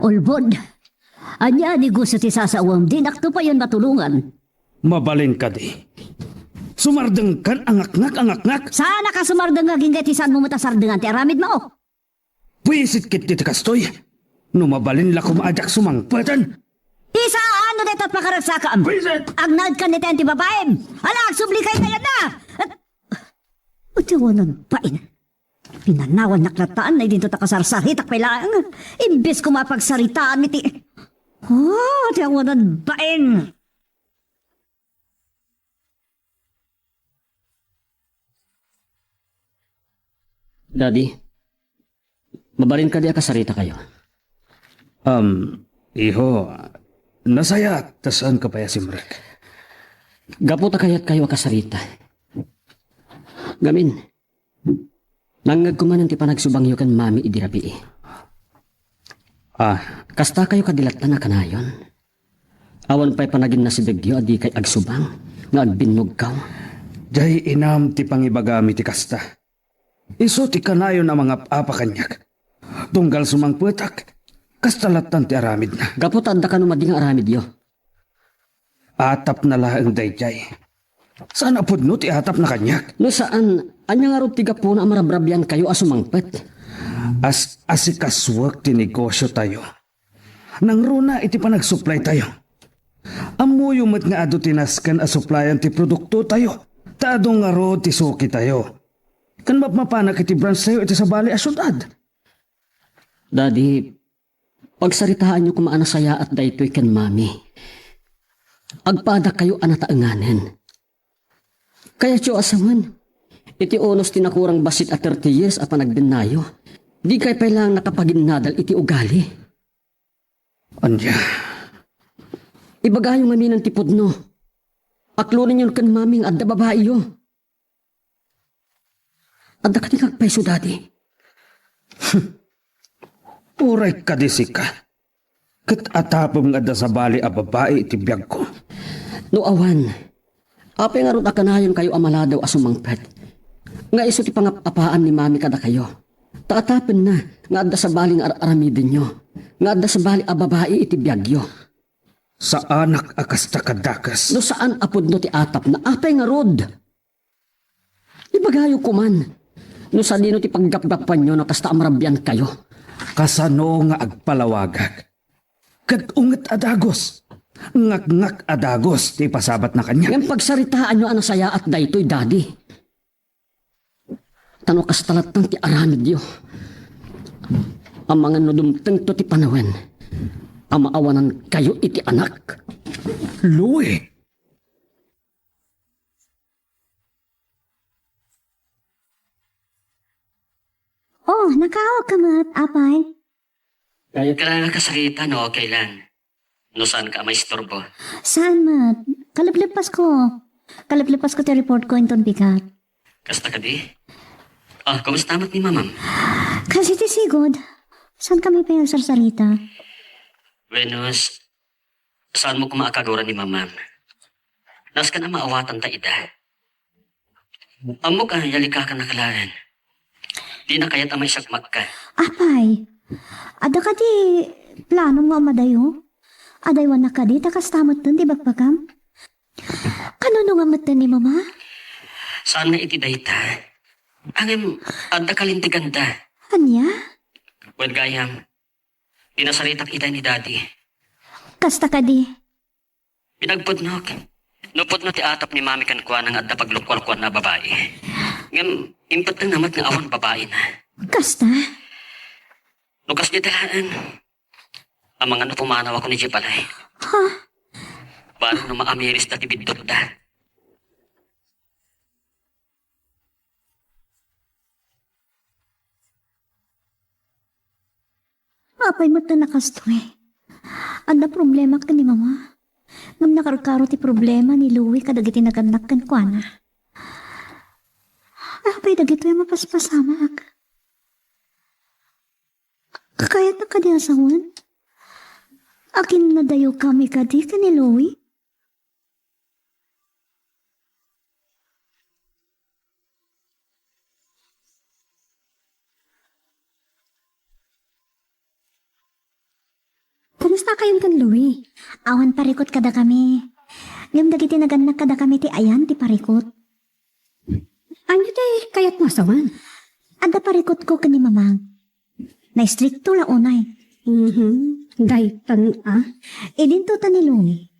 ulbod. Anya ni gusto ti sasawam din akto pa yon matulungan. Mabalin ka di. Sumardeng kan angak-ngak. Sana ka sumardeng nga gingetisan mo matasardengan ti aramid mo. Pwisit kit ti kastoy. Numabalin la kumaajak sumangpatan. Isa ano deto't makaragsakaan. Pwisit! Agnad ka ni ti babaem. Ala, agsubli kayo na yan na. Utiwanan pain. Pinanawan naklataan na dito takasarsaritak pailang. Imbes ko mapagsaritaan iti. Oh, tiyawanan pain. Daddy, mabalin ka di akasarita kayo. Iho, nasaya tasaan ka pa ya simrek. Gaputa kayat kayo akasarita. Gamin, nangag kumanan ti panagsubangyo kan mami idirabi eh. Kasta kayo kadilatan na kanayon. Awan pa'y panagin na si Begyo adi kay agsubang, nga agbinog kaw. Jay inam ti pangibagami ti kasta. Iso ti kanayon na mga apakanyak. Tunggal sumangputak, kastalatan ti aramid na. Gaputa anda ka numading aramid yo. Atap na laang dayjay. Saan apod ti atap na kanyak? No saan, anya nga ro tiga po na amarabrabyan kayo asumangpet. Asikaswak ti negosyo tayo. Nang runa iti panagsupply tayo. Amuyo met nga ado tinaskan asuplayan ti produkto tayo. Taado nga ro ti suki tayo. Kan mapapanak iti branch tayo iti sa bali a syudad. Daddy, pagsaritaan nyo kumaan na saya at daytoy ken mami. Agpada kayo anataanganen. Kaya tiyo asaman, iti onos tinakurang basit at 30 years a panagdinayo. Di kay pailang nakapaginnadal iti ugali. Anya, Ibagayo nga minang tipod no. Aklunin yun kan maming adda babae yo. Adda ka tingagpaiso, daddy. uray ka di sika. Kat atapom nga da sa bali a babae iti biyag ko. No awan, apay nga ron akanayon kayo amaladaw asumangpet. Nga iso ti pangapapaan ni mami kada kayo. Taatapin na, nga adda sa baling aramidin nyo. Nga adda sa bali a babae iti biyagyo. Sa anak akasta kadakas. No saan apod no ti atap na apay nga rod. Ibagayo ko man. No sa dino ti paggapgapan nyo na kasta amarabyan kayo. Kasano nga agpalawagag. Kag unget adagos. Ngak adagos ti pasabat na kanya. Ngayon pagsaritaan nyo ano saya at daytoy, daddy. Tano kastalat ng ti aramid yo. Ang mga nudumteng to ti panawen. Ang maawanan kayo iti anak. Louie! Oh, nakawag ka mat, apay. Kaya ka lang kasarita, no? Okay lang. No saan ka may istorbo? Saan mat? Kaliplipas ko. Kaliplipas ko ti report ko inton bigat. Kasta ka di? Kamusta amat ni mamam? Kasi ti sigod. Saan kami pinasarsarita? Venus, saan mo kumaakagura ni mamam? Nas ka na maawatan ta ida. Amo ka, yalika ka nakalaan. Di na kaya't amay sagmag ka. Apay, ada ka di plano nga madayo? Adaywan na ka di, takastamot dun, di bagpagam? Kanuno nga matan ni mama? Saan nga iti dayta? Angem, adda kalintiganda. Anya? Wen gayam, pinasaritak ita ni daddy. Kasta ka di? Pinagpudnok. Nupod no ti atap ni mami kan kuha ng adda paglukwal-kuan na babae. Ngam, impet na namat nga awan babae na. Kasta? Lukas di talaan. Ang mga napumanaw ako ni Jepalay. Ha? Parang na maamiris na tibidot da. Apay mo na nakastoy. Ada problema ka ni mama. Ngam nakarkaro ti problema ni Louie kadagiti naganak kan kuana. Apay dagito yung mapaspasamak. Kakayat na ka di asawan? Akin na dayo kami ka di ka ni Louie? Kamusta kayon kan Louie? Awan parikot kada kami. Ngam dagiti naganak kada kami ti ayan ti parikot. Anyo day kayat masawan? Ada parikot ko kani mamang. Na-stricto la unay. Daytan Idinto ta ni Louie.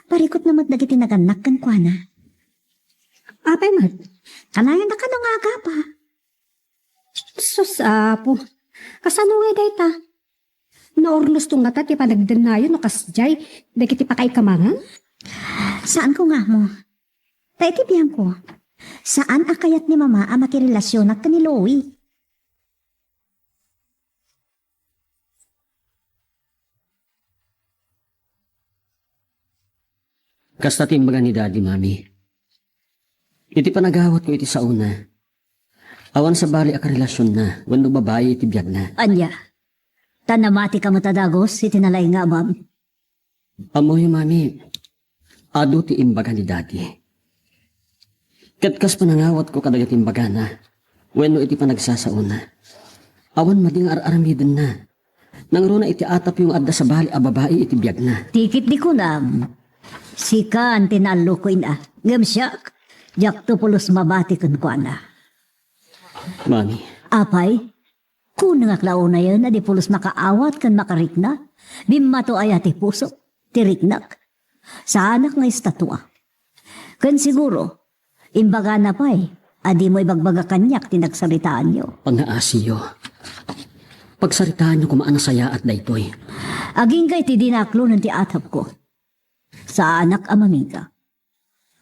Parikot namat dagiti naganak kan kuana. Apay mat? Kanayan na ka nung aga pa. Sus apo. Kasano nga dayta? Naurlos tong ngata ti panagdanayo no kasjay. Dagiti pakay kamangan? Saan ko nga mo? Taitibiyang ko. Saan akayat ni mama ang makirelasyon at ni Louie? Kasta timbaga ni daddy, mami. Iti panagawat ko iti sa una. Awan sa bali a karelasyon na, wano babae iti biyag na. Anya, tanamati ka matadagos, itinalay nga ma'am. Amoy, mami, ado ti imbaga ni daddy. Katkas panangawat ko kadagat imbaga na, wano iti panagsasauna. Awan mading ar-aramidin na. Nangro na iti atap yung adda sa bali a babae iti biyag na. Tikit di ko nam. Sikan tinalo ko ina. Ngam siyak. Jak to pulos mabati kun ko na. Mami, Apay, kung nangaklao na yan na di pulos makaawat kan makarikna, bimato ay ati puso, tiriknak. Sa anak nga estatwa. Kan siguro, imbaga na pa'y, adi mo ibagbaga kanyak tinagsalitaan nyo. pangaasiyo. Pagsaritaan nyo kumaan saya at daytoy. Aging kay ti dinaklo ng ti atap ko. Sa anak amaming ka.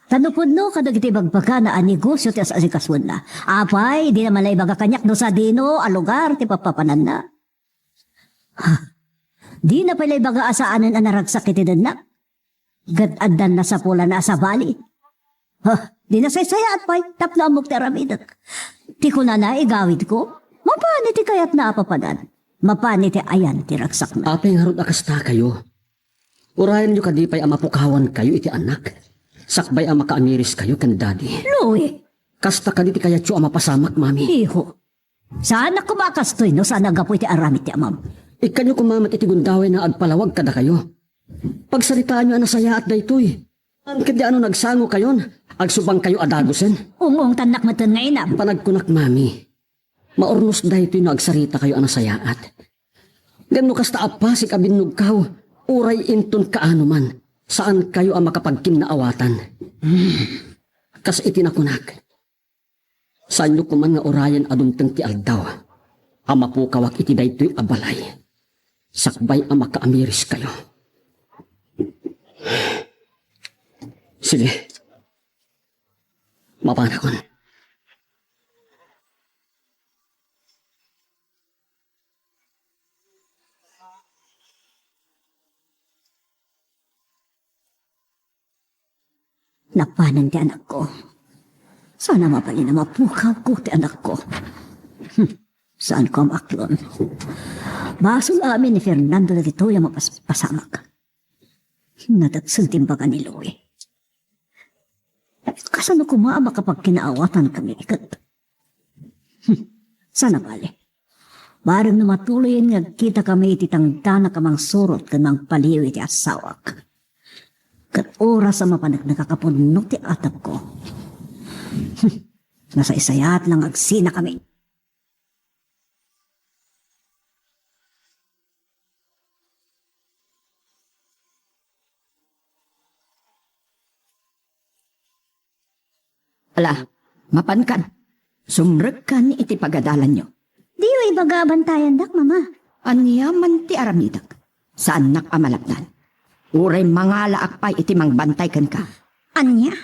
Tanupod no, kadagiti bagbaga na anegosyo ti asikaswan na. Apay, di naman na ibaga kanyak no sa dino, alugar, ti papapanan na. Ha, di na pala ibaga asaanan ang naragsak iti na. Gad-adan na sa pula na sa bali. Ha, di na say-saya at pay, tapno amok ti aramidak. Ti ko na igawid ko, mapani ti kayat na apapanan. Mapani ti ayan ti ragsak na. Apay nga ron akasta kayo. Urayan nyo kadipay ang mapukawan kayo iti anak. Sakbay ang makaamiris kayo kan daddy. Louie, Kasta kaditi kaya tyo ang mapasamak, mami. iho. Saan ako makastoy no? Saan nagapoy ti aramit ti amam? Ikanyo kumamat iti gundaway na agpalawag kada kayo. Pagsaritaan nyo ang nasaya at daytoy. Kadi ano nagsango kayon, agsubang kayo adagusen. Umong tanak matan nga inam. Panagkunak, mami. Maornos daytoy no agsarita kayo ang nasayaat. Gano kasta apasik abinnog kaw, uray inton kaano man. Saan kayo ang makapagkim na awatan? Kas itinakunak. Saan nyo kuman nga orayan adumteng ti aldaw. Ang mapukawak iti daytoy abalay. Sakbay ang makaamiris kayo. Sige. Mapanakon. Napanan ti anak ko. Sana mapali na mapukaw ko ti anak ko. Saan ko amaklon? Basol amin ni Fernando na dito yung mapasamak. Nadatsul timbaga ni Louie. Kasano ko makapag kinaawatan kami ikat? Sana bali. Barang na matuloy nga kita kami ititangda na kamang surot kanang paliw iti asawak. Kat oras sa mapanag nakakapunok ti atap ko. Nasa isayat lang agsina kami. Ala, mapankan. Sumragkan iti pagadalan nyo. Di yung ibagabantayan dak, mama. Anyaman ti aramidak. Saan nakamalapdan? Uray mga laakpay iti mangbantay kan ka. Anya?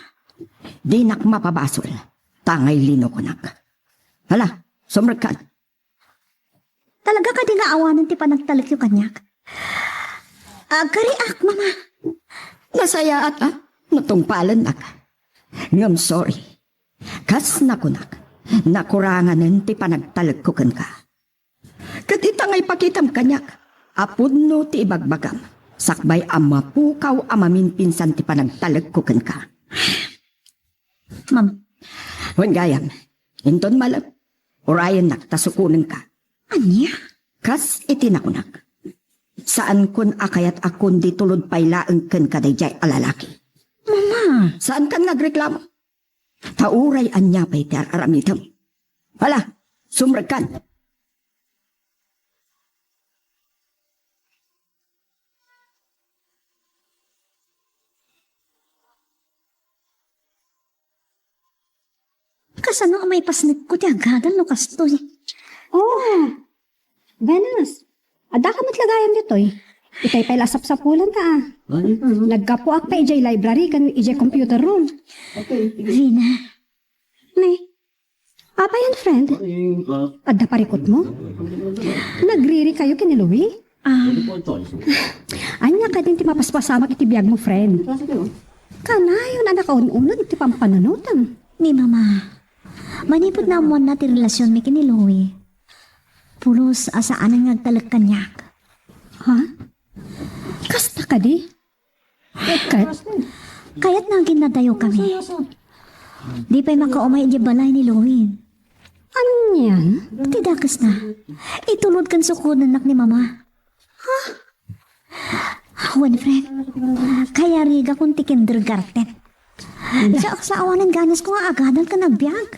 Di nak mapabasol. Tangay lino ko nak. Hala, sumragkan. Talaga ka di nga awanan ti panagtalik yung kanyak. Kariak, mama. Nasaya at natungpalan nak. Ngam sorry. Kas nakunak. Nakuranganan ti panagtalag ko kan ka. Katitangay pakitam kanyak. Apod no ti ibagbagam. Sakbay ang mapukaw amamin pinsan ti panagtalag ko kan ka. Ma'am, Wen gayam. Inton malam. Orayan nak tasukunan ka. anya? Kas itinakunak. Saan kun akayat akon di tulod pailaeng ken kadayjay alalaki? Mama, Saan kan nagreklamo? Tauray anya pa'y ti aramitam. Hala, sumrag kan. kasano ang may pasnit ko ti agadan no kastoy. Oh, Venus. Ada ka matlagayan dito eh. Itay pa'y lasap-sapulan ta ah. Nagkapuak pa ijay library kan ijay computer room. Vina, May, apa yan friend? Adda parikot mo? Nagriri kayo kini Louie? Anya ka din ti mapaspasamak iti biyag mo friend. Kanayon anak kaununod iti pampanunutan. ni mama, manipod na mo na ti relasyon mi kini Louie. Pulos asaan ang nagtalag kanyak. Ha? Kasta ka di? Kat? Kaya't naging nadayo kami. Di pa'y makaumay di balay ni Louie. Anyan? Tidakas na. Itulod kan sukunan nak ni mama. Ha? Winfred, kaya riga kung ti kindergarten. Isa sa awanan ganas ko nga agadan ka nagbiag.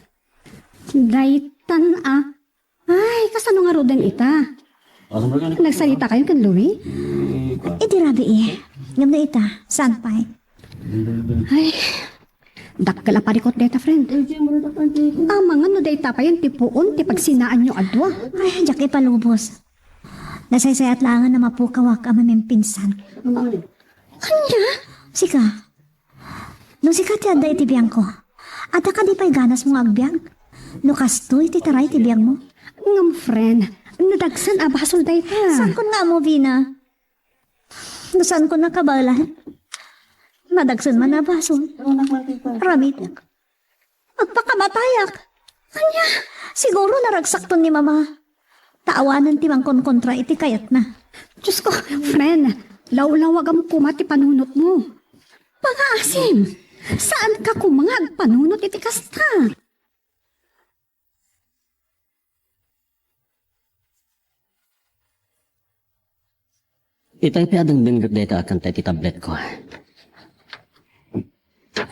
Daytan ah. Ay, kasano nga rodan ita? Nagsalita kayo kan Louie? Di rabi eh. Ngam na ita, saan pa'y? Ay, dakkala parikot deta friend. Mga no dayta pa yun tipuon ti pagsinaan nyo adwa. Ay, diyak ipalubos. Nasaysayat langan na mapukawak ang maming pinsan. Kanya? Sika, nung sika ti anda iti biyang ko, at ka di pa'y ganas mong agbyag. No kastoy ti taray ti biyang mo. Ngam friend, nadagsan abasol dayta. Saan ko nga mo, Vina? No saan ko nakabalan? Nadagsan man na baso. Ramitak. Magpakamatayak. Kanya, siguro naragsakton ni mama. Taawanan ti mangkon kontra iti kayat na. Diyos ko, friend, lawlawag ang kumati panunot mo. Pang-asim, saan ka kumangag panunot iti kasta? Itay pa adang dinggag data akan tayo ti tablet ko.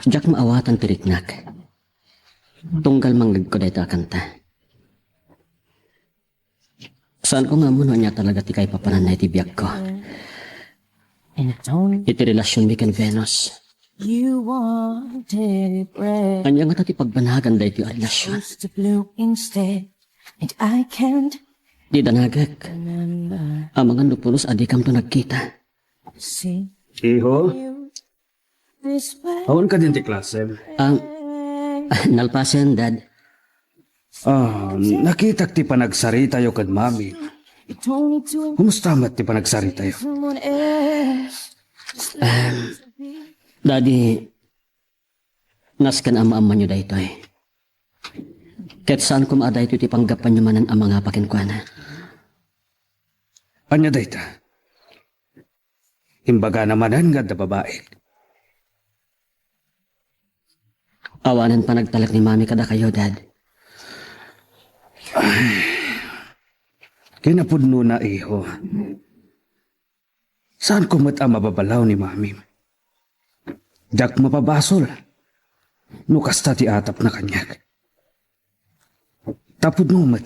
Diyak maawatan tiriknak. Tunggal manggag ko data akan ta. Saan ko nga muna niya talaga ti kay papananay ti biyak ko. Iti relasyon mi kan Venus. You wanted bread Anya nga ti pagbanagan da iti relasyon. to blue instead, and I can't Di danagak. remember. Ang mga nupulos adi kam to nagkita. See Iho, you this way. awan ka din ti klase. Ang nalpasen, Dad. Nakita ti panagsari tayo kad mami. You told me to Kumusta mat ti panagsari tayo? someone else. Daddy, naskan ama-ama nyo dahito eh. Ket saan kumaada ito ti panggapan nyo manan ang mga pakinkwana. Anya dayta? Imbaga namanan nga da babae. Awanan pa nagtalak ni mami kada kayo, Dad. Kinapudno na iho. Saan kumat ang mababalaw ni mami? Dak mapabasol. Nukas ta ti atap na kanyag. Tapod numat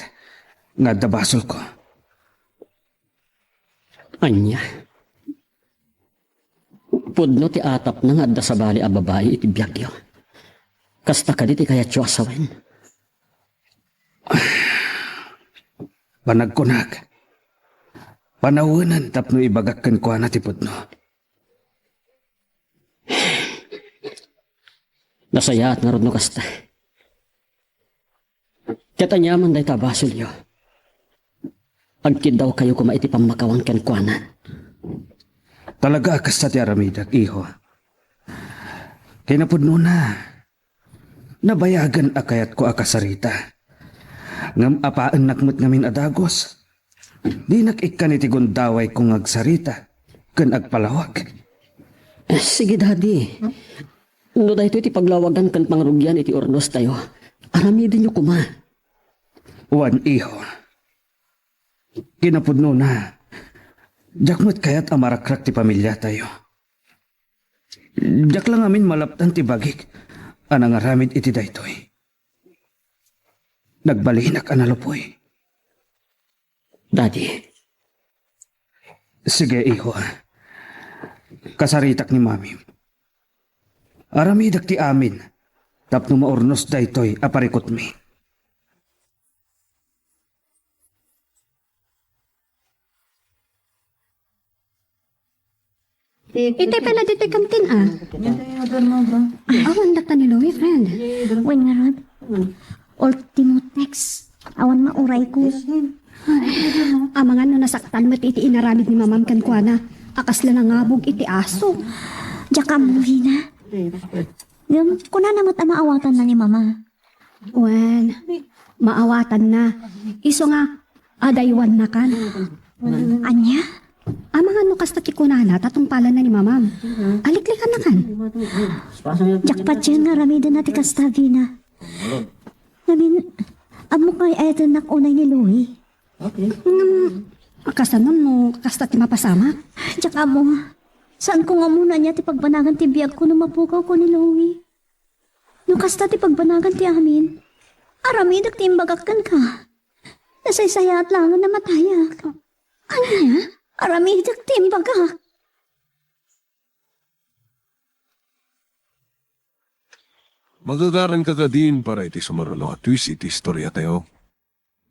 nga dabasol ko. Anya. Pudno ti atap na nga adda sa bali a babae iti biyagyo. Kasta ka di ti kaya tiyuasawen. Panagkunag. Panawanan tapno ibagakkan ko na ti pudno. Nasaya at narod no kasta. Kata nyaman day tabasol yo. Agkid daw kayo kumaiti pamakawan ken kuana. Talaga kas sa ti aramidak, iho. Kinapudno na. Nabayagan akayat ko akasarita. Ngam apaan nakmut ngamin adagos. Di nakikan iti gundaway kong agsarita. Ken agpalawag. Sige, Daddy. No dahito iti paglawagan kan pangrugyan iti ornos tayo. Aramidin nyo kuma. Wan iho. Kinapudno na. Jakmat kaya't amarakrak ti pamilya tayo. Jak lang amin malaptan ti bagik. Anang aramid iti daytoy. Nagbalinak analopoy. Daddy, Sige, iho. Kasaritak ni mami. Aramidak ti amin. Tapno maurnos daytoy aparikot mi. Itay pala dito'y kantin ah. Awan lakta ni Louie, friend. Wen nga rod. Ultimo text. Awan mauray ko. Amangan no nasaktan mo iti inaramid ni mamam kan kwa na. Akas lang nangabog iti aso. Diyak ka muhi na. Kuna namat ang maawatan na ni mama. Wen, maawatan na. Iso nga, adaywan na kan. Anya? Amangan no kasta ti kunana, tatong pala na ni mamam. Aliklikan na kan. Diyak pa dyan nga ramidan natin kastabi na. Namin, amo kay ayatan nak unay ni Louie. Akasanon no, kasta ti mapasama. Diyak amo, saan ko nga muna niya ti pagbanagan ti biyag ko nung mapukaw ko ni Louie? Nung kasta ti pagbanagan ti amin, aramidak ti imbagakan ka. Nasaysaya at langan na matayak. Anya? Aramidak ti imbagak. Magagaran ka ka din para iti sumaralo at twist iti istorya tayo.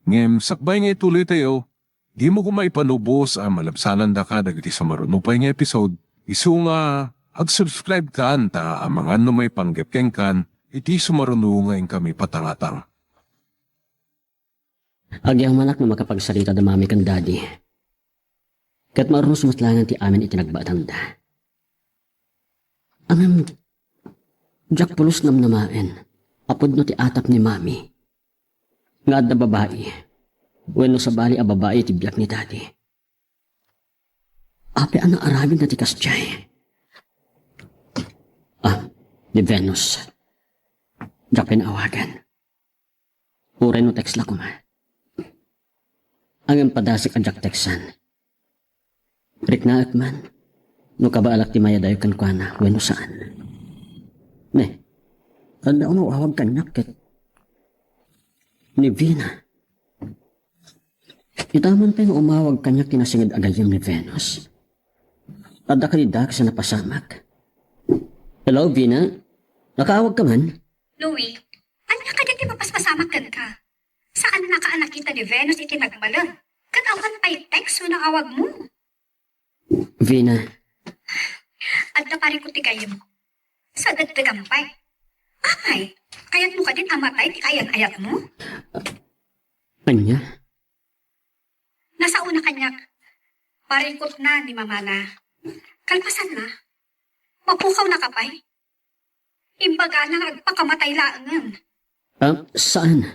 Ngem, sakbay nga ituloy tayo, di mo kumaipanubos ang malabsanan da ka dagiti sumaralo pa nga episode. Isu nga, ag-subscribe ka anta ang mga may panggap kan, iti sumaralo nga kami patangatang. agyang manak na makapagsalita da mami kan daddy. Kat marunong sumatlangan ti amin itinagbaatan da. Amam, jak pulos namnamaen, apod no ti atap ni mami. Nga da babae, wenno sa bali a babae ti biyak ni daddy. Ape ang arabin na ti kasjay. Ni Venus. Jak pinawagan. Uray no text la kuma. Ang padasik ang jak textan. Riknaak man, no kabaalak ti maya dayo kan kuana, weno saan. Ne, tanda ko awag kanyak ket. Ni Vina. Itaman pa yung umawag kanyak kinasingid agayam ni Venus. Tada ka ni Dak sa napasamak. Hello, Vina? Nakaawag ka man? Louie, anya ka diti mapaspasamak ka? Saan nakaanak kita ni Venus iti nagmalang? Kanawan pa'y text mo na awag mo. Vina, At napari ko ti gayam ko. Sa dagdagampay. Amay, kayat mo ka din amatay ti kayat-ayat mo? anya? Nasa una kanyak, parikot na ni mama na. Kalpasan na. Mapukaw na kapay. Imbaga na nagpakamatay laangan. Saan?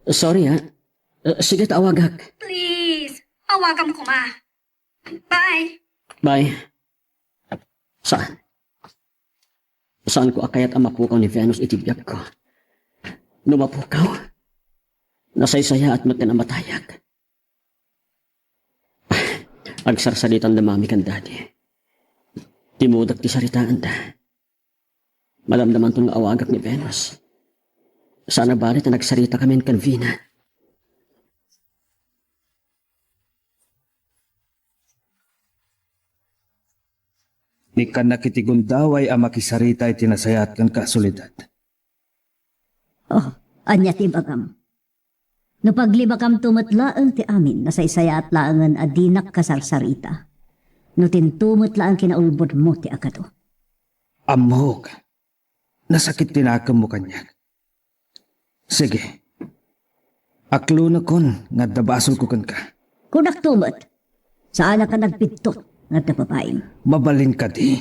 Sorry ha. Sige, tawagak. Please, awagan ko ma. Bye. Bye. Saan? Saan ko akayat ang mapukaw ni Venus itibiyag ko? No mapukaw? Nasaysaya at matin ang matayag. Agsarsalitan na mami kan daddy. Timudak ti saritaan da. Malamdaman tong awagak ni Venus. Sana balit na nagsarita kami kan Vina. Ni kan nakitigundaway ang makisarita iti nasayat kan kasulidad. Oh, anya ti bagam. No paglibakam tumatlaan ti amin, nasaysaya at laangan adinak kasarsarita. No tintumatlaan kinaulbod mo ti agato. Amog. Nasakit tinakam mo kanyak. Sige. Aklo na kon nga dabasol ko kan ka. Kunak tumat, saan ka nagpitot nga tapapaim? Mabalin ka di.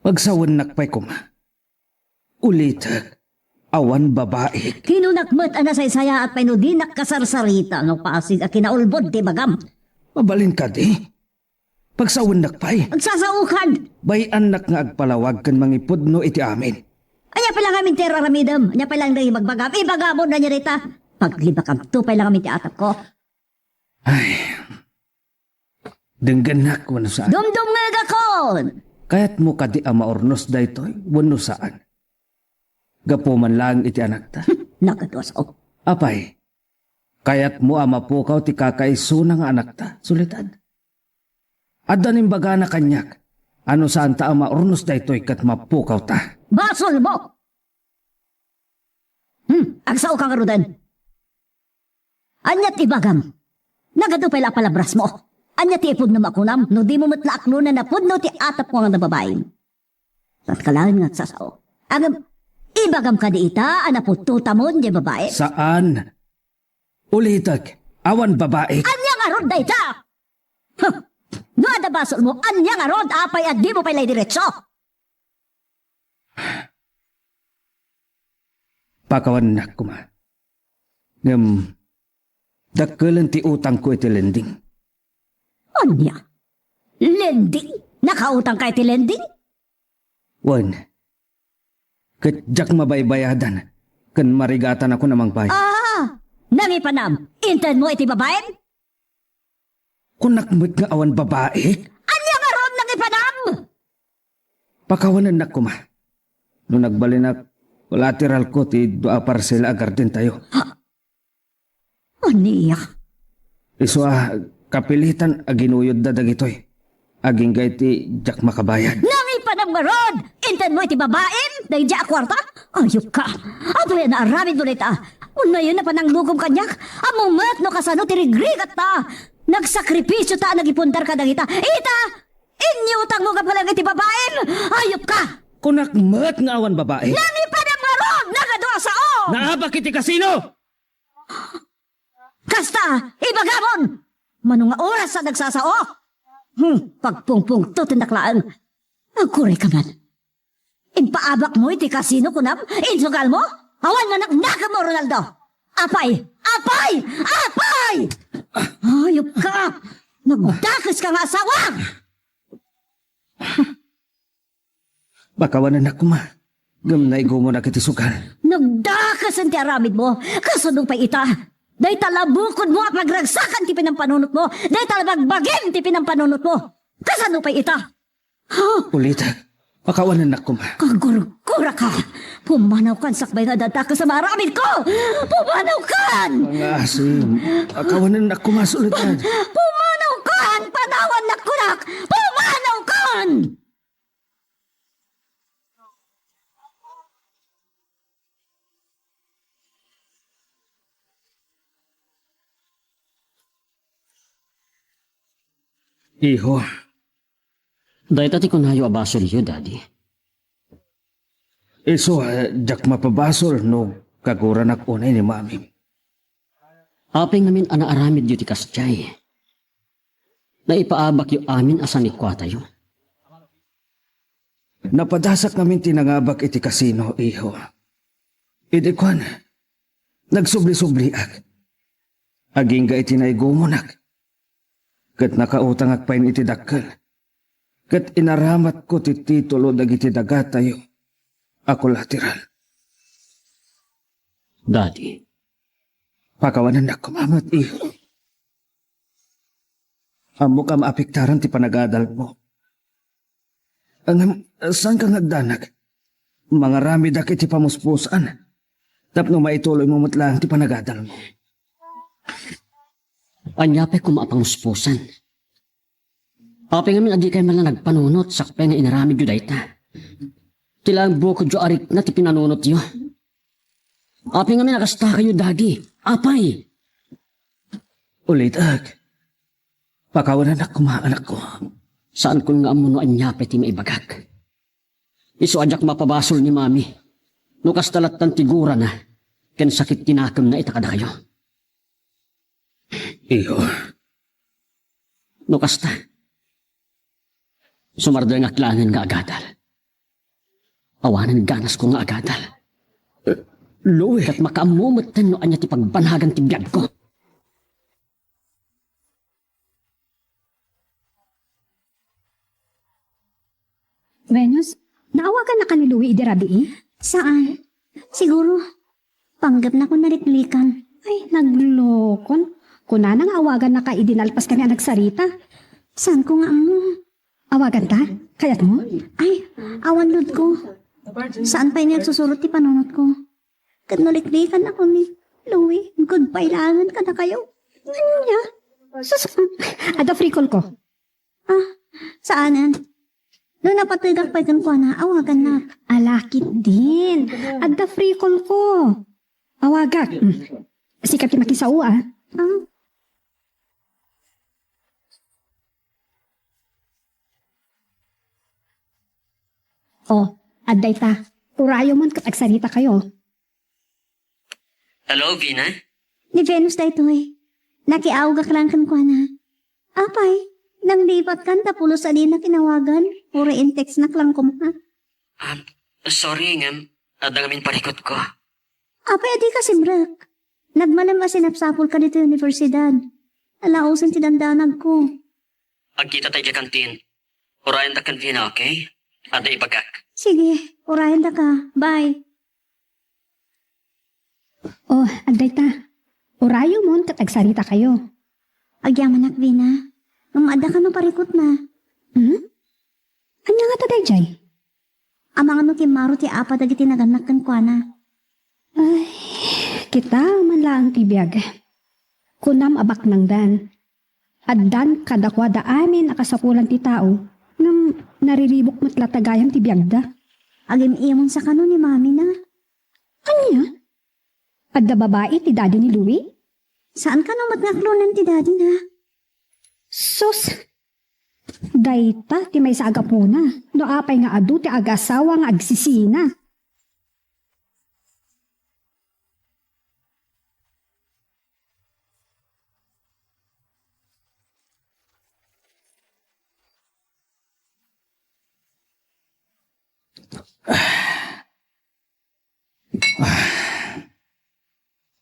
Pagsawan nakpay ko ma. Ulitag. Awan babae. Kinunakmat ang nasaysaya at painudinak kasarsarita no pasig a kinaulbod ti bagam. Mabalin ka di. Pagsawan nakpay. Agsasaukan! Bay anak nga agpalawag kan mangipod no iti amin. Anya pa lang kami ti raramidam. Anya pa lang dahil magbagam. Ibagamo na niya rita. Paglibakam to pa lang kami ti atap ko. Ay. Dengganak wano saan. Dumdum nga gakon! Kaya't mo kadi ang maornos daytoy, wano saan. Gapo man lang iti anak ta. Nakadwas o. Apay, kaya't mo ang mapukaw ti kakaiso ng anak ta, sulitad. Adanim baga na kanyak, ano saan ta ang maornos daytoy kat mapukaw ta. Basol mo! Agsao ka karudan. Anyat ibagam. Nagadupay la palabras mo. Anyat ipod na makunam, no di mo matlaak no na napudno ti atap ko nga nababayin. Sat kalahin nga sasao. Agam, ibagam ka di ita, anapututa mo di babae. Saan? Ulitag, awan babae. Anya nga rod da ita! Huh! No ada basol mo, anya nga rod, apay at di mo pa'y diretso. Pakawan na kuma. Dakkelan ti utang ko iti lending. Anya? Lending? Nakautang ka iti lending? Wan, katjak mabaybayadan, kan marigatan ako namang bay. Nami panam, intan mo iti babaen? Kunakmit nga awan babae, Anya nga rod nang ipanam? pakawanan na kuma. Nung nagbalinak, lateral ko ti doa parcel agar din tayo. Aniya? Iso kapilitan aginuyod da dagitoy. Aging gay ti jak makabayad. Nami panam nga rod! Intan mo iti babaen? Dahil di akwarta? Ayok ka! Ato yan na aramid mo nita. Una yun na panang lugom kanyak. Amumat no kasano tirigrigat ta. Nagsakripisyo ta nagipundar ka dagita. Ita! Inyutang mo ka pala iti babaen! Ayok ka! Kunakmat nga awan babae. Nami panam nga rod! Nagadwa sa o! Naabak iti kasino! Kasta! Ibagamon! Manong nga oras sa nagsasao? Pagpungpung to tindaklaan. Agkuray ka man. Impaabak mo iti kasino kunam? Insugal mo? Awan nga nagnaka mo, Ronaldo! Apay! Apay! Apay! Ayop ka! Nagdakas ka nga asawa! Bakawanan na kuma. Gamnay mo na kiti sugal. Nagdakas ang tiaramid mo! Kasunong pa ita! Day talabukod mo at magragsakan tipin ang panunot mo! Day talabagbagin tipin ang panunot mo! Kasano pa ita? Ulita, bakawanan na kuma. Kagurgura ka! Pumanaw kan sakbay na data ka sa maramid ko! Pumanaw kan! Mga asim, bakawanan na kuma sulitad. Pumanaw kan! Panawan na kunak! Pumanaw kan! Iho, Dahil tati kunayo abasol yu, daddy. iso jak mapabasol no kagura na unay ni mami. Apeng namin anaaramid yu ti kasjay. Na ipaabak yu amin asan ikwata yu. Napadasak namin tinangabak iti kasino, iho. Idikwan, nagsubli-subliak. Aging ga iti naigumonak. Kat nakautang akpain iti dakkel. Kat inaramat ko ti titulo dagiti dagatayo. Ako lateral. Daddy, Pakawanan na kumamat, iho. Amo ka maapiktaran ti panagadal mo. Saan ka nagdanag? Mga rami dak iti pamuspusan. Tapno maituloy mo matlang ti panagadal mo. anyape kumapanguspusan. Apeng namin adi kayo malang nagpanunot sakpe nga inaramid yu dayta. Tilang bukod yu arik na ti pinanunot yu. Apeng namin nakasta kayo, daddy. Apay! Ulitag. Pakawanan na kumaanak ko. Saan ko nga amuno anyape ti maibagak? Iso adyak mapabasol ni mami. Nukas talatan tigura na. Ken sakit tinakam na itakada kayo. Iho, Nukas ta. Sumardo nga klanan nga agadal. Awanan ganas ko nga agadal. Louie. Kat makaamumutan no anya ti pagbanhagan ti biyag ko. Venus, naawagan na ka ni Louie idirabi eh? Saan? Siguro, panggap na ko naritlikan. Ay, naglokon. Kuna nang awagan na ka idinalpas kami ang nagsarita. Saan ko nga mo? Awagan ta? Kayat mo? Ay, awan lod ko. Saan pa yung nagsusulot ti panunot ko? Kanuliklikan ako ni Louie. Goodbye langan ka na kayo. Ano niya? Ada free call ko. Saanan? Doon napatidak pa ko na, awagan na. Alakit din. Ada free call ko. Awagak. Sikat yung makisao ah. Aday ta. Urayo man katagsarita kayo. Hello, Vina? Ni Venus da ito eh. Nakiawgak lang kan ko na. Apay, nang lipat kan tapulos ali na kinawagan. Pura in text na klang ko ha. Sorry, ngam. Adangamin parikot ko. Apay, adi ka simrak. Nagmanam masinapsapol ka dito universidad. Alausan ti dandanag ko. Agkita tayo kantin. Urayan da kan Vina, okay? Ada ibagak. Sige, urayan da ka. Bye. Aday ta. Urayo mo katagsarita kayo. Agyaman Vina. Ngamaada ka no parikot na. Anya nga ta dayjay? Amang ano ti Maro ti apa dagiti naganak kan kwa na. Ay, kita man lang tibiyag. Kunam abak ng dan. Addan kadakwa da amin akasapulan ti tao ngam nariribok mo't latagayam tibiyag da. Agim imon sa kano ni mami na. Anya? Adda babae ti daddy ni Louie? Saan ka no matngaklonan ti daddy na? Sus! Dayta ti may sa agapuna. No apay nga adu ti agasawa nga agsisina.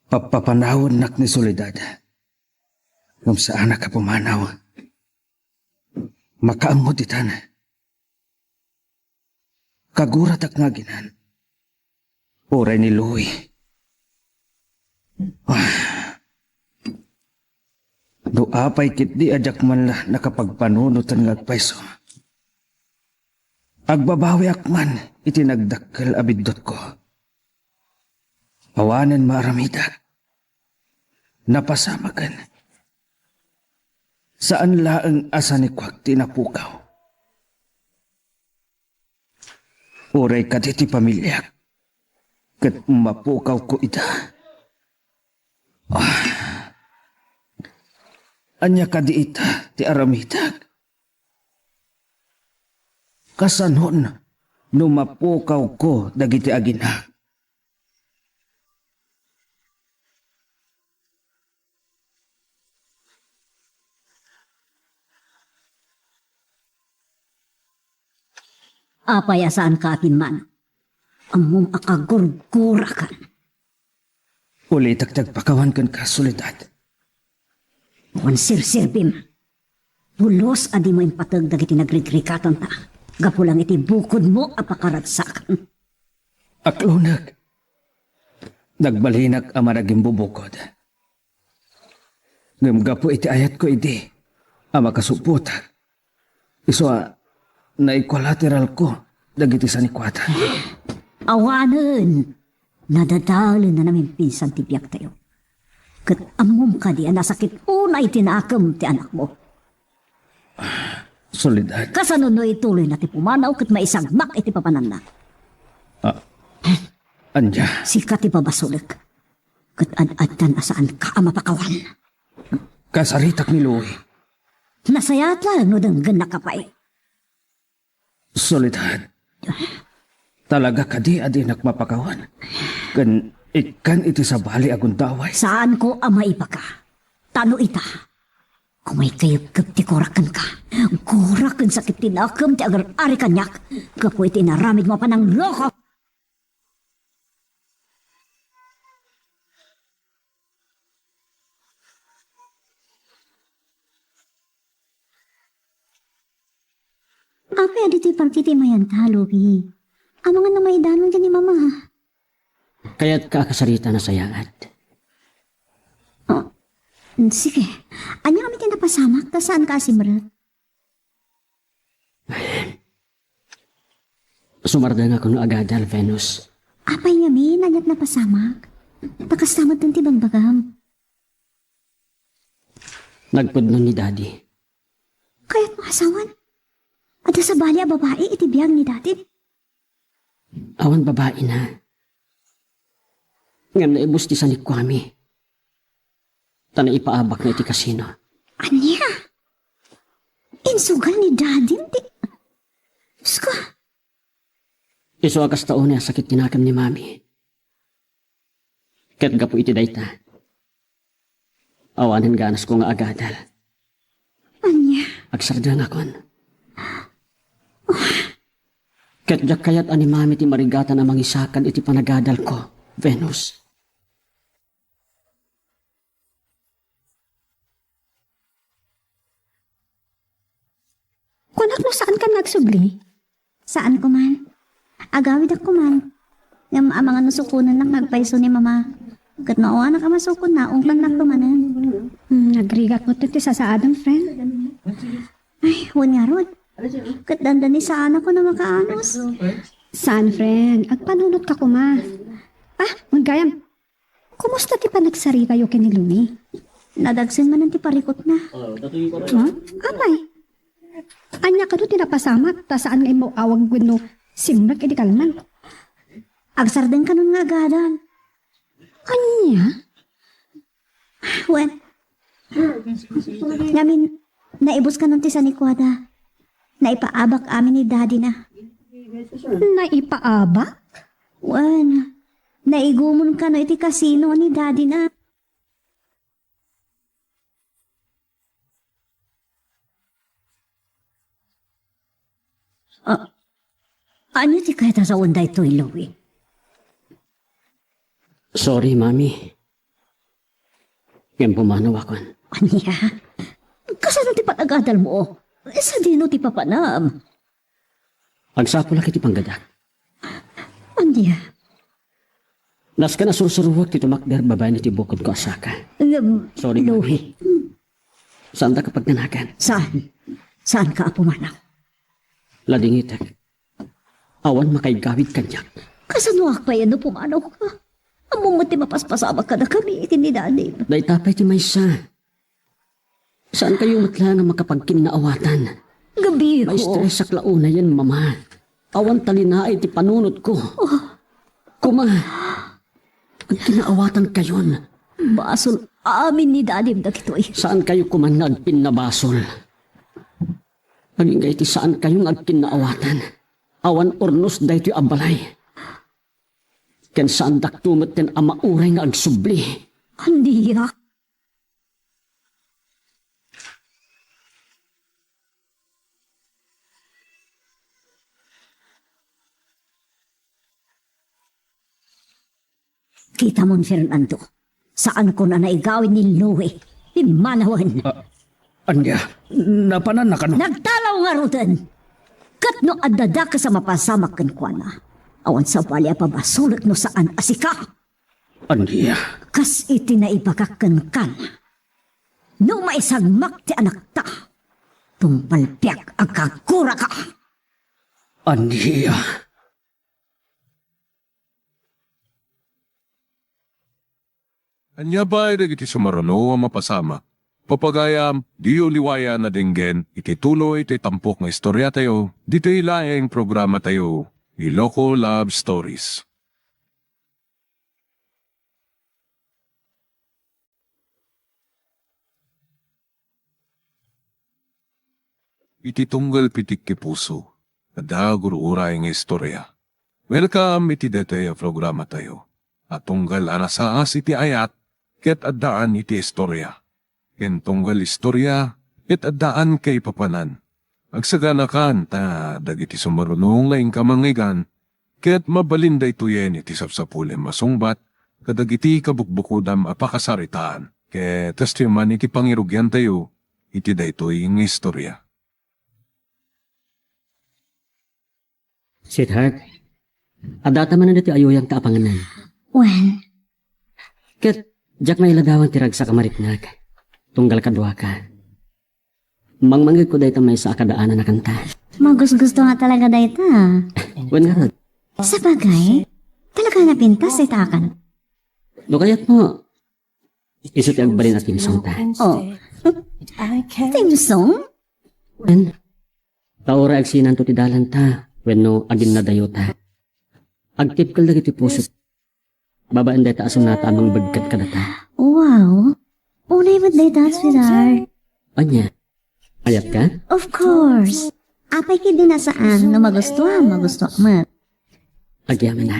Papapanawon nak ni Soledad. Ngam sa anak ka pumanaw. Makaamod itan. Kagurat ak nga ginan. Oray ni Louie. Doapay kit di ajak man la nakapagpanunutan nga paiso. Agbabawi akman itinagdakkel abidot ko. Awanan maaramida. Napasamagan. Saan laang asa ni Kwak tinapukaw? Uray ka di ti pamilya. Kat mapukaw ko ita. Anya ka di ita ti aramida. Kasanon no mapukaw ko dagiti agina. Apay asaan ka akin man. Among akagurgura kan. Uli tagtagpakawan kan ka, Soledad. Wan sir-sirbim. Bulos adi mo impatag dagiti nagrigrikatan ta. Gapulang iti bukod mo apakaratsakan. Aklunag. Nagbalinak ang maraging bubukod. Ngamgapo iti ayat ko iti. Ama kasuputan. Iswa na equilateral ko dagiti sa nikwata. Awanan! Nadadalan na namin pinsan ti biyak tayo. Kat amom ka di nasakit unay tinakam ti anak mo. Soledad. Kasanuno ituloy na ti pumanaw kat maisagmak iti papanan na. Anya. Sika ti babasulik. Kat ad-adan asaan ka mapakawan. Kasaritak ni Louie. Nasayat lang no danggan nakapay. Soledad. Talaga ka di adi nakmapakawan. Kan ikan iti sa bali agun daway. Saan ko amay pa ka? Tano ita? Kumay kayagkap ti korakan ka. Korakan sakit tinakam ti agar ari kanyak. Kapo iti naramid mo pa ng loko. Apay, adito pagkiti mayan talo, Bi. Amo nga na may danon dyan ni Mama. Kaya't kakasarita na sayaat. Sige. Anya kami tinapasamak? Kasaan ka, Simrat? Sumarda nga kuno agadal, Venus. Apay nga mi, nanyat na pasamak. Takasamad ng tibagbagam. Nagpudnon ni Daddy. Kaya't makasawan. Ada sa bali a babae itibiyang ni dati. Awan babae na. Ngam na ibustisan ni Kwame. Tana ipaabak na iti kasino. Anya? Insugal ni daddy, di. Ska, Iso akas taon na sakit tinakam ni Mami. Ket gapo iti dayta. Awanin ganas ko nga agadal. anya? Agsarda nga kon. Ket jak kayat ani Mami ti marigatan na mangisakan iti panagadal ko, Venus. Kunak no saan ka nagsubli? Saan ko man? Agawid ako man. Ngam ang mga nasukunan lang nagpaiso ni mama. Kat mauwa na ka masukon na, ungklan lang tumanan. Nagrigat mo ti sasaadang friend. Ay, huwag nga rod. Kat dandan ni saan ako na makaanos. Saan friend? Agpanunot ka kuma. Magayam. Kumusta ti pa nagsari kayo kini Louie? Nadagsin man ang tiparikot na. Apay. Anya ka do tinapasamak, ta saan nga mo awag no simrag edi kalman. Agsardeng ka nun nga agadan. Anya? Well, ngamin, naibos ka nun ti sa nikwada. Naipaabak amin ni daddy na. Naipaaba? Well, naigumon ka no iti kasino ni daddy na. Ano ti kaya sa unday to, Louie? Sorry, Mami. Ngam pumanaw akon. Anya? Kasano ti patagadal mo? Sa dino ti papanam. Agsapula kiti panggadak. Anya? Nas ka na sursuruwag ti tumakder babae ni ti bukod ko asaka. Sorry, Louie. Mami. Saan ta kapag nanakan? Saan? Saan ka pumanaw? Ladingitek. Awan makaigawid kanyak. Kasano pa yan no pumanaw ka? Among mo ti mapaspasabak ka na kami itinidanin. Day tapay ti maysa. Saan kayo matla nga makapagkinaawatan? Gabi May ko. stress sa klauna yan, Mama. Awan talinaay ti panunot ko. Kuma, ang kinaawatan kayon. Basol amin ni dadim na kitoy. Saan kayo kumanag pinabasol? Magingay ti saan kayong agkinaawatan? Awan ornos dahi ti abalay. Ken saan daktumot ten ama uray nga agsubli. Andiya. Kita mo, Fernando, saan ko na naigawin ni Louie? Himalawan. Anya, napanan na ka no? Nagtalaw nga rutan. Kat no adada ka sa mapasamak kan kwa na. Awan sa balya pa ba sulit no saan asika? Anya, Kas iti na ibagakan kan. No maisagmak ti anak ta. Tumpalpiak agkagura ka. Anya. Anya ba iti sumarano ang mapasama? Papagayam, di uliwaya na dinggen, iti tuloy iti tampok nga istorya tayo, dito ilayang programa tayo, Iloko Love Stories. Iti tunggal pitik ki puso, nadaguro-uray nga istorya. Welcome iti dete programa tayo. At tunggal anasaas iti ayat, ket addaan iti istorya. Ken tunggal istorya, ket addaan kay papanan. Agsaganakan ta dagiti sumarunong laing kamangigan, ket mabalinday tuyen iti sapsapulem masungbat, kadagiti kabukbukudam apakasaritaan. Ket testiman iti pangirugyan tayo, iti daytoy ng istorya. Sweetheart, adata man na dati ayuyang taapanganan. Well, Ket, jak may ladawan tirag sa kamariknag. Tunggal kadwa ka. Mangmangig ko dahi tamay sa akadaanan na kanta. Magus-gusto nga talaga dayta. Wen nga rod. Sa bagay, talaga napintas ay takan. Lukayat mo. Isot yung balin at timsong ta. Oh, I can't team song? Wen. Taura agsinan to ti dalan ta. Wen no agin na dayo ta. Agtip kal dagiti pusot. Babaan day ta asong nata amang bagkat ka na ta. Wow. Unay mo dayta, sweetheart. Anya? Ayat ka? Of course. Apay ki din nasaan no magustuhan mo. Agyaman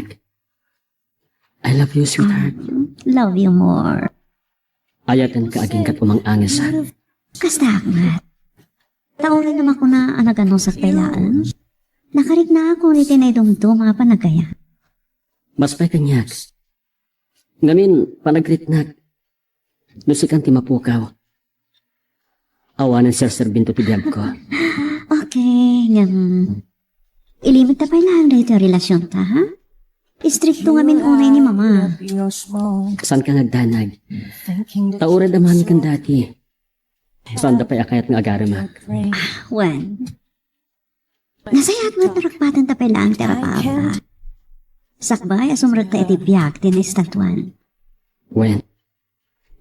I love you, sweetheart. Love you more. Ayatan ka aging kat umang anges ha. Kasta nga. Taon rin naman ko na anaganong sa kailaan. Nakarig na ako ni Tinay Dumdo mga panagaya. Mas pa'y kanyak. Ngamin, panagritnak. Nusikan ti mapukaw. Awanan sir-serbin to ti biyag ko. Okay, ilimit na pa lang dahil yung relasyon ta, ha? Istrikto nga min unay ni mama. be no small. Saan ka nagdanag? Thinking that Taura damani kan dati. Saan da pa'y akayat nga agarama? great. When? Nasayat mo tarakpatan ta pa lang terapapa. Sakbay, asumrag ta itibiyag, tinistatuan. Wen.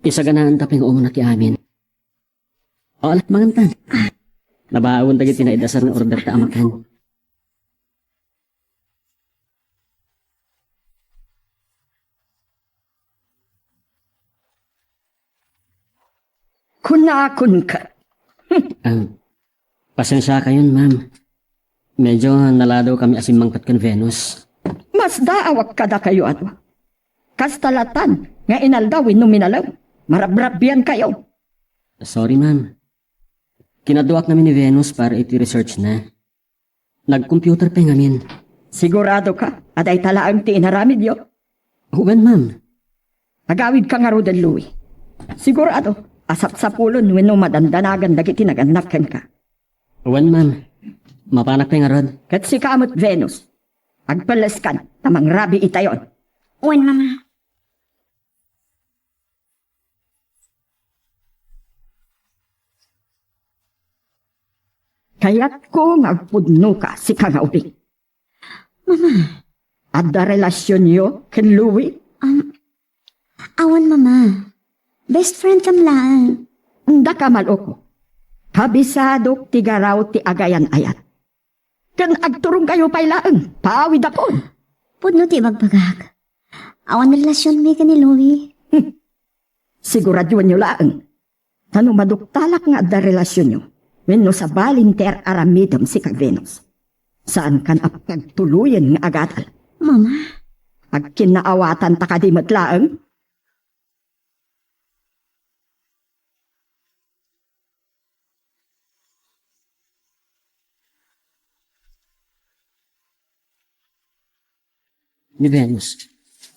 Isa ganahan taping umuna ti amin. O alat mangantan. Nabaawon dagiti na idasar ng order ta amakan. Kunakun ka. Pasensya kayon, ma'am. Medyo naladaw kami asimangkat kan Venus. Mas daawak kada kayo ato. Kastalatan nga inaldawin no minalaw. Marabrabyan kayo. Sorry, ma'am. Kinaduak namin ni Venus para iti-research na. Nag-computer pa ngamin. Sigurado ka, aday talaang ti inaramid yo. Huwan, ma'am. Agawid ka nga Rodan Louie. Sigurado, asap sa pulon wenno madandanagan dagiti naganakken ka. Huwan, ma'am. Mapanak pa nga rod. Kat si kamot Venus. Agpalaskan, tamang rabi itayon. When, mama? Kaya't ko ngagpudno ka si kangaubing. Mama, Adda relasyon yo ken Louie. awan mama. Best friend kam lang. Nda ka maloko. Kabisado ti garaw ti agayan ayat. Ken agturong kayo pailaan, paawid apon. Pudno ti magpagag. Awan na relasyon mi ka ni Louie. Siguraduan nyo laang. Tano maduktalak nga adda relasyon nyo. Wenno sa balinter aramidam si kag Venus. Saan kan apagtuluyan nga agatal? Mama, Ag kinaawatan ta kadimot laang? Ni Venus.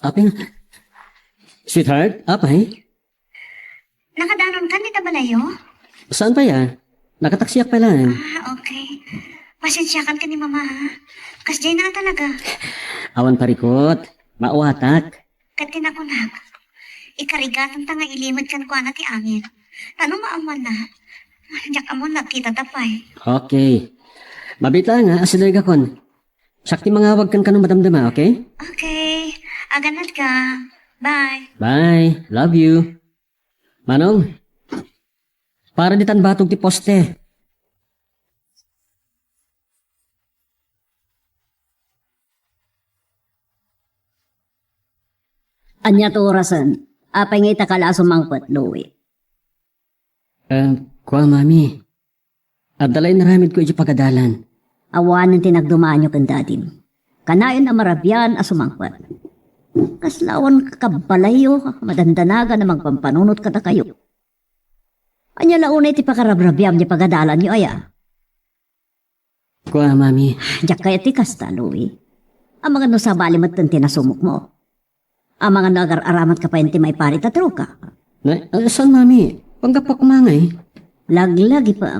Aping... Sweetheart, apay? Nakadanon ka ni Tabalayo? Saan pa ya? Nakataksiyak pa lang. Okay. Pasensyakan ka ni Mama, ha? Kasjay na talaga. Awan parikot. Mauwatak. Katinakunag. Ikarigatan ta nga ilimod kan ko na ti amin. Tanong maaman na. Diyak amon nagkita tapay. Okay. Mabita nga, asiday ka kon. Sakti mangawag kan kanong madamdama, okay? Okay. Aganad ka. Bye. Bye. Love you. Manong, para di tan batog ti poste. Anya to orasan. Apay nga itakala sumangpot, Louie. Kuha mami. At dalay naramid ko iti pagadalan. Awan ng tinagdumaan nyo kang dadim. Kanayon na marabyan a sumangpot. Kaslawan kabalayo, madandanaga na magpampanunot kata kayo. Anya launay ti pakarabrabyam ni pagadalan nyo aya. Kuha mami. Diyak kaya ti kasta, Louie. Ang mga nusabali mat tinasumok mo. Ang mga nagar-aramat ka pa yung may pari tatro ka. Saan mami? Panggap pa kumangay. Laglagi pa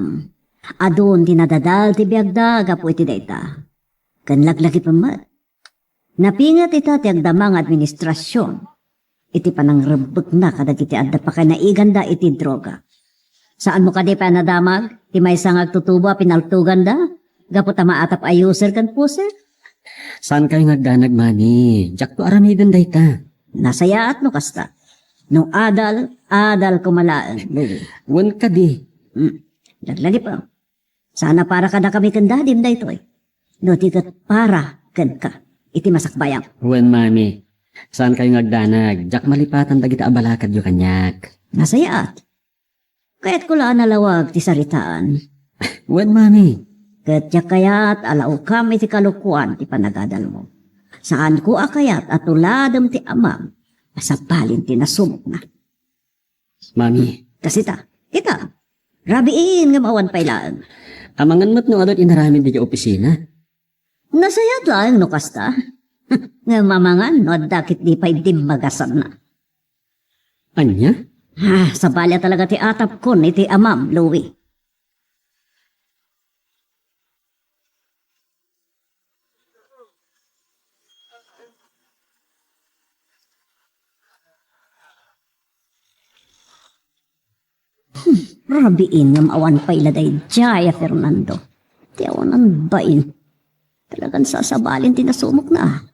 adun dinadadal ti biyagda gapu iti dayta. Kan laglagi pa mat. Napingat ita ti agdamang administrasyon. Iti panang rebek na kadag iti adda pa kay naiganda iti droga. Saan mo kadi pa nadamag? Ti may sangag tutubo pinaltugan da? Gapot ta maatap ay user kan po, sir. Saan kayo nagdanag, mami? Jak to aramidan dayta. Nasayaat no kasta. Nung adal kumalaan. Wan ka di. Naglagi pa. Sana para ka na kami kandadim da ito eh. No, tikat para kan ka. Iti masakbayang. Wan, mami. Saan kayo nagdanag? Jak malipatan dagita abalakad yu kanyak. Nasayaat. Kaya't ko laan nalawag ti saritaan. Wan, mami. Katya kaya't alaw kami ti kalukuan ti panagadal mo. Saan ko akayat at tuladam ti amam. Asapalin ti nasumok na. Mami, Kasi kita. Rabiin nga mawan pailaan. amangan mat no adot inaramin di opisina. Nasayat lang no kasta. Nga mamangan no dakit di pa hindi magasan na. Anya? Sa balya talaga ti atap ko ni ti amam, Louie. Rabiin nga maawan pa iladay Jaya Fernando. Ti awanan bain. Talagang sasabalin ti nasumok na.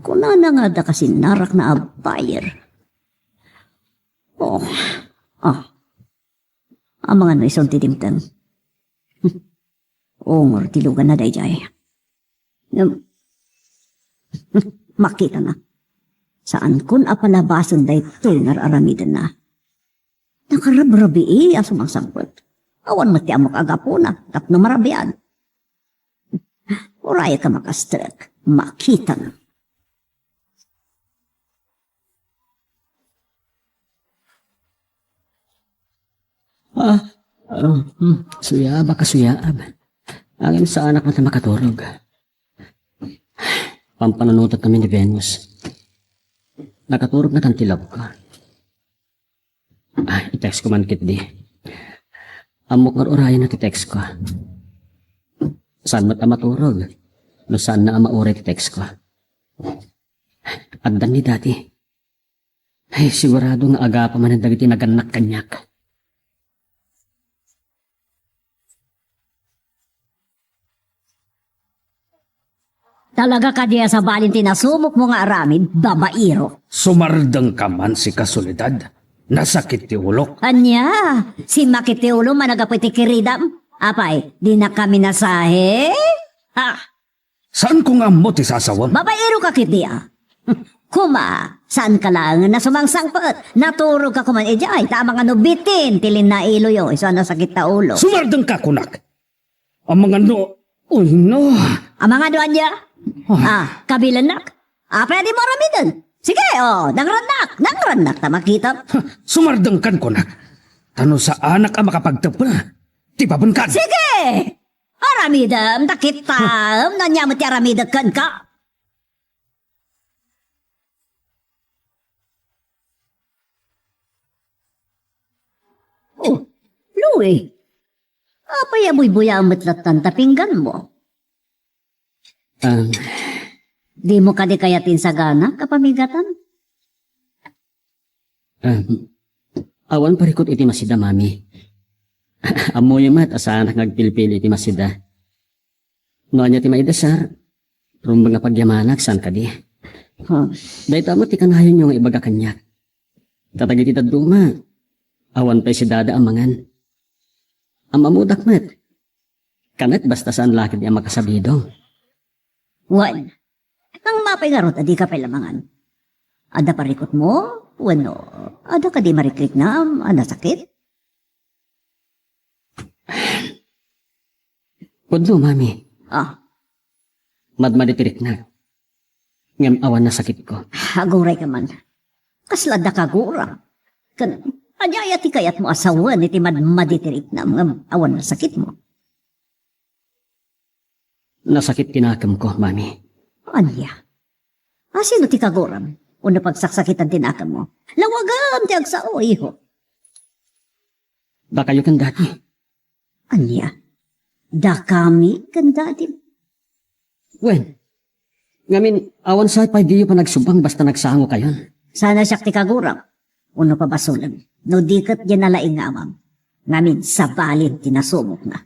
Kuna na nga da kasi narak na abayer. Oh. Ang mga naison ti dimtang. Ongor tilugan na day Jaya. Makita na. Saan kun apalabasan day tulngar aramidan na. Nakarabrabi asong ang sangkot. Awan mati amok agapuna, tapno marabian. Uraya ka makastrek, makita na. Suyab, baka suyab. Angin sa anak na makaturog. Pampananutot kami ni Venus. Nakaturog na tantilab ko. I-text ko man kit di. Amok nga orayan na ti-text ko. Saan mat maturog? No saan na maure ti-text ko? Agdan ni dati. Ay, sigurado nga aga pa man ang dagiti naganak kanyak. Talaga ka diya sa balin tinasumok mo nga aramid, babairo. Sumardang ka man si kasulidad. Nasakit ti ulok. Anya, si Makitiulo managaputi kiridam. Apay, di na kami nasahe? Saan ko nga mo ti sasawam? Babairo ka kitiya. Kuma, saan ka lang na sumangsangpot? Naturog ka kuman, ay, tamang ano bitin, tilin na ilo yo, iso na sakit ta ulo. Sumardang ka kunak. Ang mga no... Uy, no. Ang mga doan niya? Kabilanak? Pwede mo ramidan. Sige, nangranak, ta makita. Sumardang kan kunak. Tano sa anak ang makapagtapa. Ti papunkan. Sige! Aramidam, takitam, nanyamot ti aramidam kan ka. Oh, Louie. Apay amoy-buyamat latan tapinggan mo. Di mo ka di kayatin sa gana, kapamigatan? Awan parikot iti masida, mami. Amoy mat asanak nagpilpil iti masida. No anya ti maidasar, rumba nga pagyamanak, saan ka di? Dahil tamo ti kanayon yung ibaga kanyak. Tatagi ti taduma, awan pa si dada amangan. Amamudak mat. Kanat basta saan lakid niya makasabido. Wan. Nang mapay nga rot, adi ka palamangan. Ada parikot mo? Wano? Ada ka di mariklik na? Ada sakit? Pudlo, mami. Madmaditirik na. Ngam awan na sakit ko. Aguray ka man. Kaslada ka gurang. Anyaya ti kayat mo asawan iti madmaditirik na ngam awan na sakit mo. Nasakit tinakam ko, mami. Anya? Sino ti kaguram? Una pagsaksakitan tinakam mo. Lawagam ti agsao, iho. Baka yung kan dati. Anya? Da kami kan dati. Wen, ngamin, awan sa pa di pa nagsubang basta nagsango kayon. Sana siya ti kaguram. Uno pa basulan. No dikat yan nalaing nga amam. Ngamin, sa balin tinasumok na.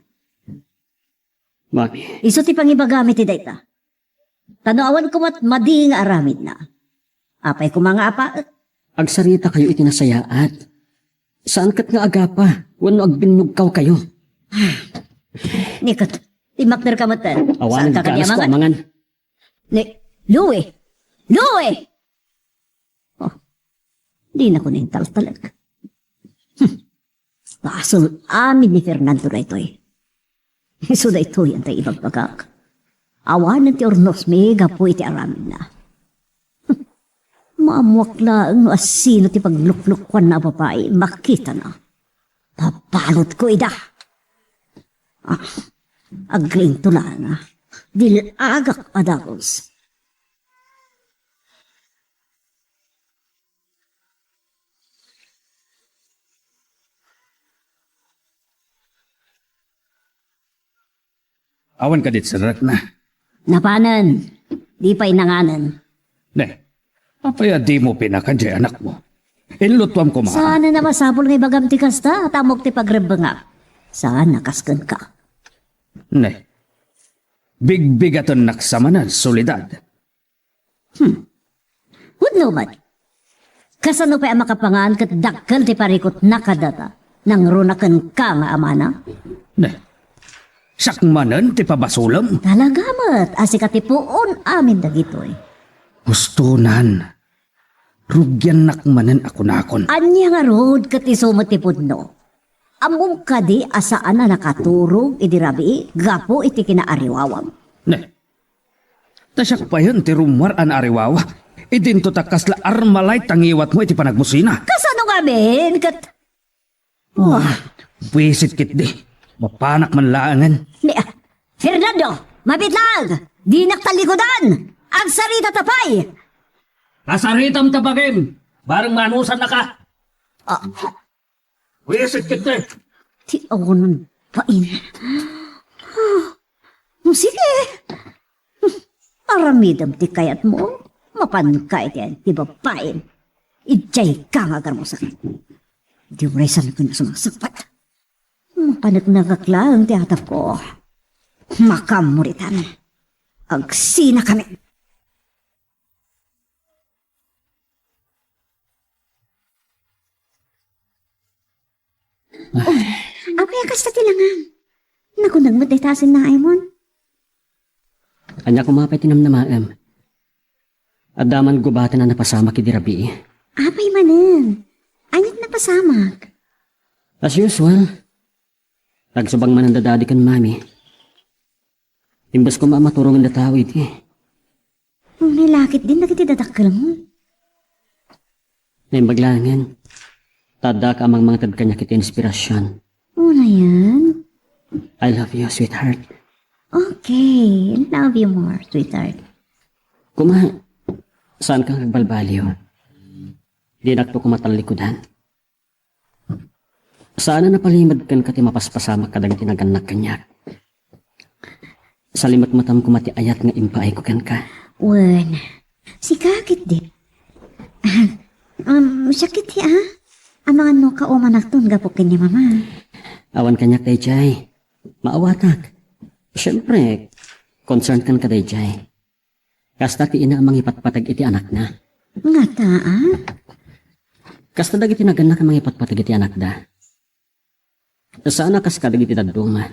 Mami, Iso ti pangibagamit ti dayta. Tanawan ko mat madi nga aramid na. Apay ko mga apa, agsarita kayo itinasayaat. Saan kat nga agapa? Wano agbinugkaw kayo? nikot, timakner ka matan. Awanan Saan ka ka alas ko kanyamangan? amangan. Ni, Louie! Louie! Oh, di na ko nahintal talaga. Pasol amin ni Fernando na ito eh. Iso na ito yan tayo ibang pagkak. Awanan ti ornos mega po iti aramin na. Maamuak lang no asino ti pagluklukwan na babae, makita na. Papalot ko ida. Agring tulana. Dil agak adagos. Awan ka dit sa na. Napanan, di pa inanganan. Ne, apaya di mo pinakadya anak mo. Inlutwam ko maa. Sana na masapol nga ibagam ti kasta, tamok ti pagrebanga. Sana kaskan ka. Ne, bigbigaton naksamanan, solidad. Hudno man. Kasano pa ang makapangaan kat dakkel ti parikot nakadata nang runakan ka nga amana? Ne, sakmanan ti pabasulam. Talagamat, asikatipuon amin dagitoy. Gustunan. Rugyan nakmanan ako nakon. Anya nga road kat isumutipod no. Among kadi asaan na nakaturog idirabi, gapo iti kinaariwawam. Ne, tasyak pa yun ti rumwar an ariwawa. Idinto takas la armalay tangiwat mo iti panagmusina. Kasano nga ben kat... Wisit kit di. Mapanak man laangan. Ni, Fernando, mabitlag! Di naktalikodan! Ang sarita tapay! Kasaritam tabagim! Barang manusan na ka! Wisit kita! Ti onon pain. Sige. Aramidam ti kayat mo. Mapankay ti babae. Ijay ka nga garmosan. Di uresan ko na sumasapat. Mapanag-nagaklang ti atap ko. Makamuritan. Agsina kami. Apay akas na tilangan. Naku, nagmatitasin na ay mon. Anya kumapay tinamnamaam. Adaman gubatan na napasama ki dirabi. Apay manan. Anyat na pasamag. As usual, tagsubang man ang dadadi kan mami. Imbas ko maamaturong ang datawid eh. Kung nilakit din, nakitidadakkel mo. Naimaglangan, tada ka amang mga tadkanya kita inspirasyon. Una yan. I love you, sweetheart. Okay. Love you more, sweetheart. Saan kang nagbalbaliw? Di nakto kumatalikudan. Saan na napalimad kan kati mapaspasama kadang tinaganak kanyak? Sa limat matam kumati ayat nga impaay ko kan ka. Wen. Si kakit din. Sakit ya. Amangan mo ka umanagton gapukin ni mama. Awan kanyak dayjay. Maawatak. Siyempre, concerned kan ka dayjay. Kasta ti ina amang ipatpatag iti anak na. Nga ta, Kasta dagiti naganak amang ipatpatag iti anak da. Saan kas kadag iti daduma?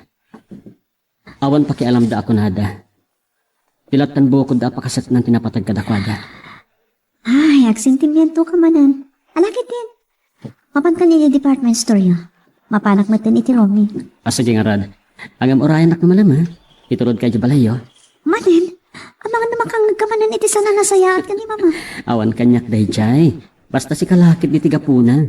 Awan pakialam da ako nada. Pilatan bukod da pakasat ng tinapatag kadakwada. Ay, agsentimiento ka manan. Alakit din. Mapan ka niya department store yun. Mapanak matan iti Romy. Asa nga rad. Angam orayan nak naman ha. Iturod kay balayo. Manin, amangan naman kang nagkamanan iti sana nasayaat ka ni mama. Awan kanyak dayjay. Basta si kalakit di tigapuna.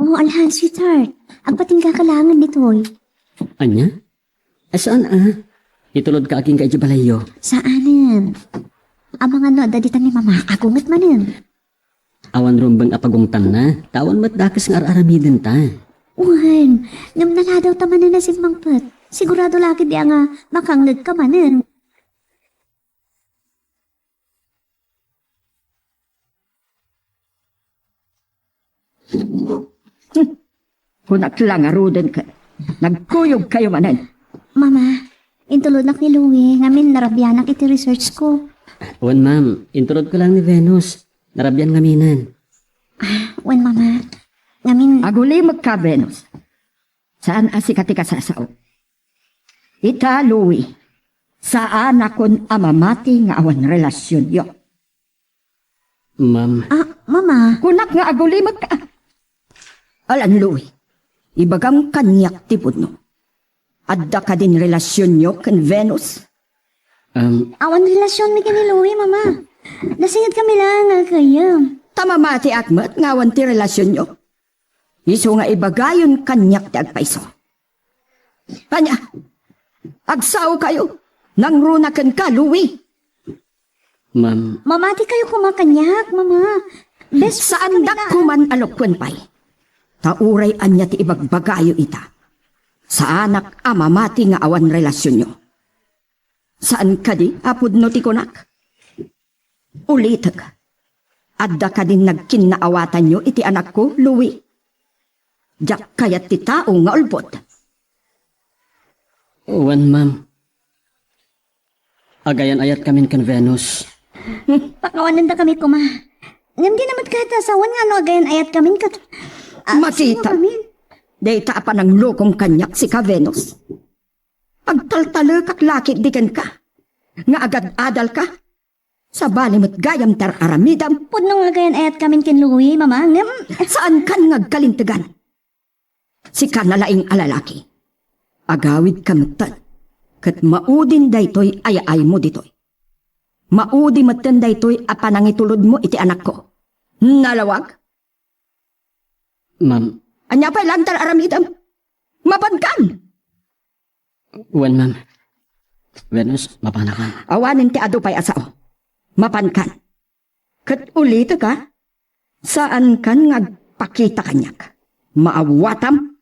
Oh, alhan, sweetheart. Ang pating kakalangan nito'y. Anya? Saan Itulod ka aking kay balayo. Saanan? Amang ano, daditan ni mama, agungat manin. Awan rumbang apagungtan na. Tawan matdakas ng aramidin ta. Uwan, ngam na daw tamanan na si Mangpet. Sigurado lagi di nga makanglag ka manin. Kunak lang arudan ka. Nagkuyog kayo manan. Mama, intulod ni Louie, ngamin narabyanak iti research ko. Wan ma'am, intulod ko lang ni Venus. Narabyan ngaminan. Wen, mama, ngamin, Aguli magka, Venus. Saan asikati ka sasao? Ita, Louie. Saan akon amamati nga awan relasyon yo? Ma'am, mama, Kunak nga aguli magka. Alan, Louie. Ibagam kanyak tipod no. Adda ka din relasyon nyo kan Venus? awan relasyon mi kani Louie, mama. Nasingit kami lang nga kayo. Tamamati akmat nga awan ti relasyon nyo. Iso nga ibagayon kanyak ti agpaiso. Kanya, agsaw kayo. Nang runakan ka, Louie. ma'am, Mamati kayo kumakanyak, mama. Best Saan dak kuman alokwen pay? Tauray anya ti ibagbagayo ita. Sa anak amamati nga awan relasyon nyo. Saan ka di, apod no ti kunak? Ulitag. Adda ka din nagkinaawatan nyo iti anak ko, Louie. Diyak kayat ti tao nga ulbot. wan ma'am. Agayan ayat kamin kan Venus. Pakawanan da kami kuma. Ngam di naman kahit asawan nga no agayan ayat kami kat. Makita. Data pa ng lokom kanyak si ka Venus. Pagtaltalo kak laki dikan ka. Nga agad adal ka. Sa balimot gayam tar aramidam. Pudno nga agayan ayat kami kin Louie, mama. Ngam, Saan kan ngagkalintigan? Si ka nalaing alalaki. Agawid kamutan. Kat maudin daytoy ayaay mo ditoy. Maudi matan daytoy apanangitulod mo iti anak ko. Nalawag? Ma'am, Anya pa'y lantar aramidam? Mapankan! wan ma'am. Venus, mapanakan. Awanin ti ado pa'y asao. Mapankan. Kat ulit ka, saan kan ngagpakita kanyak? Maawatam?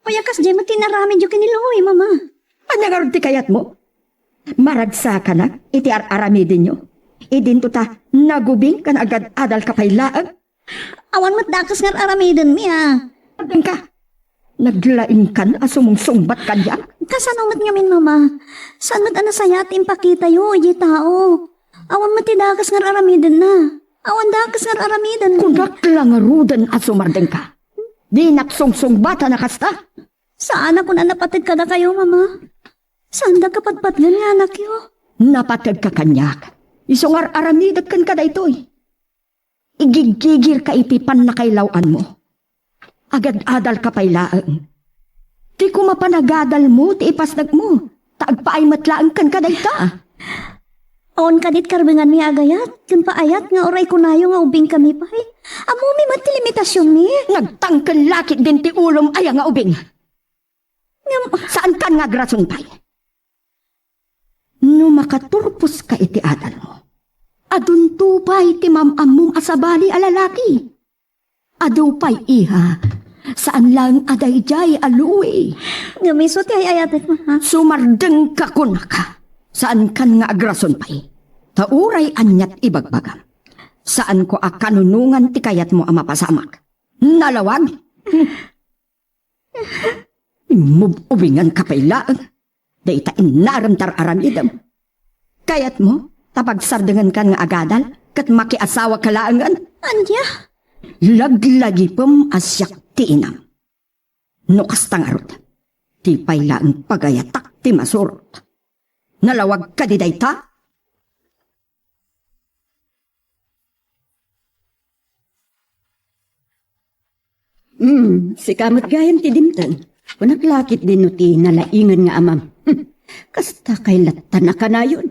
payakas di mo tinaramin yung kini Louie, mama. Anyangarod ti kayat mo? Maragsa ka na, iti aramidin nyo. Idin to ta, nagubing kan agad adal ka pa'y laag. Awan mo't dakas nga aramidon mi, Adang ka, naglaing kan asumong sumbat kanyak. Kasanong mat ngamin, mama. Saan mo't anasaya at impakita yo, iji tao. Awan mo't dakas nga aramidon na. Awan dakas nga aramidon mi. Kunak lang rudan asumardeng ka. Di naksong bata na kasta. Saan ako na napatid ka na kayo, mama? Saan da kapatpatgan nga anak yo? Napatag ka kanyak. Isungar aramidag kan ka da ito'y. Igigigir ka itipan na kailauan mo. Agad adal ka pa'y laang. Di ko mapanagadal mo, ti ipasnag mo. Taagpaay matlaang kan ka da ita. Awan kadit karbingan mi agayat. Kun paayat nga oray kunayo nga ubing kami pa'y. Amo mi mati limitasyon mi. Nagtangkan lakit din ti ulom ay nga ubing. Saan kan nga grason pa'y? No makaturpos ka iti adal mo. Adun tupay ti mamamong asabali alalaki. Adupay iha. Saan lang adayjay aluwi. Gamiso ti ayatek, mama. Sumardeng ka kuna ka. Saan kan nga agrason pa'y? Tauray anyat ibagbagam. Saan ko akanunungan ti kayat mo ang mapasamak? Nalawag? Ubingan ka pa'y laang. Dayta inaramtar aramidam. Kayat mo, tapagsardengan kan nga agadal, kat makiasawa ka laangan. Anya? Laglagi pam asyak ti inam. Nukas tangarot, ti paylaang pagayatak ti masurot. Nalawag ka di dayta? Si kamot gayam ti dimtan. Panaglakit din no ti nalaingan nga amam. Kasta kay latan na ka na yun.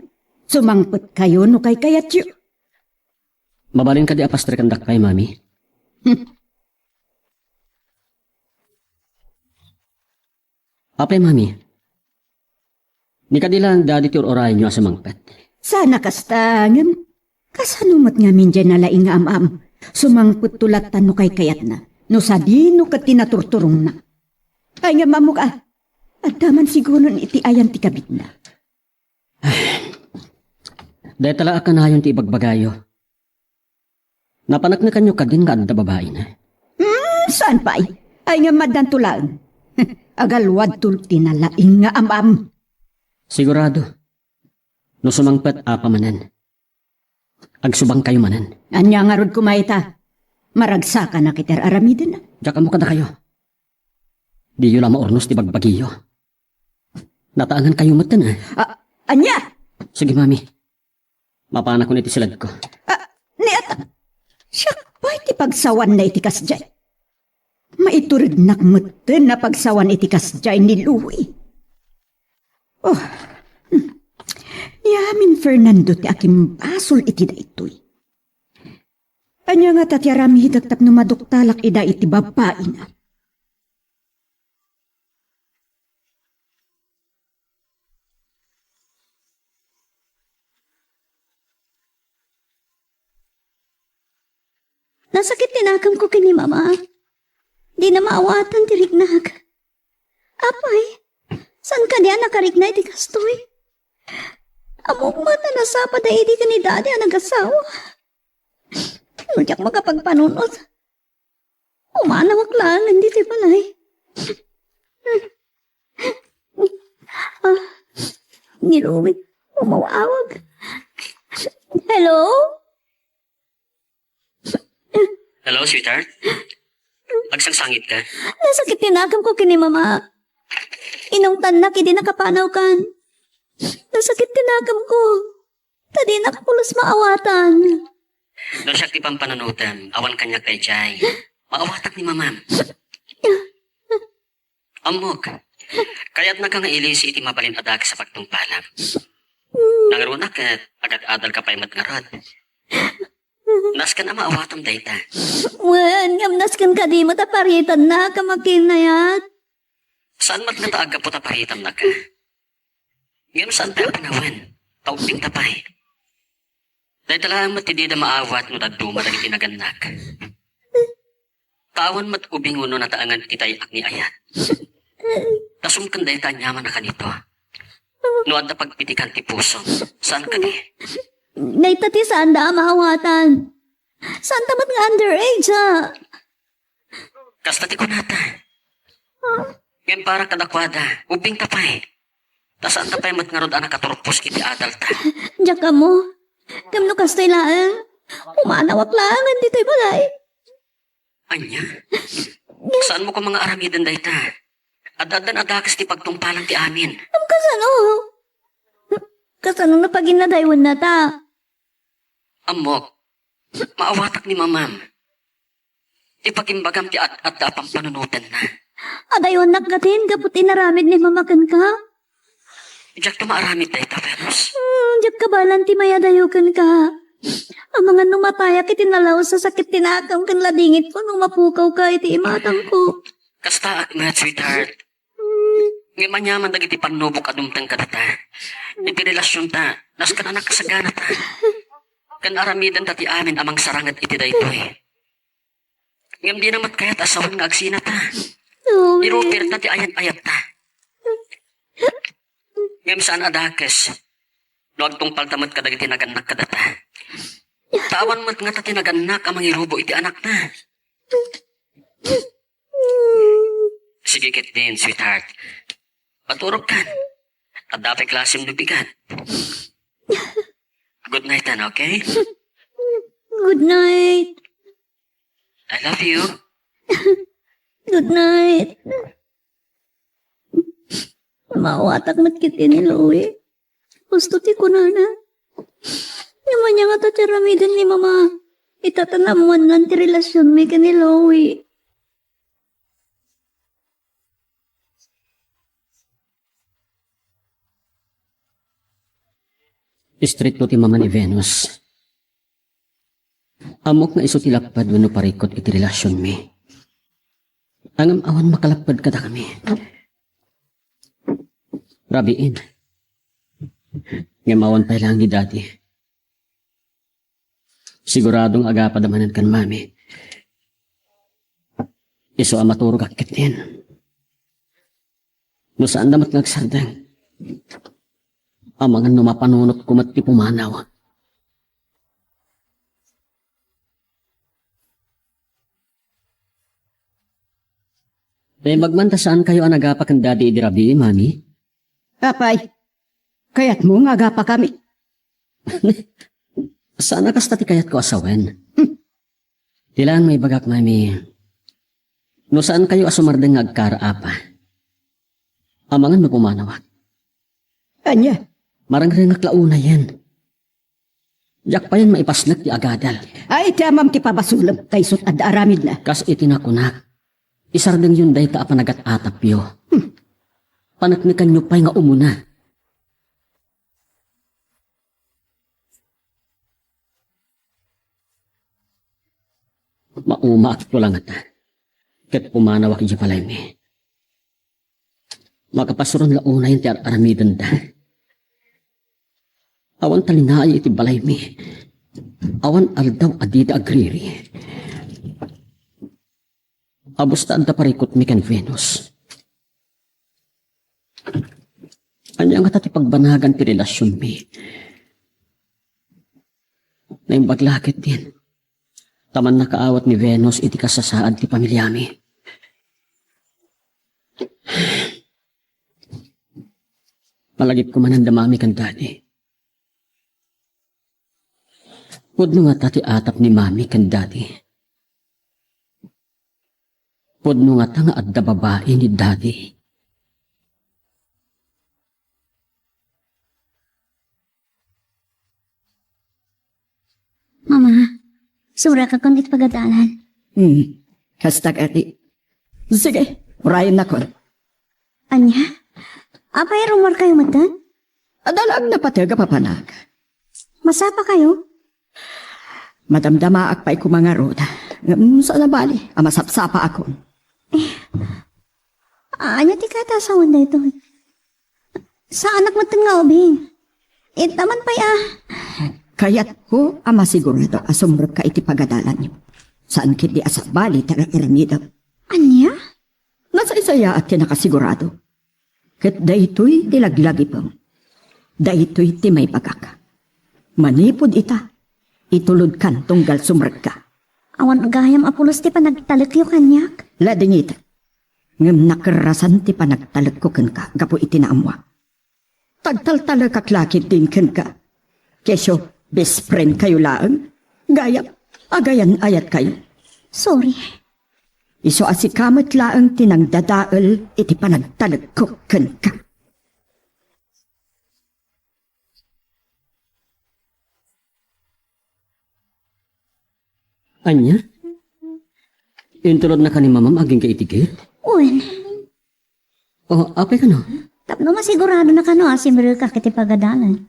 Sumangpot kayo no kay kayat yun. Mabalin ka di apastre kandak kay mami. Apay mami. Ni kadilang dadi ti orayan nyo asamangpet. Sana kastangam. Kasanumat nga min dyan nalaing nga amam. Sumangpot tulatan no kay kayat na. No sabi no ka tinaturturong na. Ay nga mamuk At daman siguro iti ayan ti kabit na. Dahil tala ka na yun ti ibagbagayo. Napanak na kanyo kadin nga adda babae na. Saan pa ay? Ay nga madan tulaan. Agalwad tulti na laing nga amam. Sigurado. No sumangpat apa manan. Agsubang kayo manan. Anya nga rod kumaita. Maragsa ka na kiter aramiden na. Diyak mo kada kayo. Di yun lang maornos ti bagbagiyo. Nataangan kayo matan Anya? Sige mami. Mapana ko na iti silad ko. Niata. Siya pa iti pagsawan na iti kasjay. Maiturid nakmutin na pagsawan iti kasjay ni Louie. Oh. Yamin Fernando ti akim basol iti da itoy. Anya nga tatyarami hidagtap no maduktalak ida iti babae na. Nasakit tinakam ko kini mama. Di na maawatan ti rignag. Apay, saan ka diyan nakarignay ti kastoy? Amok man na nasapa da idi ka ni daddy ang nag-asawa. Nudyak makapagpanunod. Umanawak lang, hindi ti balay. Nilumit, umawawag. Hello? Hello, sweetheart? Agsangsangit ka? Nasakit tinakam ko kini mama. Inong tanak, hindi nakapanaw kan. Nasakit tinakam ko. Tadi nakapulos maawatan. No siya ti pampananutan, awan kanya kay Jai. Maawatak ni mamam. Amok, kaya't nagkangailisi iti mabalin adag sa pagtungpalam. Nangarunak at agad-adal ka pa'y matngarod. Naskan na maawatam dayta. Wen, naskan ka di mataparitan na kamakin na yan. Saan mat nga taaga po tapahitam na ka? Ngayon saan tayo panawan? Tauping tapay. Dahil talagang matidida maawat no daduma na itinaganak. Tawan mat ubing uno na taangan itayak ni Ayat. Tasumkan dahil tanyaman na kanito. Nuad na pagpitikan ti puso. Saan ka di? Naitati saan da maawatan. Saan tamat nga underage ha? Kasta ti kunata. Ngayon para kadakwada, ubing tapay. Tasaan tapay mat nga rod anak katurpos iti adalta. Diyak ka mo. Kamno kastoy lang. Umanawak lang, dito'y balay. Anya? Saan mo ko mga aramidan dayta? Adadan adakas ti pagtungpalan ti amin. Kasano? Kasano na paginadaywan na ta? Amok, maawatak ni mamam. Ipagimbagam ti at apang panunutan na. Adayon nakatin, kaput inaramid ni mamakan ka. Diyak tumaaramid dayta, Venus. Diyak kabalan ti mayadayukan ka. Ang mga numatayak itinalaw sa sakit tinakam kan ladingit ko nung mapukaw ka iti imatang ko. Kasta akmat, sweetheart. Ngayon manyaman dagiti panubok adumtang kadata. Iti relasyon ta, nas ka na nakasagana ta. Kan aramidan tati amin amang sarangat iti daytoy. Ngayon di namat kaya't asawan nga agsina ta. Irupir tati ayat-ayat ta. Ngayon saan adakes. Luag tong paltamat ka dagiti naganak kadata. Tawan mat nga tati naganak amang irubo iti anak na. Sige kit din, sweetheart. Paturog kan. At dapat klasim lubigan. Good night then, okay? Good night. I love you. Good night. Mawatak mat kiti ni Louie. Gusto ti ko na na. Yaman niya nga tatyaramidan ni mama. Itatanamuan lang ti relasyon may ka ni Louie. Stricto ti mama ni Venus. Amok na iso tilakpad wano parikot iti relasyon mi. Angam awan makalakpad kada kami. Rabiin. Ngamawan pa lang ni daddy. Siguradong aga padamanan kan mami. Iso ang maturog akit din. No saan damat ngagsardang. Amangan no mapanunot kumat ti pumanaw. Magmanta saan kayo ang nagapak ang dadi idirabi, mami? Apay, kaya't mo nga pa kami. Saan nakas ti kayat ko asawen? Tilaan may bagak, mami. No saan kayo asumardeng ngagkaraapa? Amangan no pumanawak. Anya, Marang rin naklauna yan. Jak pa yan maipasnak ti agadal. ay tamam ti pabasulab kaysot ad aramid na. Kas itinakunak. Isardeng yun day ta apanagat atapyo. Panaknikan nyo pa'y nga umuna. Mauma at tulang ata. Kat pumanawak di palay mi. Makapasuron launa yung ti aramidan da. Awan talinay iti balay mi. Awan aldaw adida agriri. Abusta anda parikot mi kan Venus. Anya nga ti pagbanagan ti relasyon mi. Naimbaglakit din. Taman nakaawat ni Venus iti kasasaad ti pamilya mi. Malagip ko man ang damami kan dadi. Pudno nga tati atap ni mami kan dadi. Pudno nga tanga adda babae ni dadi. Mama, sura ka kung itpagadalan. Kastag ati. Sige, urayan na ko. Anya? Apay rumor kayo matan? Adalag na patiga papanag. Masapa kayo? Madamdama akpay ko mga roda. Sa nabali, amasapsapa ako. Anya ti katasawan na ito? Sa anak mo nga ubing. Taman pa ya. Kaya't ko amasigurado asumrap ka iti pagadalan niyo. Saan kiti asakbali tararamidaw. Anya? Nasa isaya at kinakasigurado. Kat daytoy tilaglagi pang. Daytoy ti may pagaka. Manipod ita. Itulod kan tunggal sumrag ka. Awan agayam apulos ti panagtalik yu kanyak. Ladingit. Ngam nakarasan ti panagtalik ko kan ka. Gapo itinaamwa. Tagtaltala kaklakit din kan ka. Kesyo, best friend kayo laang. Gayap. Agayan ayat kayo. Sorry. Iso asikamat laang tinangdadaal iti panagtalag ko kan ka. Anya? Intulod na ka ni mamam aging kaitigit? Uwen. O, apay ka no? Tapno masigurado na kano asimril ka kiti pagadalan.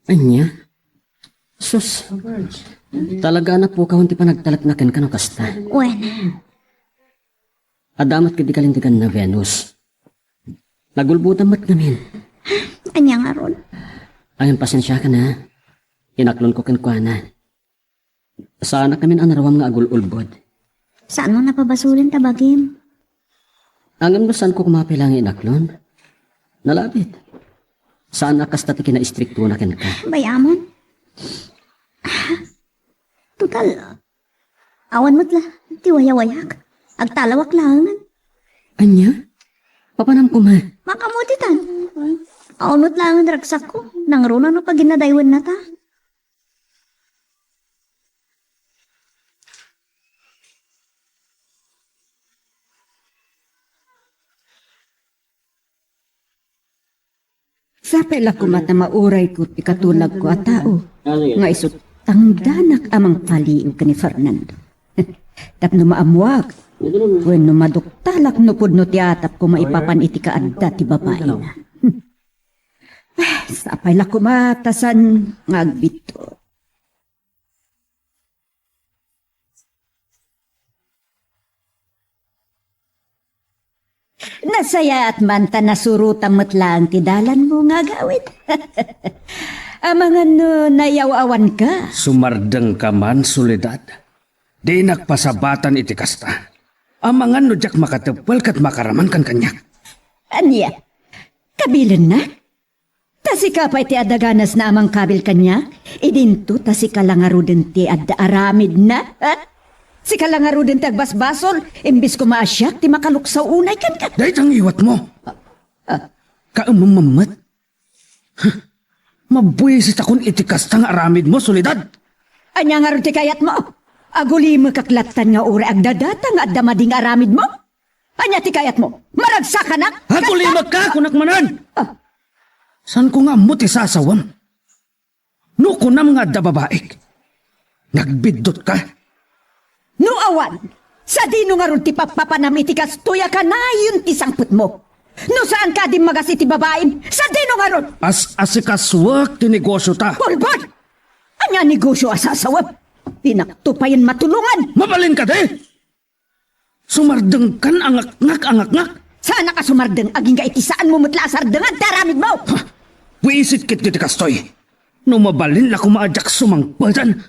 Anya? Sus. Talaga na po kaunti pa nagtalaknakan ka no kasta. Uwen. Adamat ka di kalintigan na Venus. Nagulbutan mat ngamin. Anya nga ron. Ayun, pasensya ka na. Inaklon ko kankwana. Sana kami anarawang nga agul-ulbod. Saan mo napabasulin tabagim? Angam no saan ko kumapilang inaklon? Nalapit. Saan akas tati kina-istrikto na ka? Bayamon? Total, awan mo't la, tiwaya-wayak. Agtalawak lang. Anya? Papanam ko ma. Makamutitan. Awan mo't lang ang ragsak ko. Nang runa no pag ginadaywan na ta. Sa pela ko mata mauray ko ti katulag ko a tao. Nga isot tangdanak amang paliw ka ni Fernando. Tapno maamuag. When no maduktalak no pudno ti atap ko maipapan iti kaadda ti babae na. Sa pela ko matasan ngagbito. Nasaya at manta nasurutan mo't lang ti dalan mo nga gawit. Amangan no nayaw-awan ka. Sumardeng ka man, Soledad. Di nakpasabatan iti kasta. Amangan no jak makatepal kat makaraman kan kanyak. Anya, kabilan na? Tasi ka pa iti adaganas na amang kabil kanya, idinto tasi ka lang aruden ti adda aramid na, ha? Si ka lang aruden ti agbasbasol, imbis ko maasyak ti makaluksaw unay kan ka. Dahit ang iwat mo. Kaamamamat. Mabuisit akong itikas tang aramid mo, solidad. Anya nga ron ti kayat mo? Aguli mo kaklatan nga uri agdadata nga adda mading aramid mo? Anya ti kayat mo? Maragsa ka na? Hagulimag ka, kunakmanan! San ko nga mo ti sasawam? No ko na mga adda babaik. Nagbidot ka. No awan, sa dino nga ron ti papapanam itikas tuya ka na yun ti sangput mo. No saan ka di magasi ti babaim, sa dino nga ron? As-asikaswak ti negosyo ta. Bulbul! Anya negosyo asasawap? Pinaktupayan matulungan. Mabalin ka de! Sumardeng kan angak-ngak. Sana ka sumardeng aging ka itisaan mo mutla sardengan taramid mo. Wiisit kit kiti kastoy. No mabalin na kumaadyak sumangpadan.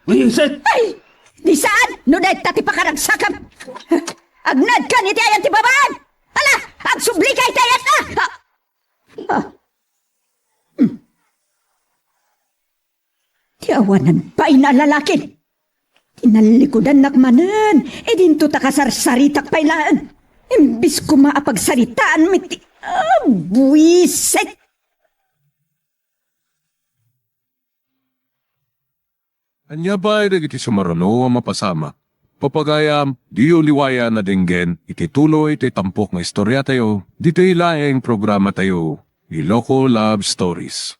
Wiisit! Ay! Di saan? No dahil tati pakaragsakam. Agnad ka ni tiayan ti babaan! Ala! Agsubli ka itayat na! Tiawanan pa inalalakin. Tinalikudan nakmanan. E dinto takasarsaritak pailaan. Imbis ko maapagsaritaan miti. Buisit! Anya ba iti sumarano ang mapasama? Papagayam, di uliwaya na dinggen, iti tuloy iti tampok nga istorya tayo, dito ilaeng programa tayo, Iloko Love Stories.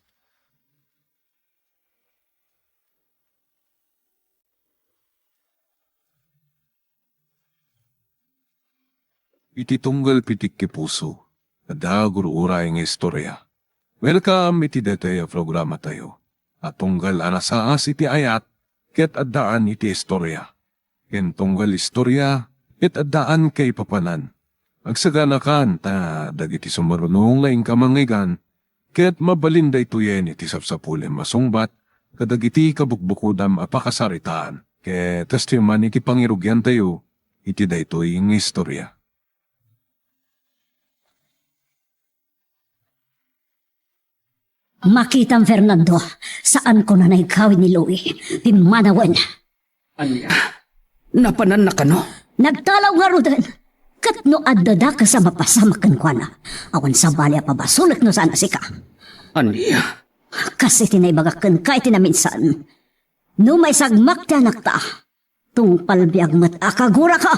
Iti tunggal pitik ki puso, kada guruuray nga istorya. Welcome iti dito programa tayo, at tunggal anasaas iti ayat, ket addaan iti istorya. Ken tunggal istorya, ket addaan kay papanan. Agsaganakan ta dagiti sumarunong laing kamangigan, ket mabalinday tuyen iti sapsapulen masungbat, kadagiti kabukbukudam apakasaritaan, ket testiman iti pangirugyan tayo, iti daytoy nga istorya. Makitang Fernando, saan ko na naigawin ni Louie? Timanawan. Anya, napanan na ka no? Nagtalaw nga rudan. Kat no adada ka sa mapasamakan ko na. Awan sa balya pa ba, sulit no sana si ka. Anya, Kasi tinaybagakan ka itinaminsan. No may sagmak ti anak ta. Tung palbiag mat akagura ka.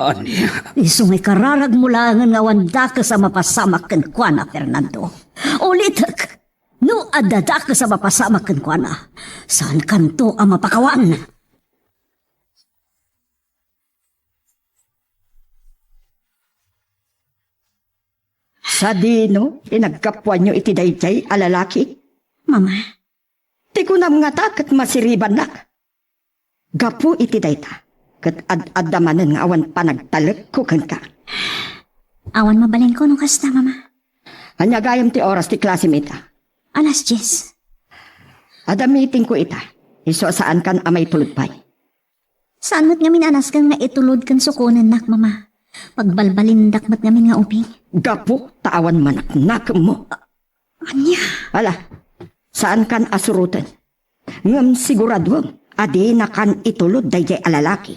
Anya. Isungay kararag mulangan nga wanda ka sa mapasamakan ko na, Fernando. Ulitak, no adada ka sa mapasamakan ko na. Saan kanto ang mapakawan? Sa dino, pinagkapuan nyo iti dayjay alalaki. Mama, Ti kunam nga ta kat masiriban nak. Gapu iti dayta. Kat ad-adamanan nga awan panagtalek ko kan ka. awan mabalin ko nung kasta, Mama. Anyagayam ti oras ti klasimita. Alas 10. Adamiting ko ita. Iso saan kan amay tulutpay. Saan mo't ngamin anas kang nga itulod kan sukunan nak, Mama? Pagbalbalin dakmat ngamin nga uping. Gapu taawan manak mo. Anya? Ala, saan kan asurutan? Ngam siguradwang adi na kan itulod dayjay alalaki.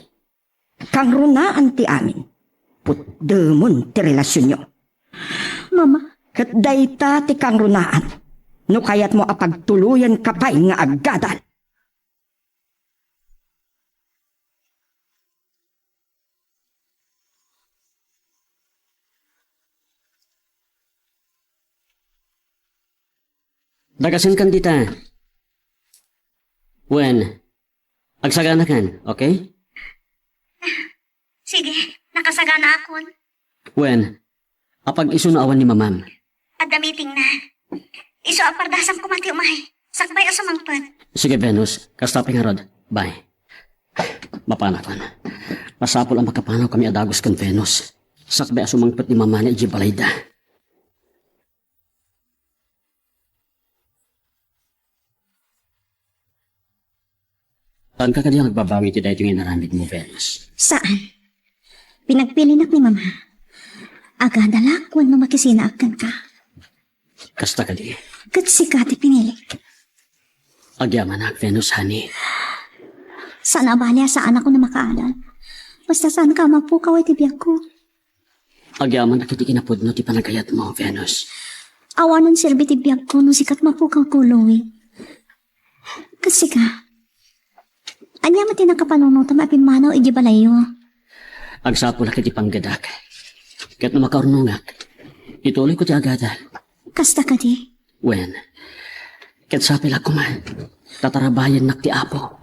Kang runaan ti amin. Putdemon ti relasyon nyo. Mama, Kat dayta ti kang runaan. No kayat mo apagtuluyan kapay nga aggadal. Dagasin kan dita. Wen, agsagana kan, okay? Sige, nakasagana akon. Wen, apag isunawan ni mamam. At meeting na. Iso apardasan ko mati umay. Sakbay o sumangpad. Sige, Venus, kastaping harod. Bye. Mapanakon. Pasapol ang makapanaw kami adagos kan Venus. Sakbay asumangpet ni mama ni Ijibalayda. Saan ka kanya nagbabawi ti dahito yung inaramid mo, Venus? saan? Pinagpili nak ni Mama. Aga dalak, wan mo makisinaakan ka. Kasta ka di. Kat si Kati pinili. Agyaman na, Venus, honey. Sana balya sa anak ko na makaalan. Basta saan ka mapukaw ay tibiyag ko. Agyaman na kiti kinapudno ti panagayat mo, Venus. Awanon sirbi tibiyag ko nung sikat mapukaw ko, Louie. Kasi ka, anya mati nakapanunutan mapimanaw igibalayo. Agsapo na kiti panggadak. Kat na makaurnungak. Ituloy ko ti agada. Kasta ka di. Wen, kat sapila ko man. Tatarabayan nak ti apo.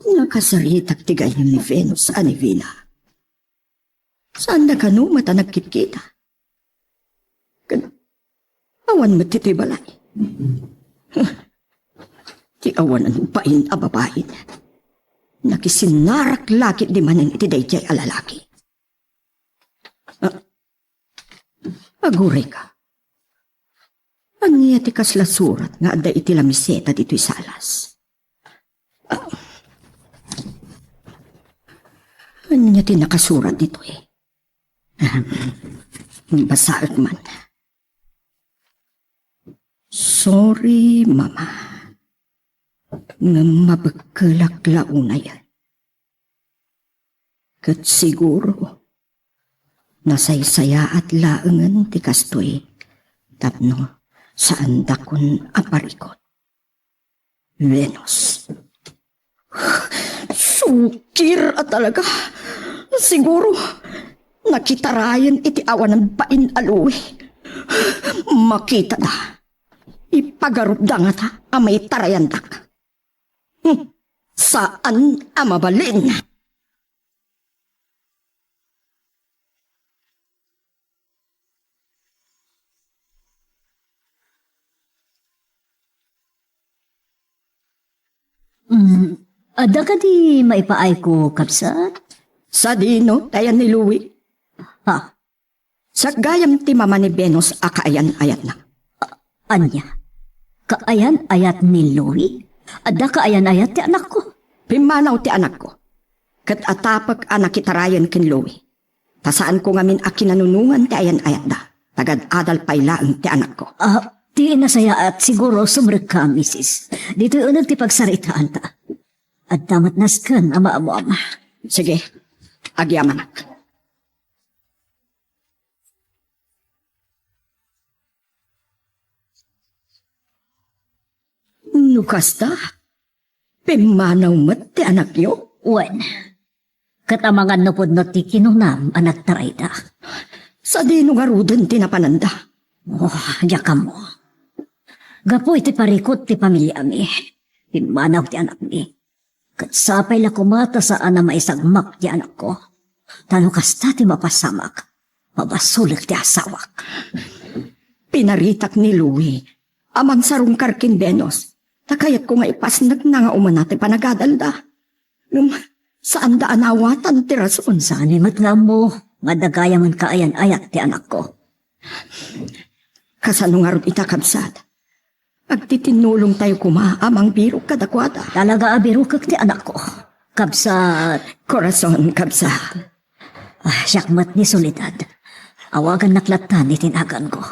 Nakasaritak ti gayam ni Venus ani Vina. Saan na kanu mata nagkikita? Awan mo ti balay. Ti awan ang pain a babain. Nakisinarak lakit di manin iti dayjay a lalaki. Aguray ka. Ang iya ti kasla surat nga adda iti lamiseta dito'y salas. Ano niya ti nakasurat dito eh? Basaag man. Sorry, Mama. Nga mabagkalak launa yan. Kat siguro, nasaysaya at laangan ti kastoy, tapno saan dakon aparikot. Venus. Sukir at talaga. Siguro, nakitarayan iti awan ng pain aluwi. Makita na. Ipagarupda nga ta, amay tarayan dak. Saan amabalin? Ada ka di maipaay ko, kapsat? Sa dino, tayan ni Louie. Ha? Sa gayam ti mama ni Venus, akaayan-ayat na. Anya? Kaayan-ayat ni Louie? Ada kaayan-ayat ti anak ko? Pimanaw ti anak ko. Kat atapag anak kitarayan kin Louie. Tasaan ko ngamin akinanunungan ti ayan-ayat da. Tagad adal pailaan ti anak ko. Ti nasaya at siguro sumrek ka, misis. Dito'y unag ti pagsaritaan ta. At damat naskan, ama-ama. Sige, agyaman. Nukasta? Pimanaw mat ti anak yo? Wen, katamangan no pod no ti kinunam anak tarayda. Sa dino nga rudan ti napananda. Yaka mo. Gapoy ti parikot ti pamilya mi. Pimanaw ti anak mi. Kat sapay la kumata saan na maisagmak ti anak ko. Tano kasta ti mapasamak. Mabasulik ti asawak. Pinaritak ni Louie. Amang sarong karkin Venus. Takayat ko nga ipasnag na nga umanati panagadalda. Saan da anawatan ti rason? Saan imat nga mo. Nga dagaya man kaayan-ayat ti anak ko. Kasano nga ron itakabsat. Agtitinulong tayo kumaamang biro kadakwada. Talaga abirukak ti anak ko. Kabsat. Corazon, kabsat. Siyakmat ni Soledad. Awagan naklatan ni tinagan ko.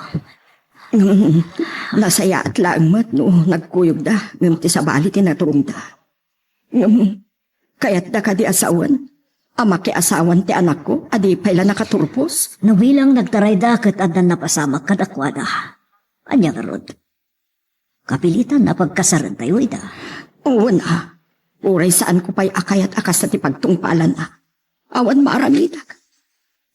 Nasaya at laang mat no nagkuyog da. Ngam ti sabali tinaturong da. Kaya't da ka di asawan. Ama ki asawan ti anak ko. Adi paila nakaturpos. Nawilang nagtaray dakat at na napasama kadakwada. Anya garod. Kapilitan na pagkasaran tayo ida. Oo na. Uray saan ko pa'y akayat akas na ti pagtungpalan na. Awan maaramitak.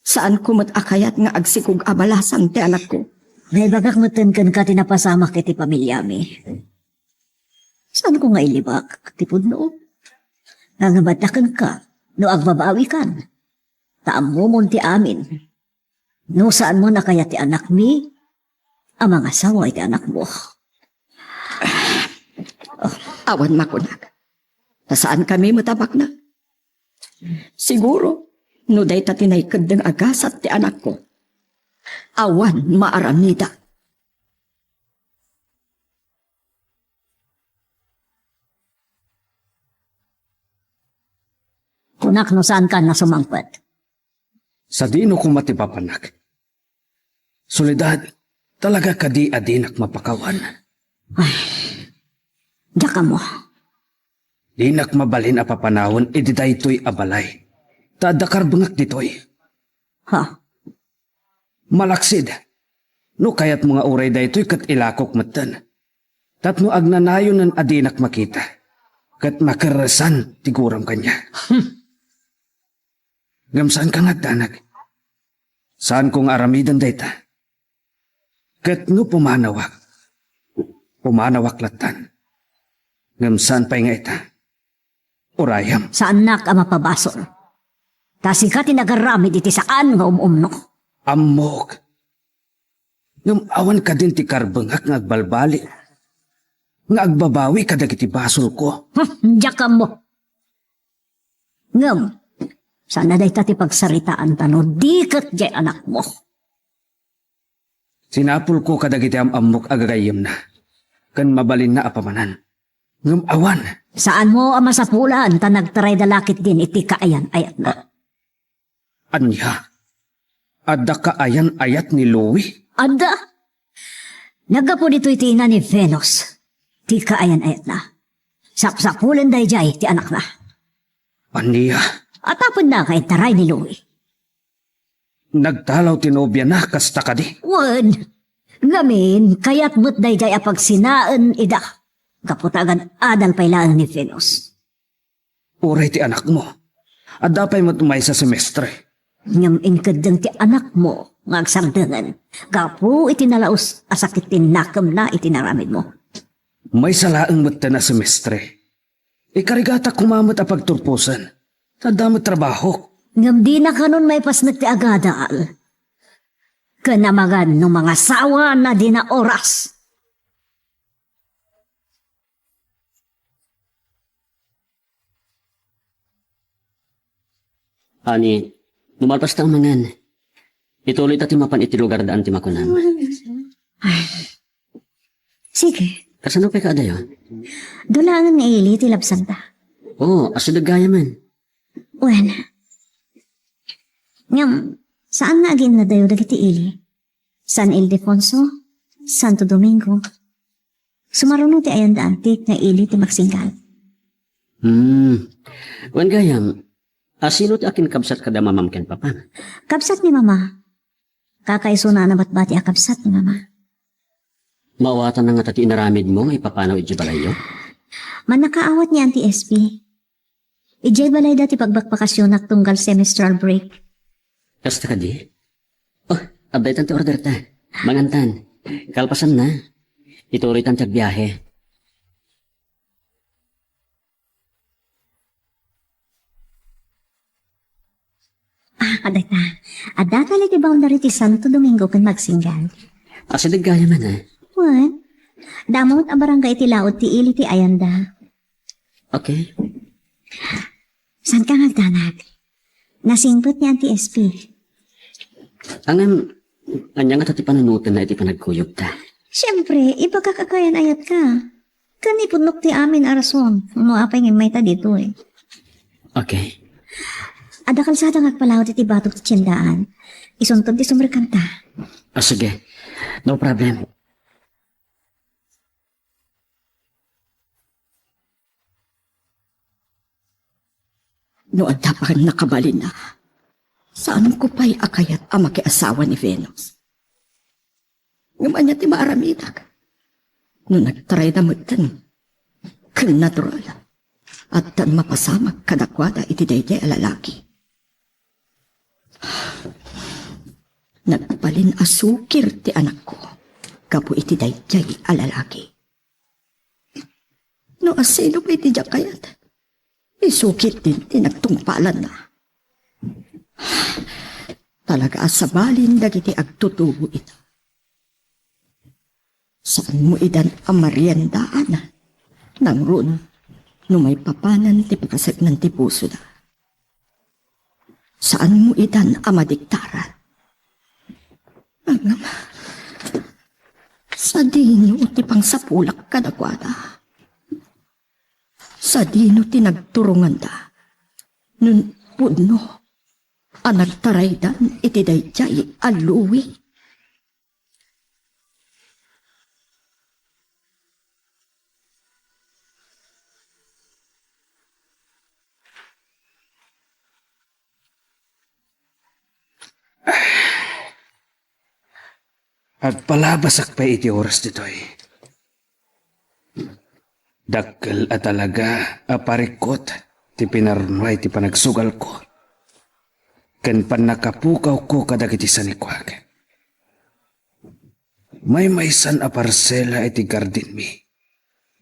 Saan ko mat akayat nga agsikog abalasan ti anak ko. May bagak matan kan ka tinapasama kiti pamilya mi. Saan ko nga ilibak? Tipod no? Nangabatakan ka, no agbabawi kan. Taam mo ti amin. No saan mo na kaya ti anak mi? Ang mga asawa ti anak mo. Awan makunag. Nasaan kami matabak na? Siguro, no day ta tinaykad ng agasat ti anak ko. Awan maaramida. Kunak no saan ka na sumangpat. Sa dino ko matipapanak. Soledad, talaga kadi adinak mapakawan. Diyaka mo. Dinak mabalin a papanahon, ediday to'y abalay. Tadakar bangak dito'y. Ha? Malaksid. No kayat mga uray daytoy kat ilakok matan. Tatno agnanayon ng adinak makita. Kat makarasan tiguram kanya. Gamsaan ka nga danag. Saan kong aramidan dayta? Kat no pumanawak. Pumanawak latan. Gamsaan pa nga ita. Urayam. Saan na ka mapabasol? Kasi ka tinagaramid iti saan nga umumno. Amok. Ngam awan ka din ti karbangak nga agbalbali. Nga agbabawi ka dagiti basol ko. Diyaka mo. Ngam, sana day tati pagsaritaan tano, di kat jay anak mo. Sinapul ko kadagiti amok agagayim na. Kan mabalin na apamanan. Ngam awan. Saan mo ang masapulan ta nagtaray dalakit din iti kaayan ayat na. Anya. Adda ka ayan ayat ni Louie. Ada. Nagapo dito iti ina ni Venus. Ti kaayan ayat na. Sapsapulan day jay ti anak na. Anya. At apod na kay taray ni Louie. Nagtalaw tinobya na kasta ka di. Wan. Ngamin, kayat mo't day jay apag sinaan ida. Kaputagan adal pailaan ni Venus. Uray ti anak mo. Adda pa'y matumay sa semestre. Ngam inkadang ti anak mo nga agsardangan. Gapo itinalaos asakit tinakam na itinaramid mo. May salaang mata na semestre. Ikarigata kumamot a pagturpusan. Tadamot trabaho. Ngam di na kanon may pasnag ti agadal. Kanamagan ng mga sawa na di na oras. Ani, lumalpas ta mangan. Ituloy ta ti mapan iti lugar daan ti makunan. Sige, Kasano pa ka adayo? dulangan nga ili ti labsang ta. Oo, asudag gaya man. Wen. Ngam, saan nga agin na dayo dagiti ili? San Ildefonso? Santo Domingo? Sumarunong ti ayan da antik nga ili ti magsinggal. Wan gayam, asino ti akin kabsat kada mamamken papa? Kapsat ni mama. Kakaiso na nabatbati a kapsat ni mama. Mawatan na nga tati inaramid mo, may papanaw iti balayo? Man nakaawat niya anti SP. Ijay balay dati pagbakbakasyon at tunggal semestral break. Kasta ka di? Oh, abday tanti order ta. Mangantan. Kalpasan na. Ituloy tan tiyag biyahe. Aday ta. Ada talaga boundary ti Santo Domingo kan magsinggal. Asudag gaya man ha. What? Damot a barangay ti laod ti ili ti ayanda. Okay. San ka ngagdanag? Nasingpot niya anti SP. Angam, anya nga tati panunutan na iti panagkuyog ta. Siyempre, iba kakakayan ayat ka. Kanipudlok ti amin arason. Ano apay nga may ta dito eh. Okay. Ada kalsada ngagpalawad iti batok ti tiyandaan. Isuntod ti sumrikanta. Sige. No problem. No adda pa kan nakabalin na. Saan ko pa'y akayat ang makiasawa ni Venus? Ngaman niya ti maaramidag. No nagtry na mo tan. Kan natural. At tan mapasamag kadakwada iti dayday alalaki. Nagpalin asukir ti anak ko. Kapo iti dayday alalaki. No asino pa iti jakayat. Isukit din tinagtungpalan na. Talaga asabalin dagiti agtutubo ito. Saan mo idan ang mariandaan nang run no may papanan ti pakasag ng ti puso na? Saan mo idan ang madiktaran? Sa dinyo ti pang sapulak kadagwada. Sa dino tinagturungan da. Nun pudno. Anak taraydan iti dayjay aluwi. At palabasak pa iti oras ditoy. Dakkel at talaga aparikot ti pinarunway ti panagsugal ko. Ken panakapukaw ko kadagiti sanikwag. May maysan a parsela iti garden mi.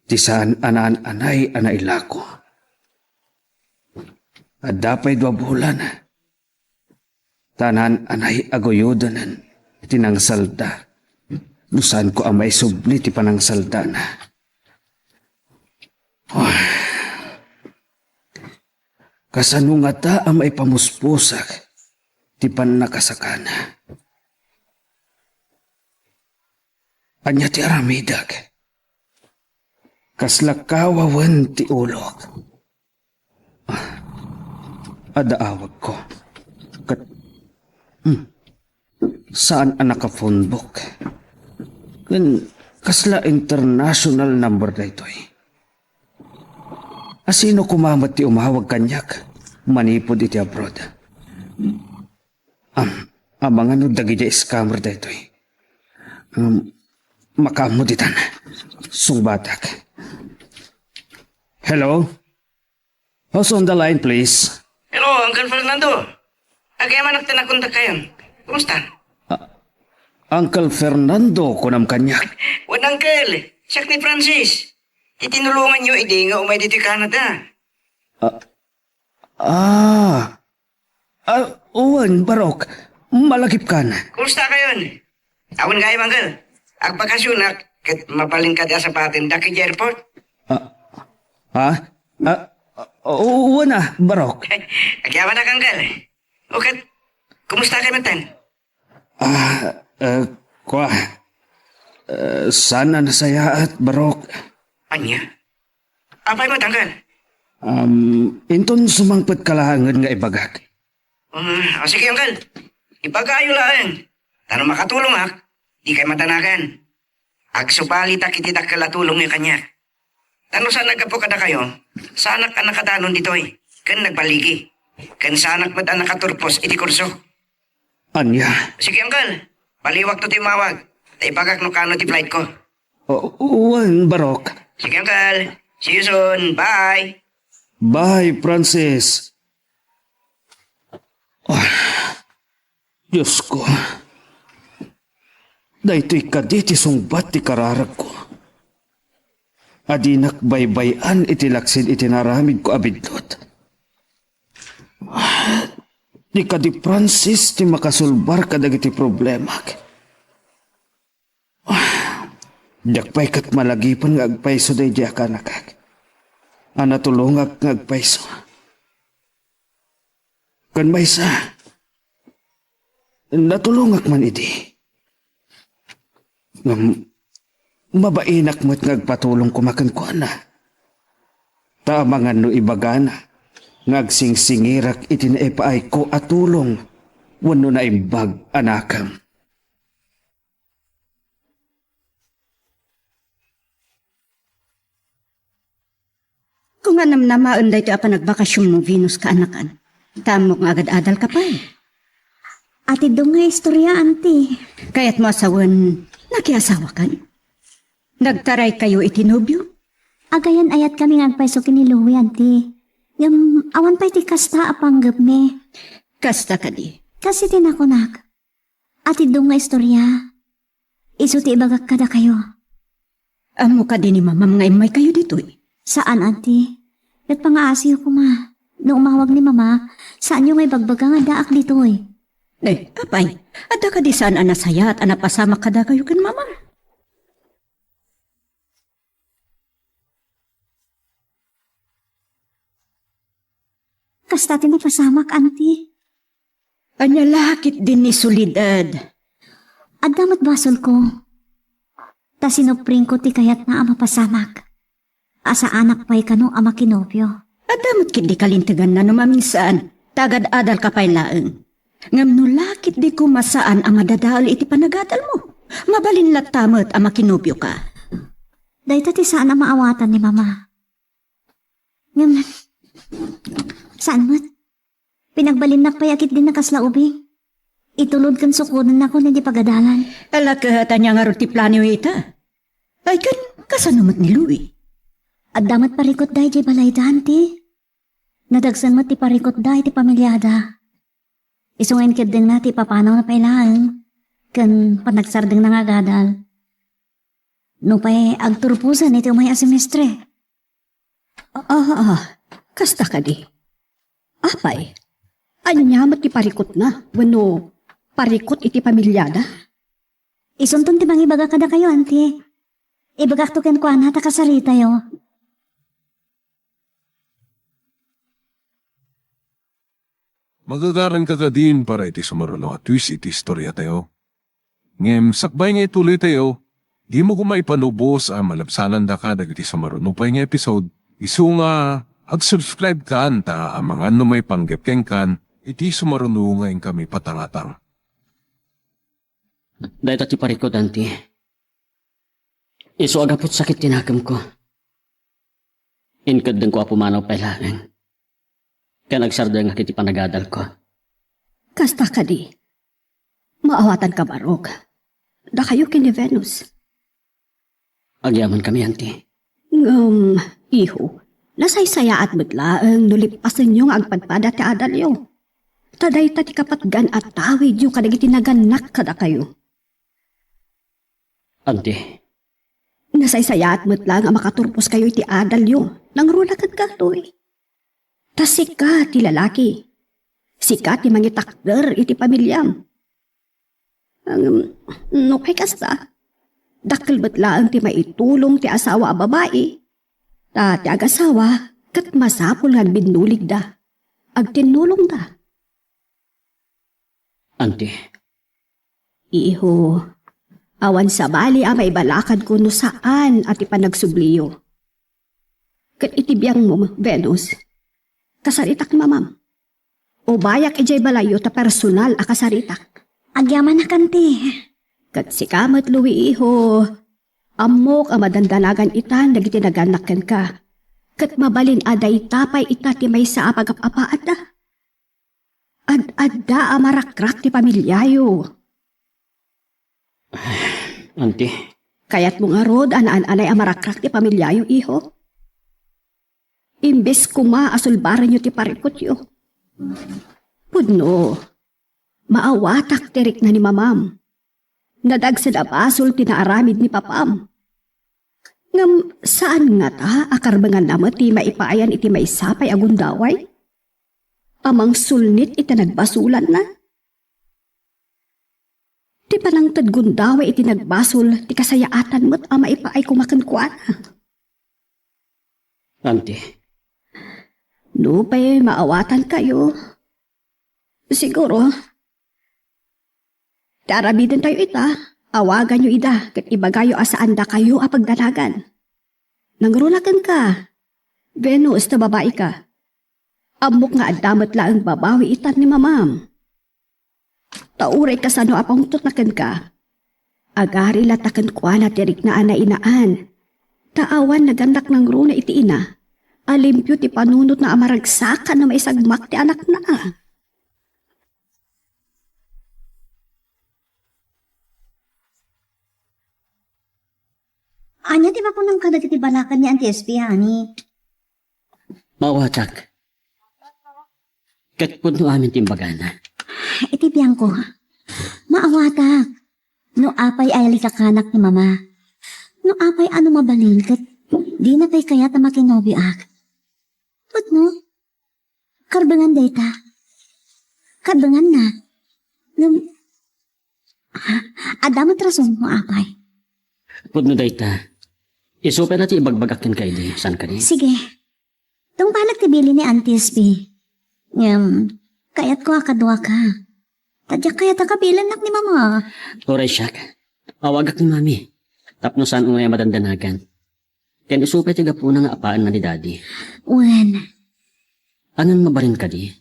Ti saan anaan-anay anailako. At dapay 2 bulan. Tanan anay agoyodanan iti nang salda. Lusan ko ang may subli ti panang salda na. Kasano nga ta ang may pamuspusak ti panakasakana. Anya ti aramidag. Kaslakawawan ti ulog. Adaawag ko. Saan ang nakaphonebook? Kasla international number na ito eh. Asino kumamat ti umawag kanyak? Manipod iti abroad. Amang ano dagiti scammer na ito eh. Makamuditan. Sungbatak. Hello? Who's on the line, please? Hello, Uncle Fernando. Agayaman nagtanakunta kayo. Kumusta? Uncle Fernando, kunam kanyak. Wan Uncle, siyak ni Francis. Itinulungan niyo, hindi nga umay dito Canada. Uwan, Barok. Malakip ka na. Kumusta kayo? Awan kayo, Uncle. Agbakasyonak, kat mapaling ka da sa patin daki di airport. Uwan na, Barok. Agayaman na, Uncle. Okay, kumusta kayo matan? Sana nasaya at Barok. Anya? Apay mo, Uncle? Inton sumangpet kalahangan nga ibagak. Sige, Uncle. Ipagayo lang. Tanong makatulong, di kayo matanakan. Agsupali ta kitidak kalatulong ni kanya. Tanong saan nagkapo kada kayo? Sanak ka nakadanon dito eh. Kan nagbaligi. Kan sanak mad ang nakaturpos iti kurso. Anya? Sige, Uncle. Paliwag to timawag. Taibagak no kano ti flight ko. Uwan, Barok. Sige, Uncle. See you soon. Bye. Bye, Francis. Diyos ko. Dahito'y kaditi sungbat ti kararag ko. Adinak baybayan itilaksin itinaramid ko abidlot. Di ka di Francis ti makasulbar kadagiti problemak. Dakpay kat malagipan nga agpayso day di akanakak. Anatulungak nga agpayso. Kan maysa, natulungak man iti. Mabainak mo't ngagpatulong kumakan ko na. Tamangan no ibagana, ngagsingsingirak iti na ipaay ko at tulong, wano na imbag anakam. Kung anam na maunday ito apa nagbakasyon mo Venus ka anakan, tamo nga agad-adal ka pa eh. Ati dong nga istorya, auntie. Kaya't mo asawan, nakiasawa ka. Nagtaray kayo itinubyo? Agayan ayat kami ngagpaiso kini Louie, auntie. Yung awan pa iti kasta apanggap me. Kasta ka di. Kasi tinakunak. Ati dong nga istorya. Isu ti ibagak kada kayo. Amo ka din ni mama mga imay kayo dito eh. Saan, auntie? Kat pangaasiyo ko ma. Nung umawag ni mama, saan yung may bagbaga nga daak dito eh. Apay, ada ka di saan anasaya at anapasama ka da kayo kan mama. Kasta tinapasamak, auntie. Anya lakit din ni Solidad. At damat basol ko. Ta sinupring ko ti kayat na ama pasamak. Asa anak pa'y kanong ama kinopyo. At damot kit di kalintigan na numaminsan. Tagad adal ka pa'y laeng. Ngam nulakit di ko masaan ang madadaol iti panagadal mo. Mabalin latamot ang makinubyo ka. Dahil ti saan ang maawatan ni Mama. Ngam, saan mo't? Pinagbalinnak payakit din na kaslaubing. Itulod kan sukunan ako na di pagadalan. Alakahatan niya nga ro ti plano ita. Ay kan, kasanumot ni Louie. At damat parikot dahi di balay danti. Nadagsan mo ti parikot dahi ti pamilyada. Isungain kadeng na ti papanaw na pailaan. Kan panagsardeng na nga gadal. No pa'y agturpusan iti umay asemestre. Kasta ka di. Apay, anyamat ti parikot na, wano parikot iti pamilyada. Isuntun ti bang ibaga kada kayo, auntie. Ibagak to ken kuana ta kasarita yo. Magagaran ka ka din para iti sumarulo at twist iti istorya tayo. Ngem, sakbay nga ituloy tayo, di mo kumaipanubos ang malabsanan da ka dagiti sumarulo pa nga episode. Isu nga, ag-subscribe ka anta ang mga may panggap keng kan, iti sumarulo nga kami patangatang. Dahil ti parikot, auntie. Iso agapot sakit tinakam ko. Inkad din ko apumanaw pailaeng. Kaya nagsarda nga kiti panagadal ko. Kasta ka di. Maawatan ka barog. Da kayo kini Venus. Agyaman kami, auntie. Iho, nasaysaya at biglaang nulipasan nyo nga agpadpada ti adalyo. Taday ti kapatgan at tawid yung kadagiti naganak kada kayo. Auntie, Nasaysaya at mutla nga makaturpos kayo iti adalyo. Nangrula kad katoy. Tas sika ti lalaki. Sika ti mangitakder iti pamilyam. No kay kasta. Dakkel betlaang ti maitulong ti asawa a babae. Ta ti agasawa kat masapul nga binulig da. Agtinulong da. auntie. Iho, awan sa bali a may balakad ko no saan at ipanagsubliyo. Kat itibiyang mo, Venus. Kasaritak mamam. O bayak ijay balayo ta personal a kasaritak. Agyaman na kanti. Kat si kamat Louie iho. Amok a madandanagan itan dagiti naganakken ka. Kat mabalin aday tapay ita ti may sa apagapapaat da. Ad-adda a marakrak ti pamilyayo. Auntie, Kaya't mo nga rod anaan-anay a marakrak ti pamilyayo iho. Imbes kuma asulbaran nyo ti parikot yo. Pudno, maawatak tirik na ni mamam. Nadagsad abasol tinaaramid ni papam. Ngam saan nga ta akarbangan naman ti maipaayan iti maisapay agundaway? Amang sulnit iti nagbasulan na. Ti panangtad gundaway iti nagbasol ti kasayaatan mo't ama ipaay kumakankuan. auntie. No pa'y maawatan kayo. Siguro. Tarabidan tayo ita. Awagan nyo ida. Kat ibagayo asaan da kayo apagdanagan. Nangrulakan ka. Venus na babae ka. Amok nga adamat lang babawi itan ni mamam. Tauray ka sa no apang tutnakan ka. Agari latakan kwa na tirik na ana inaan. Taawan nagandak ng runa iti ina. Alimpyo ti panunot na amaragsakan na may sagmak ti anak na. Anya di ba po nang kadagiti balakan ni Auntie SP, ani? Mawatak. Kat puno amin timbagana. Iti biyang ko. Maawata. No apay ay likakanak ni Mama. No apay ano mabalin kat di na pa'y kaya ta makinobiak. Put no? Karbangan data. Karbangan na. Adamat rason mo apay. Puno dayta. Isupe na ti ibagbagakin kay di. San ka di? Sige. Tung palag tibili ni Auntie SP. Kayat ko akadwa ka. Tadya kayat akabilan nak ni Mama. Oray siyak. Awagak ni mami. Tapno saan umay madandanagan. Kaya isupe ti gapo nga apaan na ni daddy. Wen, Anan mabarin ka di?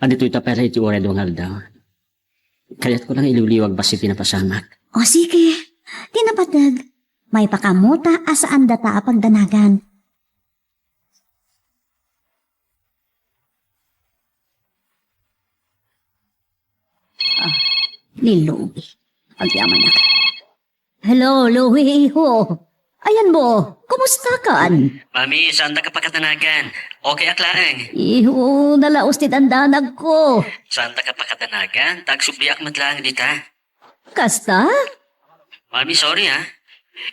Adito ita pera iti oray dongal daw. Kaya't ko lang iluliwag basi tinapasamak. O sige, tinapatag. May pakamuta asaan data pagdanagan. Ni Louie. Agyaman na. Hello, Louie. Ho. Ayan mo. Kumusta ka? Mami, saan ka pakatanagan? Okay at laang. Iho, nalaos ti dandanag ko. Saan ka pakatanagan? Tagsubliak matlang dita. Kasta? Mami, sorry ha.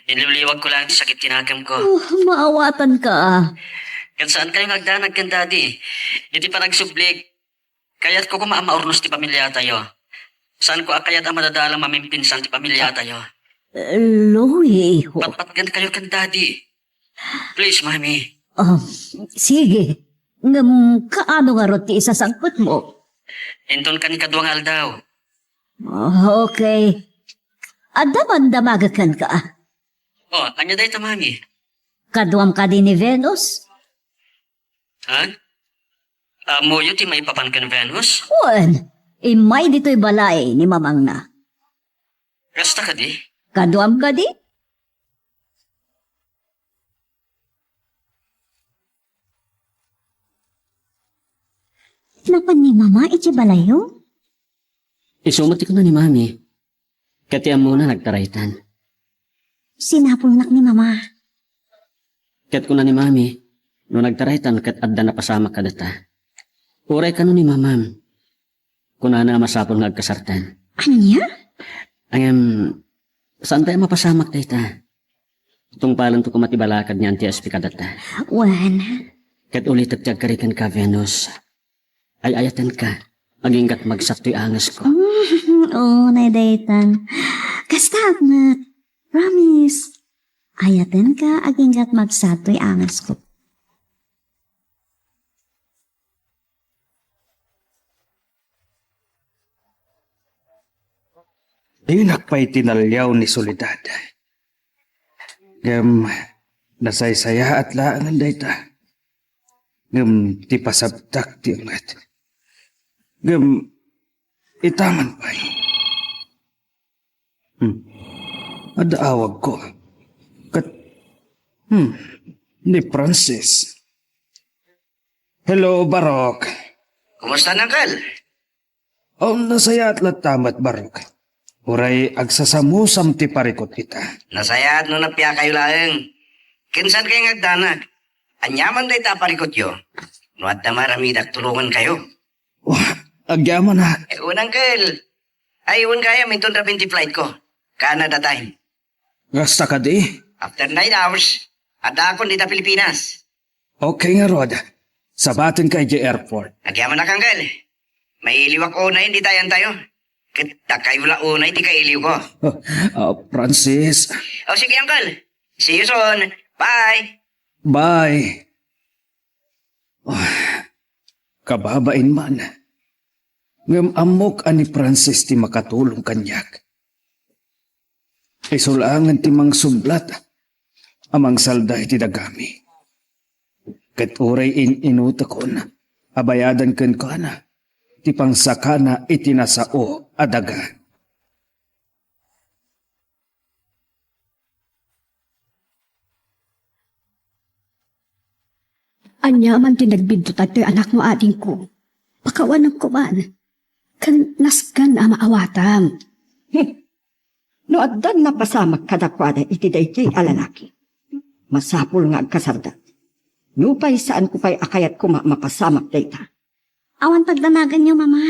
Iniliwag ko lang di sakit tinagam ko. Maawatan ka. Kan saan kayo nagdanag kan daddy? Hindi pa nagsublik. Kaya't ko maurnos ti pamilya tayo. Saan ko akayat ang madadalang mamimpinsan ti pamilya tayo? Louie. Ho. Patpatgan kayo kan daddy. Please, mami. Sige. Kaano nga ron ti isasangkot mo? Inton ka ni kaduangal daw. Okay. Adaman-damagakan ka. Oh, anya day ta, mami? Kaduam ka din ni Venus? Ha? Moyo ti may papan kan Venus? Juan, imay dito'y balay ni mamang na. Kasta ka di? Kaduam ka di? Napan ni mama iti balayo? Isumati ko na ni mami. Katiyan mo na nagtaraytan. Sinapulnak ni mama. Kat ko na ni mami. No nagtaraytan kat adda na pasama ka data. Uray ka no ni mamam. Kuna na masapol nga agkasartan. Anya? Saan tayo mapasamak data? Itong palang to kumatibalakad niya anti aspi ka data. Wan. Kat ulit at karikan ka, Venus. Ay ayatan ka. Aging kat magsakto'y angas ko. Oo, naidaytan. Kasta na. Promise. Ayaten ka, aginggat magsatoy angas ko. Inak pa'y tinalyaw ni Soledad. Nasaysaya at laangan dayta. Ti pasabtak ti angat. Itaman pa'y. Adaawag ko. Ni Francis. Hello, Barok. Kumusta na, Kal? Nasaya at latamat, Barok. Uray agsasamusam ti parikot kita. Nasayaat no napya kayo laeng. Kinsan kayo ngagdanag? Anyaman day taparikot yo. No at maramidak tulungan kayo. Agyaman ha. Unang Kal. Ay, kaya minton rabinti flight ko. Canada time. Gasta ka di? After 9 hours, ada akong dita Pilipinas. Okay nga, Rod. Sabatin kay di airport. Agyaman na kang Kal. May iliwak unay, hindi tayan tayo. Kita kayo la unay, di kayo iliw ko. Francis. Sige, Uncle. See you soon. Bye. Bye. Kababain man. Ngam amok ani Francis ti makatulong kanyak. Isulangan ti mang sublat. Amang salday ti dagami. Kat uray inuta ko na. Abayadan ken ko na. Ti pangsakana itinasao adaga. Anya man tinagbidto tayo anak mo ating ko. Pakawanan ko man. Kan nasgan ang maawatam. No addan na pasamak kadakwada iti dayjay alalaki. Masapul nga agkasarda. Nupay saan ko pa'y akayat ko mapasamak dayta. Awan pagdanagan niyo, mama.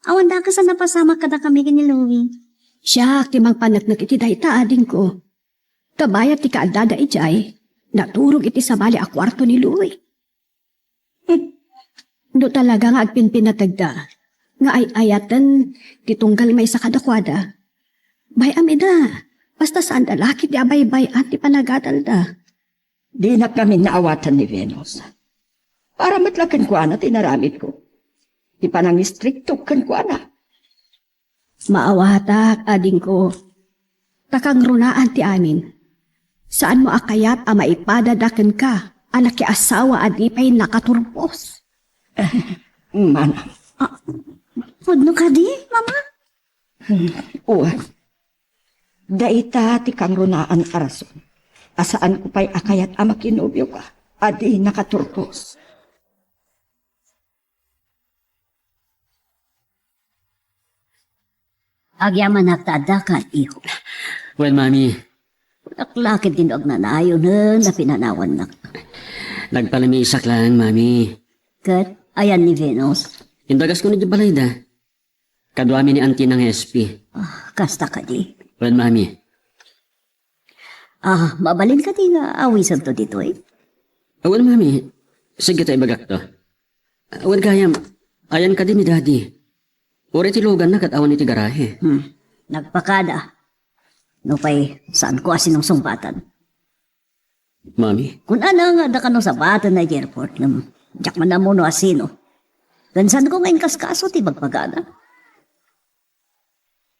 Awan da ka sa napasama kada kami ni Louie. Siya, timang panagnak iti dayta ading ko. Tabayat ti kaaldada ijay. Naturog iti sa bali a kwarto ni Louie. Do talaga nga agpinpinatagda. Nga ay ayatan titunggal may sa kadakwada. Bay amida. Basta saan dalaki di abay-bay at ti panagadalda. Di na kami naawatan ni Venus. Para matlakan ko ana, tinaramit ko. Di pa nang istrikto kan ko ana. Maawatak, ading ko. Takang runaan ti amin. Saan mo akayat a maipadadakan ka, anak ki asawa adipay nakaturpos. Mana, Pudno ka di, mama? Uwa. Daita ti kang runaan arason. Asaan ko pa'y akayat ama kinubyo ka. Adi nakaturpos. Agyaman nagtadakan, iho. Well, mami, Naklakit din og nanayo na pinanawan na. nagpalamisak lang, mami. Kat, ayan ni Venus. Indagas ko ni Jabalayda. Kadwami ni auntie ng SP. Kasta ka di. Well, mami, Mabalin ka di nga awisan to dito eh. well, mami, sige tayo bagak to. Well, kayam, ayan ka din ni daddy. Uri tilugan na awan iti garahe. Nagpakada. No pa'y saan ko asin ng sumbatan. Mami, Kung ano nga da ka no sabatan na airport ng jak man na mo no asino. Gansan ko ngayon kaskaso ti bagpagada.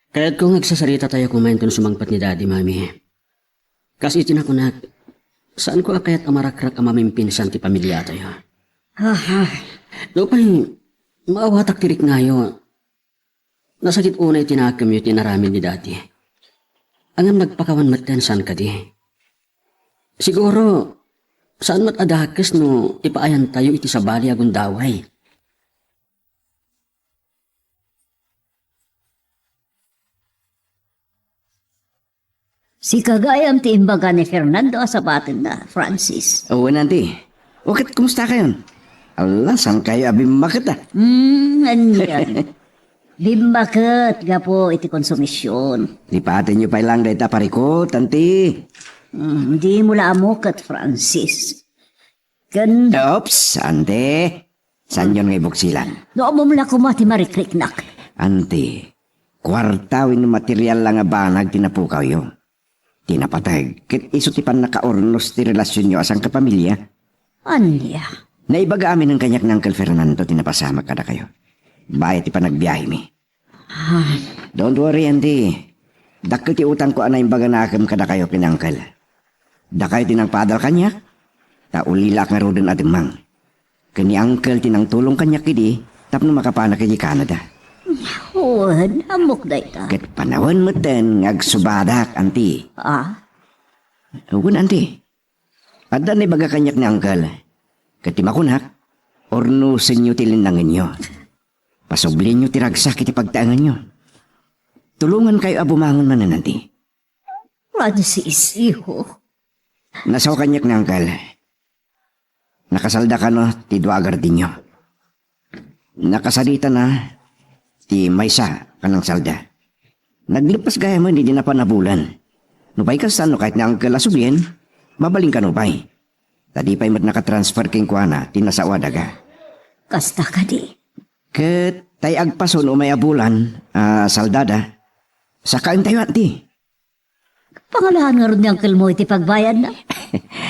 kaya't kung nagsasarita tayo kumain kung sumangpat ni daddy, mami. Kasi itinakunak, saan ko akayat amarakrak ang mamimpisan ti pamilya tayo. Lupay, maawatak tirik ngayon. Nasakit unay tinakam yung tinaramin ni daddy. Angam nagpakawan matan saan ka di. Siguro, saan mat adakas no ipaayan tayo iti sa bali agun daway. Si kagayam ti imbaga ni Fernando sa batin na, Francis. Oo, nanti. Wakit, kumusta kayo? Allah, saan kayo abimakit ah? Anyan. Bimbaket, gapo iti konsumisyon. Lipatin nyo pa lang dahil parikot, tanti. Di mo laamukat, Francis. Kan, Oops, ante. Saan yun nga ibuksilan? noong mo mula kumati marikriknak. Ante, kwartawin ng material lang nga banag tinapukaw yun. Tinapatag, kit iso ti pan nakaornos ti relasyon nyo asang kapamilya. Anya. Naibaga amin ng kanyak ng Uncle Fernando tinapasama kada kayo. Bayat ti panagbiyahe mi. Don't worry, Andy. Dakil ti utang ko anay baga nakam kada kayo kinangkal. Dakay tinang padal kanyak, taulilak nga rodon ademang. Kani Uncle tinang tulong kanyak kidi, tapno makapana kini Canada. Huwag, amok da ita. Kat panahon mo ten, ngagsubadak, Auntie. Huwag, Auntie. Ada na baga kanyak ni Uncle. Katimakunak, orno sa inyo tilinangan nyo. Pasublin nyo tiragsak iti pagtaangan nyo. Tulungan kayo abumangon man na, Auntie. Francis, iho. Nasaw kanyak ni Uncle. Nakasalda ka no, ti duagar din nyo. Nakasalita na, ti maysa kanang salda. Naglipas gaya mo, hindi na pa nabulan. Nupay ka saan no kahit na ang kalasubian, babaling ka nupay. Tadi pa'y mat nakatransfer king kuana, tinasawa daga. Kasta ka di. Ket tay agpason o may abulan, saldada, saka tayo ati. Pangalahan nga rin niyang kalmo iti pagbayad na.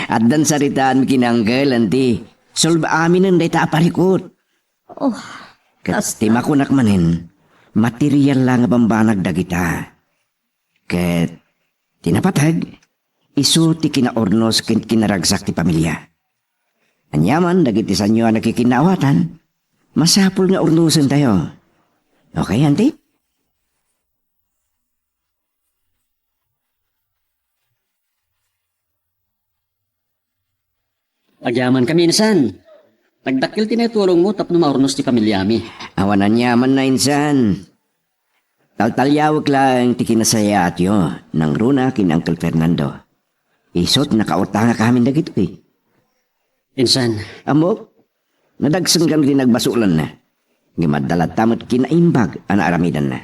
At dan saritaan kinanggal, anti. Solba amin ang dayta aparikot. Ket timakunak manin, material lang nga bambanag dagita. Ket tinapatag, isu ti kinaornos ken kinaragsak ti pamilya. Anyaman dagiti sanyo ang nakikinawatan, masapul nga ornusen tayo. Okay, auntie? Agyaman kami insan. Nagdakil tinatulong mo tapno maurnos ti pamilyami. Awanan yaman na insan. Taltalyawag lang ti kinasaya at yo ng runa kin Uncle Fernando. Isot nakautanga kami dagito eh. Insan, Amok, nadagsan kami din nagbasulan na. Gimadala tamot kinaimbag ang aramidan na.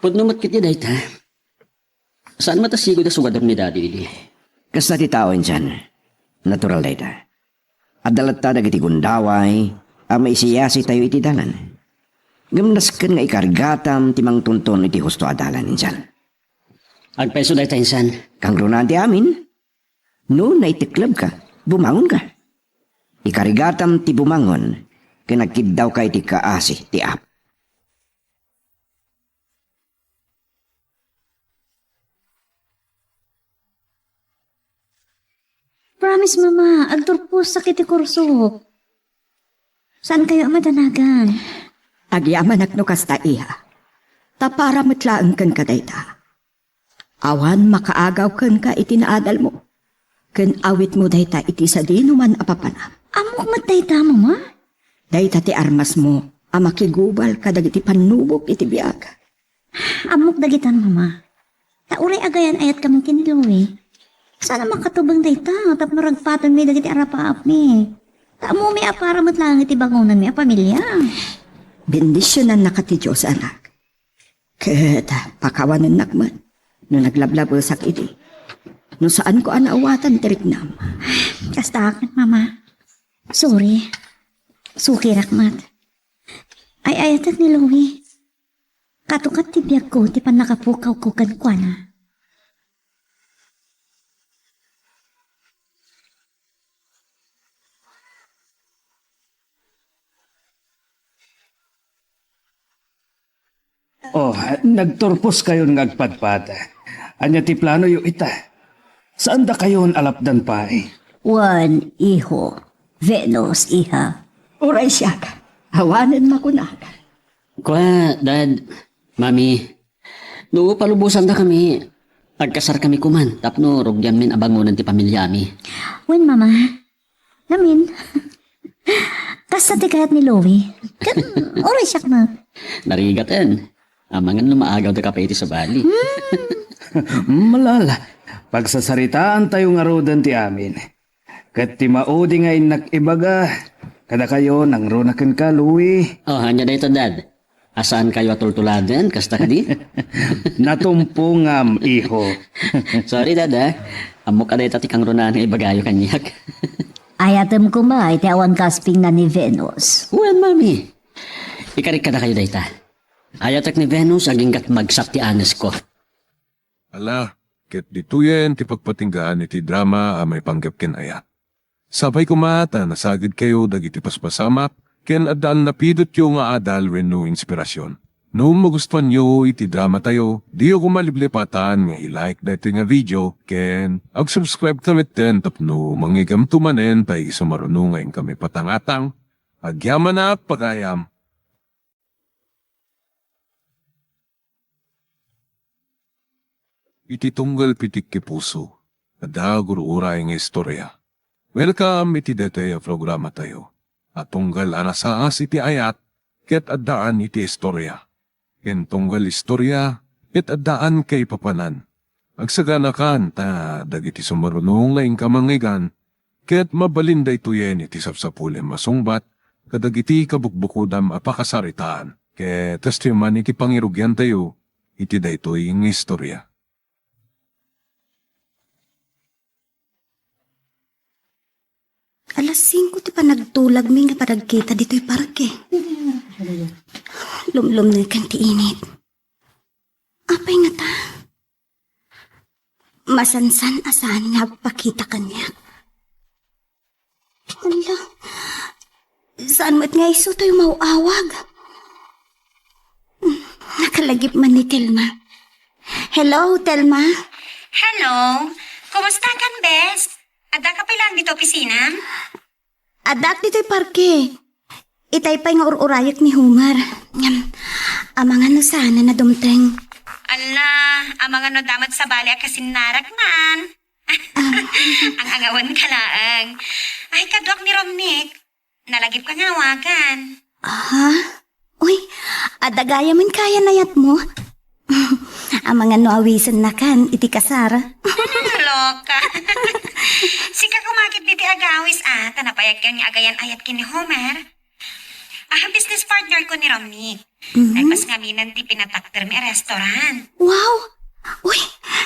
pudnumat kiti dahit ha. Saan matasigo da sugador ni daddy ili? Kasta ti tao insan. Natural dayta. Adalat ta dagiti gundaway, maisiyasi tayo iti dalan. Gamnaskan nga ikargatam timang tunton iti husto adalan insan. Agpeso dahit insan. Kang runan ti amin, no naitiklab ka, bumangon ka. Ikarigatam ti bumangon, kinagkiddaw ka iti kaasi ti ap. Promise, mama. Agturpos sakit ti kurso. Saan kayo madanagan? Agyaman no kasta iha. Ta para matlaan kan ka dayta. Awan makaagaw kan ka itinaadal mo. Kan awit mo dayta iti sa di numan apapana. Amok matay ta, mama. Dayta ti armas mo, amakigubal kadag iti panubok iti biag. Amok dagitan, mama. Tauray agayan ayat kamong kinilawi. Sana makatubang dayta, tapno ragpatan mi dagiti arapaap mi. Tamo mi apara matlang iti bangunan mi a pamilya. Bendisyonan na ka ti Diyos, anak. Ket pakawanan nakman, no naglablabasak iti. No saan ko anaawatan ti riknam. Kasta akin, mama. Sorry. Suki rakmat. Ay ayatak ni Louie. Katukat ti biyag ko, ti pan nakapukaw ko kan kwa na. Oh, nagturpos kayo ngagpadpad. Anya ti plano yu ita. Saan da kayo alapdan pa eh? Juan, iho. Venus, iha. Oray siya ka. Hawanan makunak. Kwa, dad, mami, no palubusan da kami. Agkasar kami kuman, tapno rugyan min abangunan ti pamilya mi. Wen, mama. Namin. Kasta ti kayat ni Louie. Kan, oray siya na. Narigatan. Amangan lumaagaw da kapay iti sa bali. Malala. Pagsasaritaan tayo nga rodan ti amin. Kat ti maudi nga inak-ibaga. Kada kayo nang ronakan ka, Louie. Oh, hanya na ito, dad. Asaan kayo atultuladan? Kasta ka di? Natumpo ngam, iho. Sorry, dad, ha? Amok ka na ito tikang runahan nga ibagayo kanyak. Ayatem ko ma, iti awan kasping na ni Venus. Well, mami. Ikarik ka na kayo dayta. Ayatak ni Venus aging gat magsak ti anes ko. Ala, ket dituyen ti pagpatinggaan iti drama a may panggap ken ayat. Sabay kumata nasagid kayo dagiti paspasamak ken addaan napidot yo nga adal wenno inspirasyon. No magustuhan nyo iti drama tayo, di ko maliblipatan nga i-like dati nga video ken ag-subscribe tamit den tapno mangigam tumanen pay sumaruno ngayon kami patangatang. Agyaman na pagayam. Iti tunggal pitik ki puso, nadagur uray nga istorya. Welcome iti dete programa tayo. At tunggal anasaas iti ayat, ket addaan iti istorya. Ken tunggal istorya, ket addaan kay papanan. Agsaganakan ta dagiti sumarunong laing kamangigan, ket mabalinday tuyen iti sapsapulem masungbat, kadagiti kabukbukudam apakasaritaan. Ket testimony iti pangirugyan tayo, iti daytoy nga istorya. Alas 5 ti pa nagtulag mi nga paragkita dito'y parke. Lumlum na kan ti init. Apay nga ta? Masansan asan nga pakita kanya. Ala, saan mo't nga iso tayo mauawag? Nakalagip man ni Telma. Hello, Telma? Hello? Kumusta kan, bes? Ada ka pa lang dito opisina? Adak dito'y parke. Itay pa'y nga ururayak ni Humar. Amangan no sana na dumteng. Ala, amang ano damat sa bali kasinarak man. Ang angawan ka laang. Ay, kadwak ni Romnick. Nalagip ka nga wagan. Ha? Uy, adagaya man kaya nayat mo. Amangan no awisan na kan, iti kasara. Loka. Sika kumakit diti agawis tanapayag kang agayan ayat kini Homer. Business partner ko ni Romnick. Ay pas ngaminan ti pinatakter mi restaurant. Wow! Uy,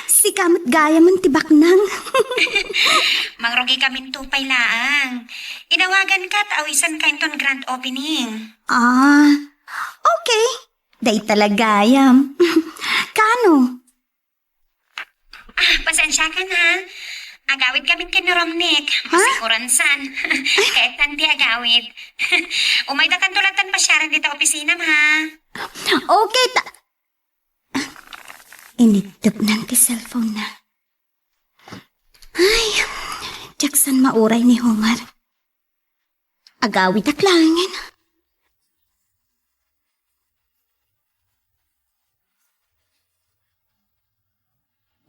si kamot gaya man tibak nang. Mangrugi kami tupay laang. Inawagan ka at awisan ka inton grand opening. Okay. Day talagayam. Kano? Pasensya ka na. Agawid kami kini Romnick. Masikuransan. Kahit nanti agawid. Umay da kan tulatan pasyaran dito opisina, ha? Okay, initip nanti cellphone na. Ay, Jackson mauray ni Homer. Agawid aklangin.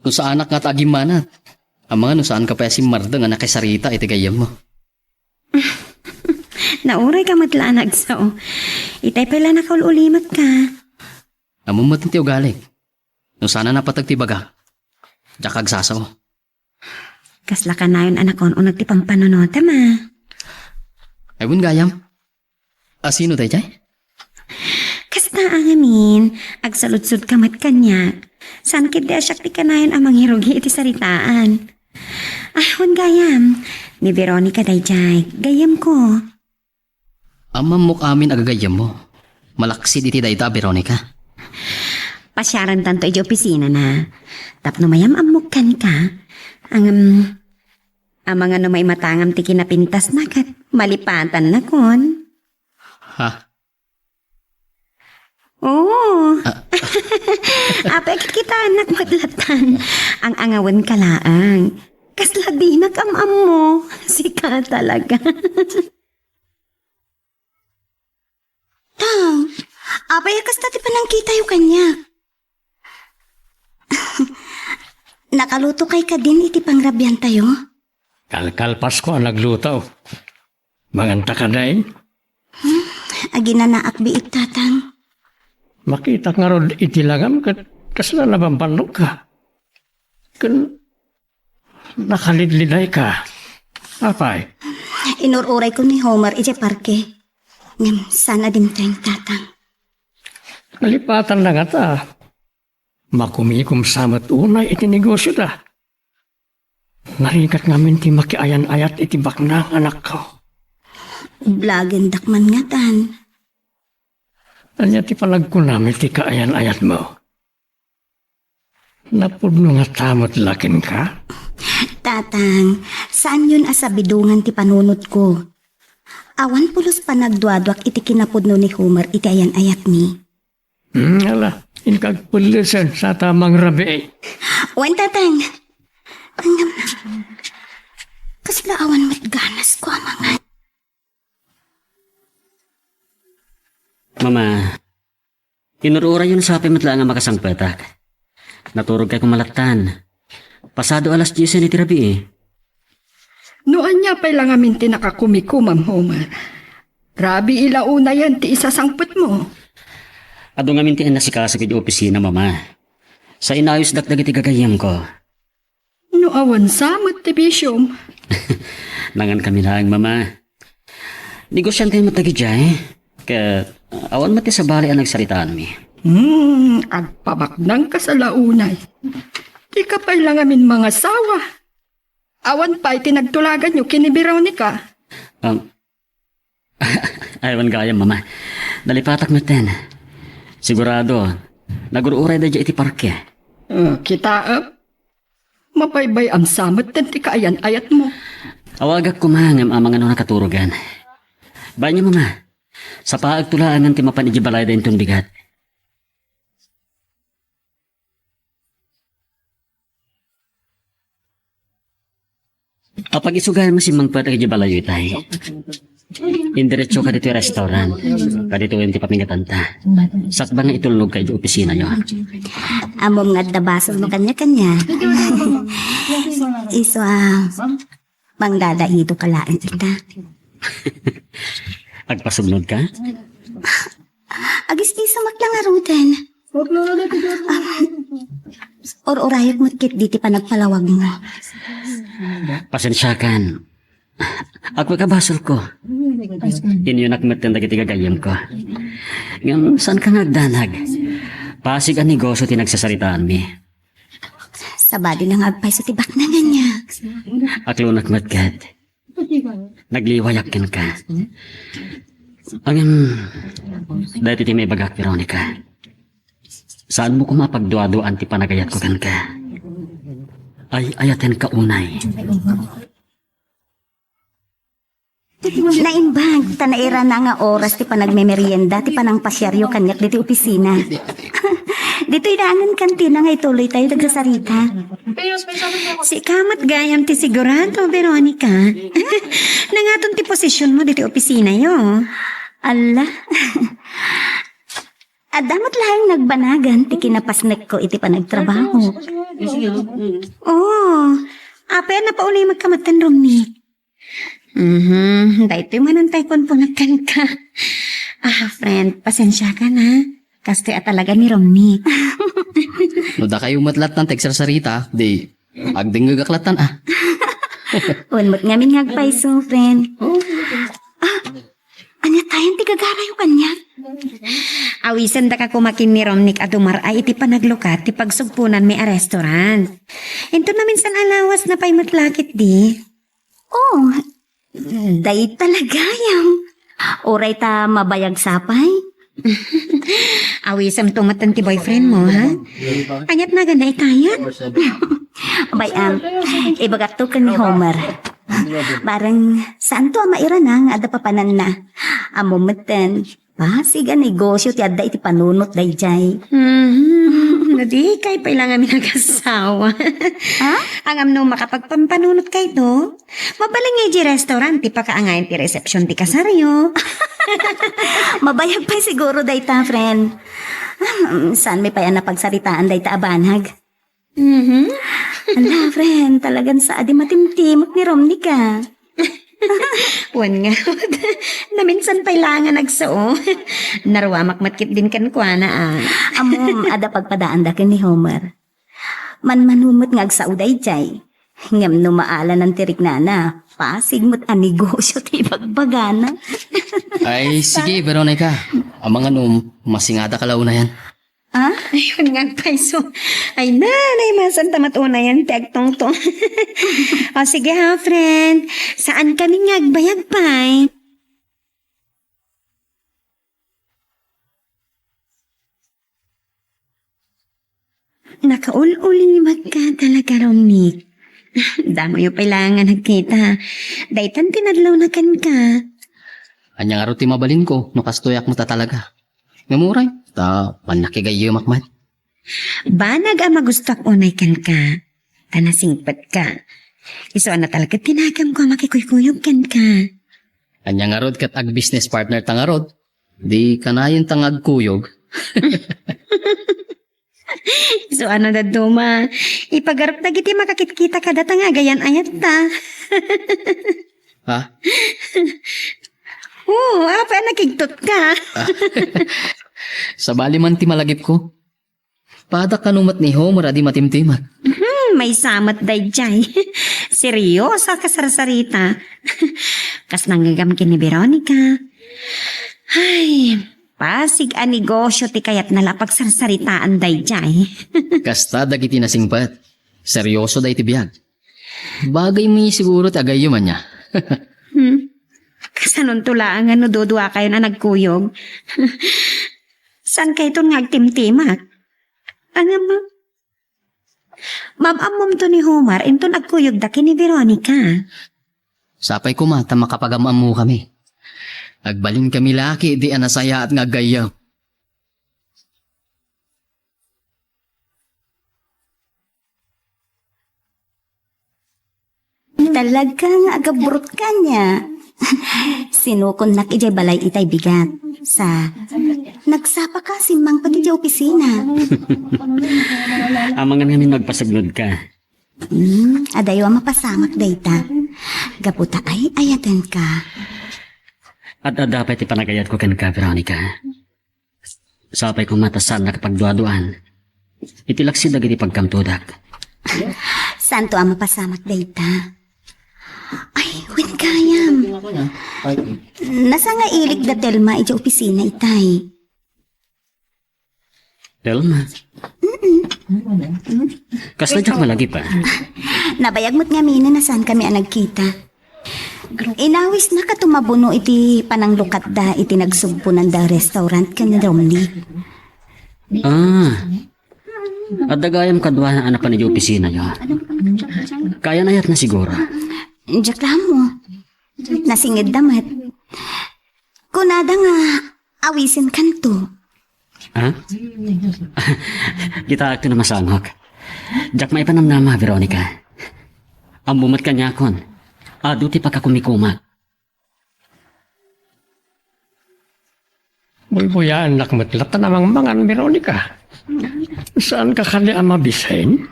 Kung sa anak nga tagimanat. Ama no saan ka pa si Marda nga nakisarita iti gayam mo. Nauray ka matlaan agso. Itay pala nakaulimat ka. Amo mo tinti ugali. No sana napatagtibaga. Diyak agsasaw. Kasla ka na yun anak ko o nagtipang panonota ma. Ay bun gayam. Sino tayo jay? Kasta ang amin, agsaludsud ka mat kanya. San kid di asyak ti kanayan amang hirugi iti saritaan. Ahon gayam, ni Veronica dayjay, gayam ko. Amam mo amin agagayam mo. Malaksid iti dayta, Veronica. Pasyaran tanto iti opisina na. Tapno mayam amukan ka. Ang mga no may matangam ti kinapintas na kat malipatan na kon. Ha? Oo. Apay kita anak maglatan. Ang angawan ka laang. Kasla di nakamam mo. Sika talaga. Tang, apay kasta ti panangkita yung kanya. Nakaluto kay ka din iti pangrabyan tayo. Kalkal Pasko ang naglutaw. Manganta ka na eh. Aginanaak biit tatang. Makita nga ron itilagam kasla nabampanok ka. Kan nakalidliday ka. Apay, Inururay ko ni Homer iti parke. Ngam, sana din tayong tatang. nalipatan na nga ta. Makumikom samat unay iti negosyo ta. Narigat ngamin ti makiayan-ayat iti baknang anak ko. Blagen dakman nga tan. Anya ti palagkunami ti kaayan-ayat mo. Napudno nga tamot lakin ka? Tatang, saan yun asabidungan ti panunot ko? Awan pulos pa nagduadwak iti kinapudno ni Homer iti ayan-ayat ni. Ala, inkagpulisan sa tamang rabi. Wan tatang. Angam na. Kasla awan mat ganas ko amangan. Mama, inurura yun sa api matla nga makasangpetak. Naturog kay kumalatan. Pasado alas 10 ni tirabi eh. Noan niya pa'y lang amin tinakakumiko, Ma'am Homer. Grabe ilauna yan, ti isasangput mo. Ado nga mintiin na si Kasa kay opisina, mama. Sa inayos dakdag iti gagayam ko. No awan samot ti bisyom. Nangan kami lang, mama. Negosyante mo tagi dyan eh. Kaya awan mati sa bali ang nagsaritaan mi. Agpabaknang ka sa launay. Di ka pa'y lang amin mga sawa. Awan pa'y tinagtulagan nyo kinibiraw ni ka. Aywan gayam, mama. Nalipatak mo ten. Sigurado, nagururay da dyan iti parke. Kita mapaybay ang samot ten ti kaayan ayat mo. Awagak kumangam ang mga nakaturugan. Banyo, mama. Sa paagtulaan ng timapan ijibalay da itong bigat. Kapag isugayan mo si Mang Pwede ijibalay itay. Indiretso ka dito yung restaurant. Kadito yung tipamingatan ta. Sakba nga itulog ka yung opisina nyo. Amom nga dabaso mo kanya-kanya. Iso mangdadaito kalaan kita. Agpasugnod ka? Agis di sumak lang arutan. Or-orayot mo't kit diti pa nagpalawag mo. Pasensya kan. Ako kabasol ko. Inyo nakmatan dagiti gagayam ko. Ngayon, saan ka nagdanag? Pasig ang negosyo tinagsasaritaan mi. Sabadi nang agpay sa tibak na ganyan. Aklo nakmatkat. Nagliwayakin ka. Ang dahil ti may bagak, Veronica. Saan mo kumapagduado-an ti panagayat ko kan ka? Ay ayaten ka unay. Naimbag, tanaira na nga oras ti panagmemerienda, ti panang pasyaryo kanyak diti opisina. Dito idangan kantina nga ituloy tayo nagsasarita. Si kamat gayam ti sigurado, Veronica. Nangaton ti posisyon mo dito opisina yo. Ala. Adamot lang nagbanagan, ti kinapasnek ko iti pa nagtrabaho. Oh, apa na paulay magkamatan Romney. Dahito yung manantay kon po nagkan ka. Friend, pasensya ka na. Kaste talaga ni Romney. No da kayo matlat ng teksar-sarita, di agding gagaklatan Unmot ngamin ngagpaiso, friend. Anya tayong tigagara yung kanya. Awisan da ka kumakin ni Romney at umaray iti panaglukat ti pagsugpunan may a restaurant. Ito na minsan alawas na pa'y matlakit di. Oh, day talaga yung. Oray ta mabayag sapay. Awisam tumatan ti boyfriend mo, ha? Anyat na ganda ikayat. Bayam, ibagat to ka ni Homer. Barang saan to maira na nga ada papanan na. Amumeten, pasiga negosyo ti adda iti panunot dayjay. Nadi kay pailangan mi nag-asawa. Ha? Ang amno makapagpampanunot kay to. Mabaling nga di restaurant ti pakaangayin ti reception ti kasaryo. Mabayag pa siguro dayta, friend. Saan may payan na pagsaritaan dayta abanhag? Ala, friend, talagang sa adi matimtimot ni Romney ka. Wan nga. Na minsan pailangan nagsao. Narwamak matkit din kan kwa na Amom, ada pagpadaan da ni Homer. Manumot nga agsao dayjay. Ngam no maala ng tirik na pasigmot ang negosyo ti bagbagana. Ay, sige, Veronica. Ang mga masingada kalaw na yan. Ayun nga paiso. Ay nanay, masan tamat una yan, tiagtong to. O sige ha, friend. Saan kami ngagbayag pay? Nakaul-uli ni magka talaga, Romney. Damo yung kailangan nagkita. Daytan tinadlaw na kan ka. Anya nga ti mabalin ko, no kastoyak mo ta talaga. Ngamuray, ta panakigayo makman. Banag ang magustak unay kan ka. Tanasingpat ka. Iso na talaga tinagam ko makikuykuyog kan ka. Anya nga kat ag business partner ta nga rod. Di kanayon tangag kuyog. So ano na duma, ipagarap na giti makakitkita ka data nga gayan ayat ta. Ha? Oo, apa nakigtot ka. Sa bali man ti malagip ko. Pada kanumat ni Homer adi matimtimat. May samat dayjay. Seryosa ka sarasarita. Kas nanggagam ni Veronica. Ay, pasig a negosyo ti kayat nalapag sarsaritaan dayjay. Kasta dagiti nasingpat. Seryoso day ti biyag. Bagay mi siguro ti agayo man niya. Kasanon tulaan nga no dudua kayo na nagkuyog. San kayo ito ngagtimtimak? Ano mo? Mabamom to ni Homer, into nagkuyog daki ni Veronica. Sapay ko mata makapagamam mo kami. Agbalin kami laki di anasaya at ngagayaw. Talagang agabrot ka niya. Sinukon nak ijay balay itay bigat. Sa nagsapa ka simang pati di opisina. Amangan ngamin magpasaglod ka. Adayo ang mapasamak dayta. Gaputa ay ayatan ka. At dapat ipanagayat ko kan ka, Veronica. Sapay kong matasan na kapagduaduan. Itilaksid agad ipagkamtudak. Santo ang mapasamak dayta. Ay, win kayam. Nasa nga ilik da Telma iti opisina itay. Telma? Kasla dyak malagi pa. Nabayag mo't nga mina na saan kami ang nagkita. Inawis na katumabuno iti pananglukat da iti nagsugpunan da restaurant kan Romney. At dagayam kadwa na anak pa ni opisina nyo. Kaya nayat na siguro. Diyak lang mo. Nasingid damat. Kunada nga awisin kanto. Ha? Kita ito na masangak. Diyak may panamnama, Veronica. Ang bumat kanya kon. Ado ti pagkakumikumat. Bulbuyaan nakmatlat na namang mangan, Veronica. Saan ka kali ang mabisain?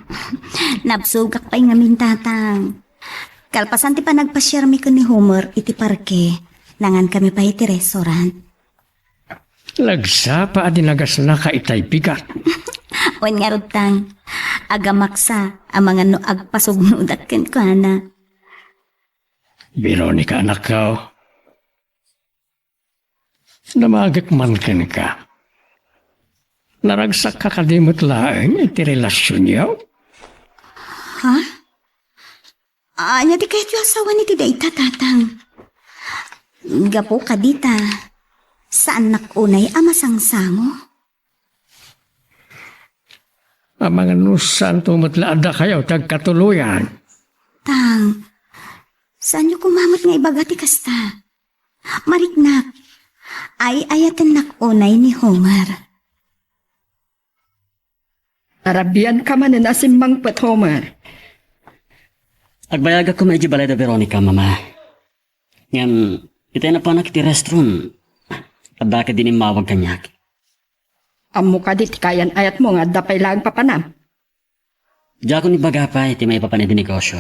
Nabsugak pa nga min tatang. Kalpasan ti pa nagpasyermi ko ni Homer iti parke. Nangan kami pa iti restaurant. Lagsa pa adinagas na ka itay bigat. Wan nga rutang. Agamaksa ang mga no agpasugnudat ken ko na. Veronica, anak ko. Namagak man ken ka. Naragsak ka kadimot laeng iti relasyon niyo? Ha? Anya di kahit yung asawa ni Tidayta, tatang. Gapo ka dita. Saan nakunay amasangsamo? Ang mga nusan tumatlaada kayo tagkatuluyan. Tang, saan yung kumamot nga ibagati kasta? Mariknak, ay ayatan nakunay ni Homer. Arabian ka man na simbang pat, Homer. Agbayaga ko medyo balay da Veronica, mama. Ngam, itay na pa nakiti restaurant. Adda ka din mawag kanyak. Amo ka dit kayan ayat mo nga dapay lang papanam. Diya ko ni bagapay, iti may papanay di negosyo.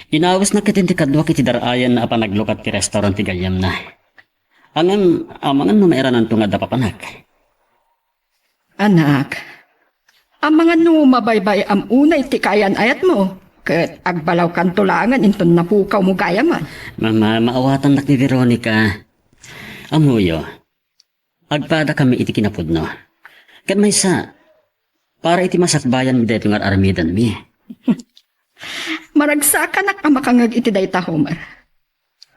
Inawas na kitin ti kadwa kiti darayan na apanaglukat ti restaurant ti gayam na. Angan, amangan no mairanan to nga da papanak. Anak, ang mga numabaybay am unay ti kayan ayat mo. Ket agbalaw kan tulangan inton napukaw mo gayaman. Mama, maawatan nak ni Veronica. Amuyo, agpada kami iti kinapudno. Kat may sa, para iti masakbayan mi dito nga aramidan mi. Maragsakan nak ang makangag iti dayta, Homer.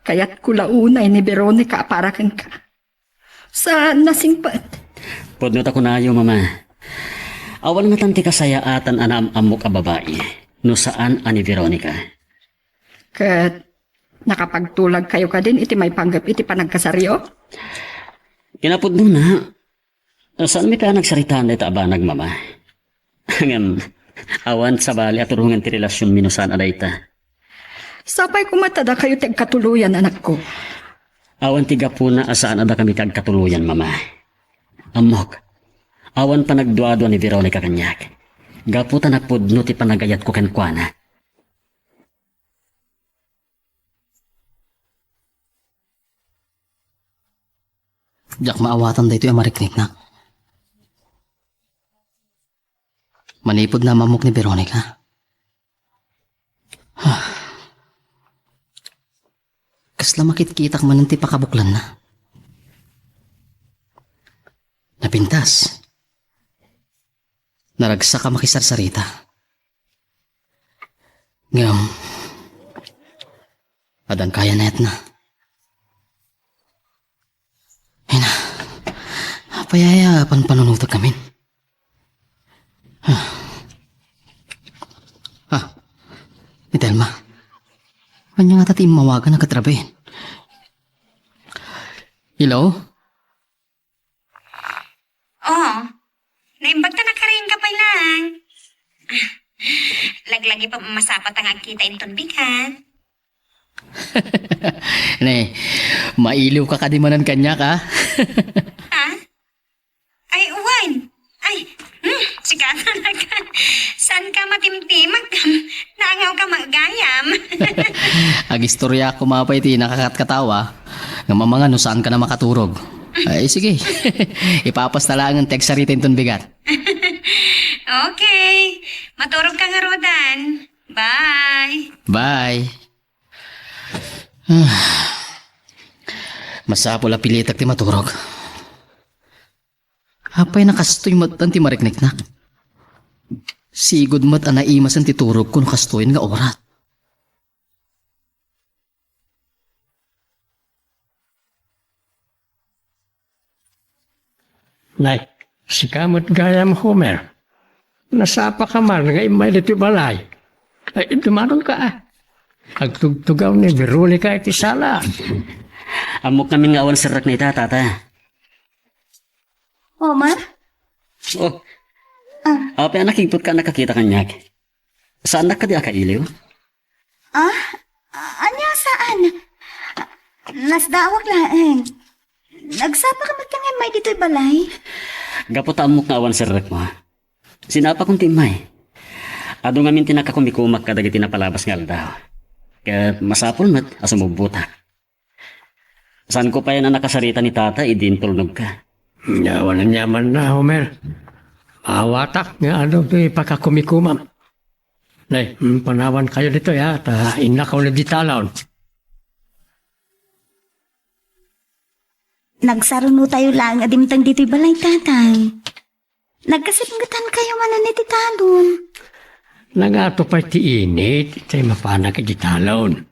Kaya't kulaunay ni Veronica para ken ka. Sa nasingpat. Pudnot ako na ayo, mama. Awan nga tanti kasayaatan anam amok a babae. No saan ani Veronica? Ket nakapagtulag kayo ka din iti may panggap iti panagkasaryo? Kinapudno na. Saan mi ka nagsaritaan na itabanag, mama? Ngam, awan sa bali at turungan ti relasyon minusan adayta. Sapay kumatada kayo tagkatuluyan, anak ko. Awan tiga po na asaan ada kami kagkatuluyan, mama. Amok, awan pa nagduado ni Veronica kanyak. Gaputa na pudno ti panagayat ko kenkwana. Diyak maawatan da ito yung mariknik na. Manipod na mamok ni Veronica. Kasla makit-kitak man ti pakabuklan na. Napintas. Naragsa ka makisarsarita. Ngam. Adan kaya na na. Ay na. Payaya panunutag kami. Ni Telma. Kanya nga tatim mawagan na katrabe. Hello? Oh, naimbag ta na ka rin kapay lang. Laglagi pa masapat ang agkita inton bigat. Ne, mailiw ka kadimanan kanya ka. Ha? Ay, uwan. Ay, sigana na ka. Saan ka matimtimag? Nangaw ka magayam. Agistorya ko mapay ti nakakatkatawa. Nga mamanga no saan ka na makaturog. Ay sige, ipapas na lang ang tegsaritin ton bigat. Okay, maturog ka nga Rodan. Bye. Bye. Masapol apilitak ti maturog. Apay nakastoy mat ang ti mariknik na. Sigod mat ang naimas ang titurog kung kastoyin nga orat. Nay, si kamot gayam Homer. Nasapa ka man nga imay dito balay. Ay, dumaron ka ah. Agtugtugaw ni Veronica iti sala. Amok namin nga awan sirak na ita, tata. Homer? Oh, ape anak higpot ka nakakita kanyak. Saan na ka di akailiw? Anya saan? Nasdawag laeng. Nagsapa ka magkangan may dito'y balay. Gaputaan mo kawan sir rek mo. Sinapa kong timay. Ado nga min tinakakumikumak kadagiti napalabas nga aldaw. Kaya masapol mat asumubuta. Saan ko pa yan ang nakasarita ni tata, idin tulnog ka. Yawan ang yaman na, Homer. Awatak nga ano ito ipakakumikumam. Nay, panawan kayo dito ya, ta inakaw na ditalon. Nagsaruno tayo lang adimtang dito'y balay, tatay. Nagkasipingatan kayo mananiti talon. Nangato pa ti init, itay mapanag ditalon.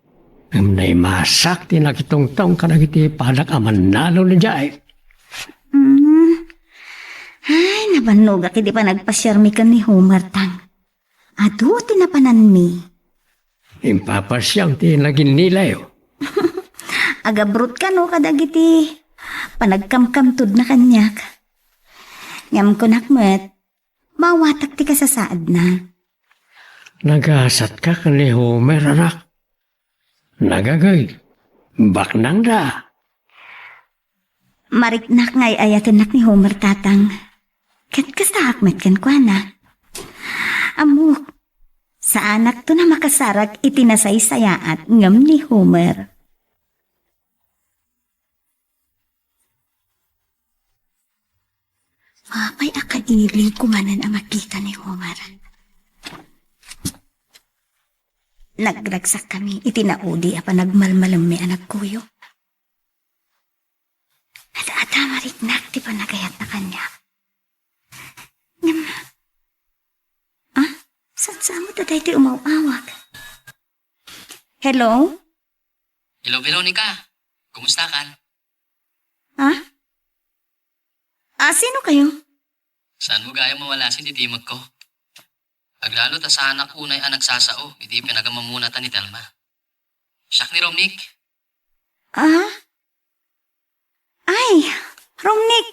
Ang naimasak, tinakitong-tong ka na kiti panak aman nalo na jay. Ay, nabanog aki di pa nagpasyarmi ka ni Homer tang. Ado, tinapanan mi. Impapasyang ti naging nilay. Agabrot ka no kadagiti. Panagkamkamtud na kanyak. Ngam ko nakmet. Mawatak ti kasasaad na. Nagasat ka ka ni Homer, anak. Nagagay. Baknang da. Mariknak ngay ayatin nak ni Homer tatang. Kat kasakmet kan kwa na. Amok. Sa anak to na makasarak itinasay-sayaat ngam ni Homer. Mapay akaili kumanan ang makita ni Homer. Nagragsak kami, itinaudi apa nagmalmalam may anak kuyo. At ata mariknak, di pa nagayat na kanya. Saan mo taday ti umawawag? Hello? Hello, Veronica. Kumusta ka? Sino kayo? Saan mo gaya mawala si titimag ko? Aglalo ta sa anak unay anak sasao, hindi pinagamamunatan ni Telma. Siyak ni Romnick. Ay, Romnick.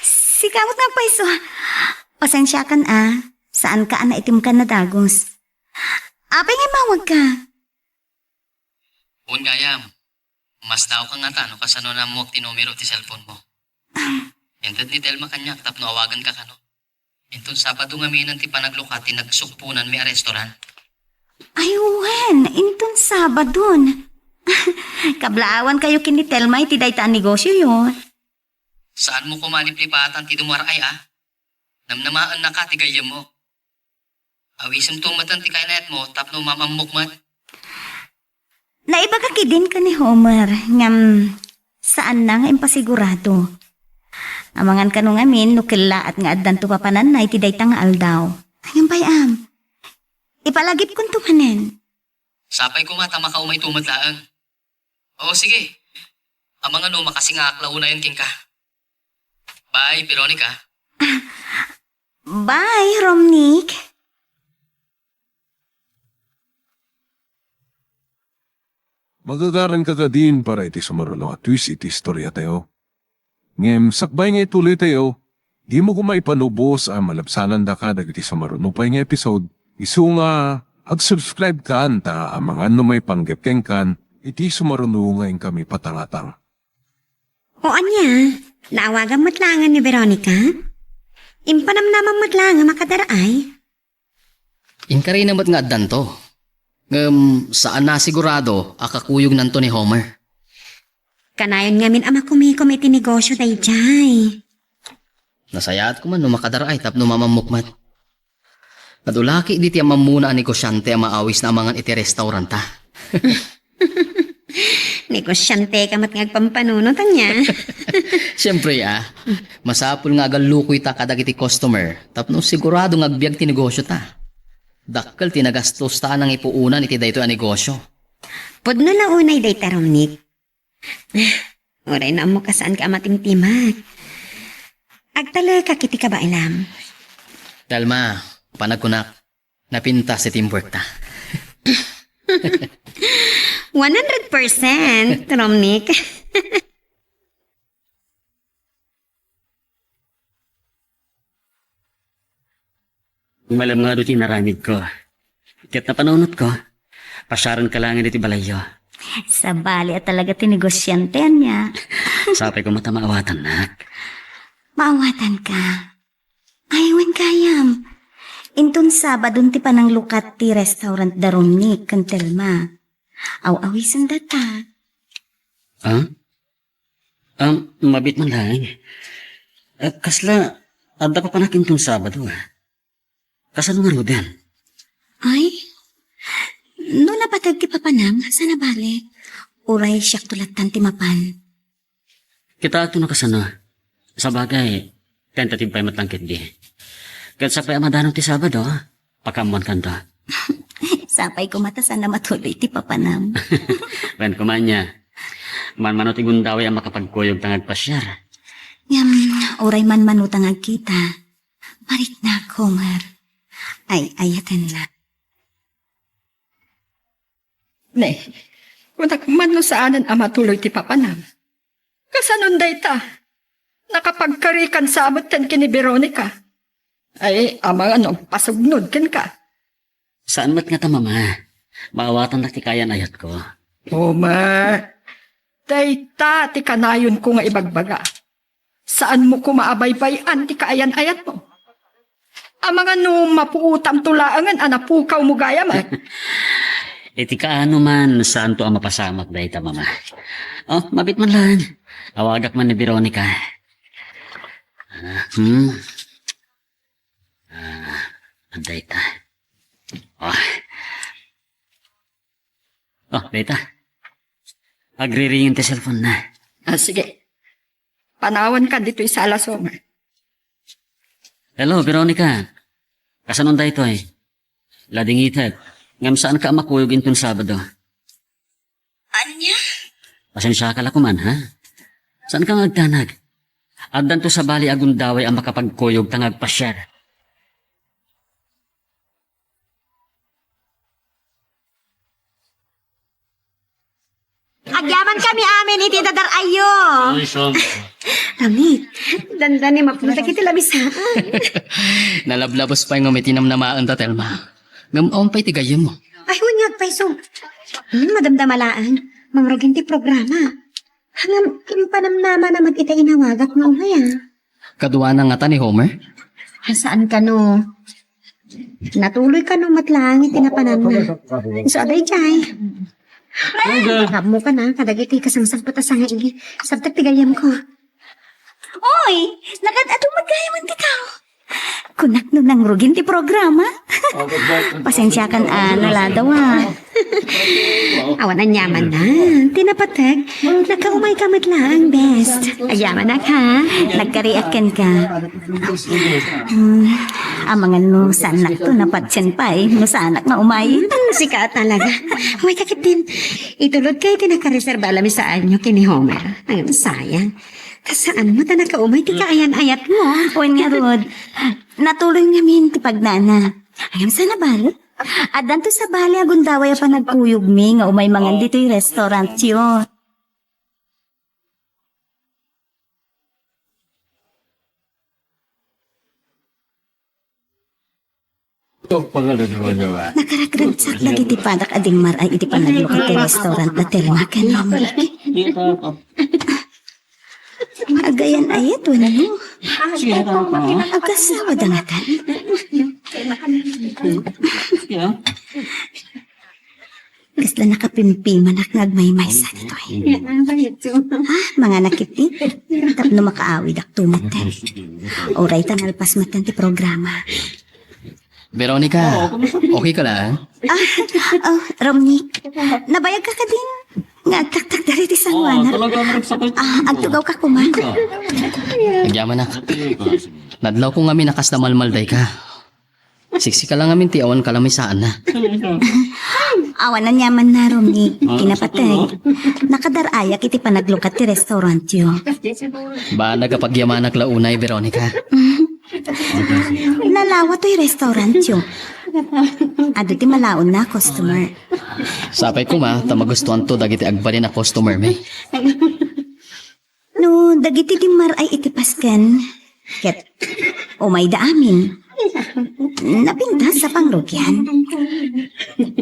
Si kamot na paiso. Pasensya kan Saan ka na itim ka na dagos? Apay nga mawag ka. Un gayam. Mas daw ka nga tano kasano na mo tinumero ti cellphone mo. Entad ni Telma kanyak tapno awagan ka kano. Entun Sabado nga minan ti panaglukati nagsukpunan may restoran. Ay, wen. Intun Sabadon. Kablaawan kayo kin ni Telma iti dayta negosyo yun. Saan mo kumaliplipatan ti dumaray Namnamaan na ka ti gayam mo. Awisam tumatan ti kainayat mo tapno mamamok mat. Naiba ka kidin ka ni Homer. Ngam saan na nga impasigurado. Amangan ka nung amin, nukila at nga addan to papanan na iti dayta nga aldaw. Ayun bayam. Ipalagip kong tumanen. Sapay ko mata makaumay tumatlaang. Oo sige. Amangan no makasingak launa yun king ka. Bye, Veronica. Bye, Romnick. Magagaran ka ka din para iti sumaralo at twist iti istorya tayo. Ngem, sakbay nga ituloy tayo, di mo kumaipanubos ang malabsanan da ka dagiti sumarunupay nga episode. Isu nga, ag-subscribe ka anta ang mga may panggepkeng kan, iti sumaruno nga kami patangatang. O anya, naawagan matlangan ni Veronica? Impanamnamang matlangan makadaraay? Inkari namat nga addan to. Saan na sigurado akakuyog nanto ni Homer? Kanayon ngamin ama kumikom iti negosyo day jay. Nasayaat ko man no makadaray tapno mamamukmat. Kadulaki di ti mamuna ang negosyante ang maawis na amangan iti restauranta. Negosyante ka mat ngagpampanuno tanya. Siyempre masapul nga agalukoy ta kadag iti customer tapno sigurado nga agbyag ti negosyo ta. Dakkel tinagastos ta nang ipuunan iti dayto a negosyo. Pudno na unay day Romnick. Oray na mo kasaan ka matimtimag. Agtala ka kiti ka ba ilam? Dalma, panagkunak, napinta si teamwork ta. 100%, Romnick. Malam nga doon naramid ko. Kat na panunot ko, pasyaran ka lang iti balayo. Sa bali at talaga tinigosyante niya. Sapay ko matamaawatan, nak. Maawatan ka. Aywan kayam. Intun Sabadon ti panang lukat ti restaurant darom ni Kantelma. Aw-awisan data. Mabit man lang. Kasla, adda pa panakin tong Sabado, Kasano nga rodan? Ay, no napatag ti papanam, sana balik. Uray siyak tulatan ti mapan. Kita ito na kasano. Sa bagay, tentative pa'y matlangkit di. Kat sa pa'y amadano ti Sabado, pakamuan kanto. Sapay ko mata sana matuloy ti papanam. Wen kumanya. Man-manot igundaway ang makapagkuyog tangag pasyar. Ngam, uray man manutang kita. Marik na, Homer. Ay, ayatan na. Ne, kunak man no saanan ang matuloy ti papanam. Kasanon day ta? Nakapagkarikan sa abot tan kini Veronica. Ay, amang ano, pasugnod ken ka. Saan mat nga ta, mama? Maawatan na ti kayan ayat ko. Homer, day ta ti kanayon ko nga ibagbaga. Saan mo ko maabaybayan ti kaayan-ayat mo? Amang ano, mapuutam tulaangan, anapukaw mo gaya man. Iti kaano man, saan to ang mapasamak dahi ta, mama? Oh, mabit man lang. Awagak man ni Veronica. Anday ta. Data. Agri-ringin ti cellphone na. Sige. Panawan ka dito sa alas, Homer. Hello, Veronica. Kasanon dahi to Lading itat. Ngam saan ka makuyog intong Sabado? Anya? Pasensya ka lakuman, ha? Saan ka magtanag? Addan to sa bali agundaway ang makapagkuyog tangag pasyar. Agyaman kami amin, iti dadar ayo. Lamit, dandani mapunta kiti labisaan. Nalablabos pa yung umitinam na maan ta, Telma. Ngamaon pa'y tigayam mo. Ay, hunyag pa iso. Madamdamalaan, mangragin ti programa. Hangam, kinpanamnama na mag-ita inawagak nga umaya. Kaduwa na nga ta ni Homer? Saan ka no? Natuloy ka no matlang, itinapanan na. So, aday jay. Habo ka na, kadagiti kasangsang patasang nga sabtag tigayam ko. Oy, nakad atong magayaman ti tao. Kunak no nang rugin ti programa. Pasensya kan naladaw Awan ang yaman na. Tinapatag. Nakaumay kamit lang, best. Ayaman na ka. Nagkariakan ka. Ang mga no sanak to napatsin pa no sanak na umay. Sika talaga. Umay kakit din. Itulod kayo tinakareserba alam saan nyo kini Homer. Ang sayang. Saan mo ta nakaumay ti kaayan-ayat mo? Puwan nga Rod. Natuloy ngamin ti pagnana. Ayam sana bal? Adan to sa bali agundaway pa nagkuyog mi nga umay mangan dito yung restaurant yun. Nakaragragsak lagi ti padak ading maray iti panaglukat ti restaurant na Telma kanami. Agayan ayat wala mo. Agasawa dangatan. Kasla nakapimpiman ak ngagmaymay sa nito mga nakiti. Tapno makaawid ak tumatan. Oray tanalpas matan ti programa. Veronica, okay ka lang? Romney, nabayag ka din. Nga taktak dari ti San Juan. Agtugaw ka kuman. Nagyaman na. Nadlaw ko ngami nakas na malmalday ka. Siksi ka lang ngamin ti awan kalamisaan na. Awan na nyaman na, Romney. Kinapatay. Nakadarayak iti panaglukat ti restaurant yun. Ba nagapagyaman launay, Veronica? Lalawa to'y restaurant yun. Ado ti malaon na customer. Sapay ko tamagustuhan to dagiti agbali na customer me. No, dagiti ti maray iti pasken. Ket, umay da amin. Napintas sa pangrugyan.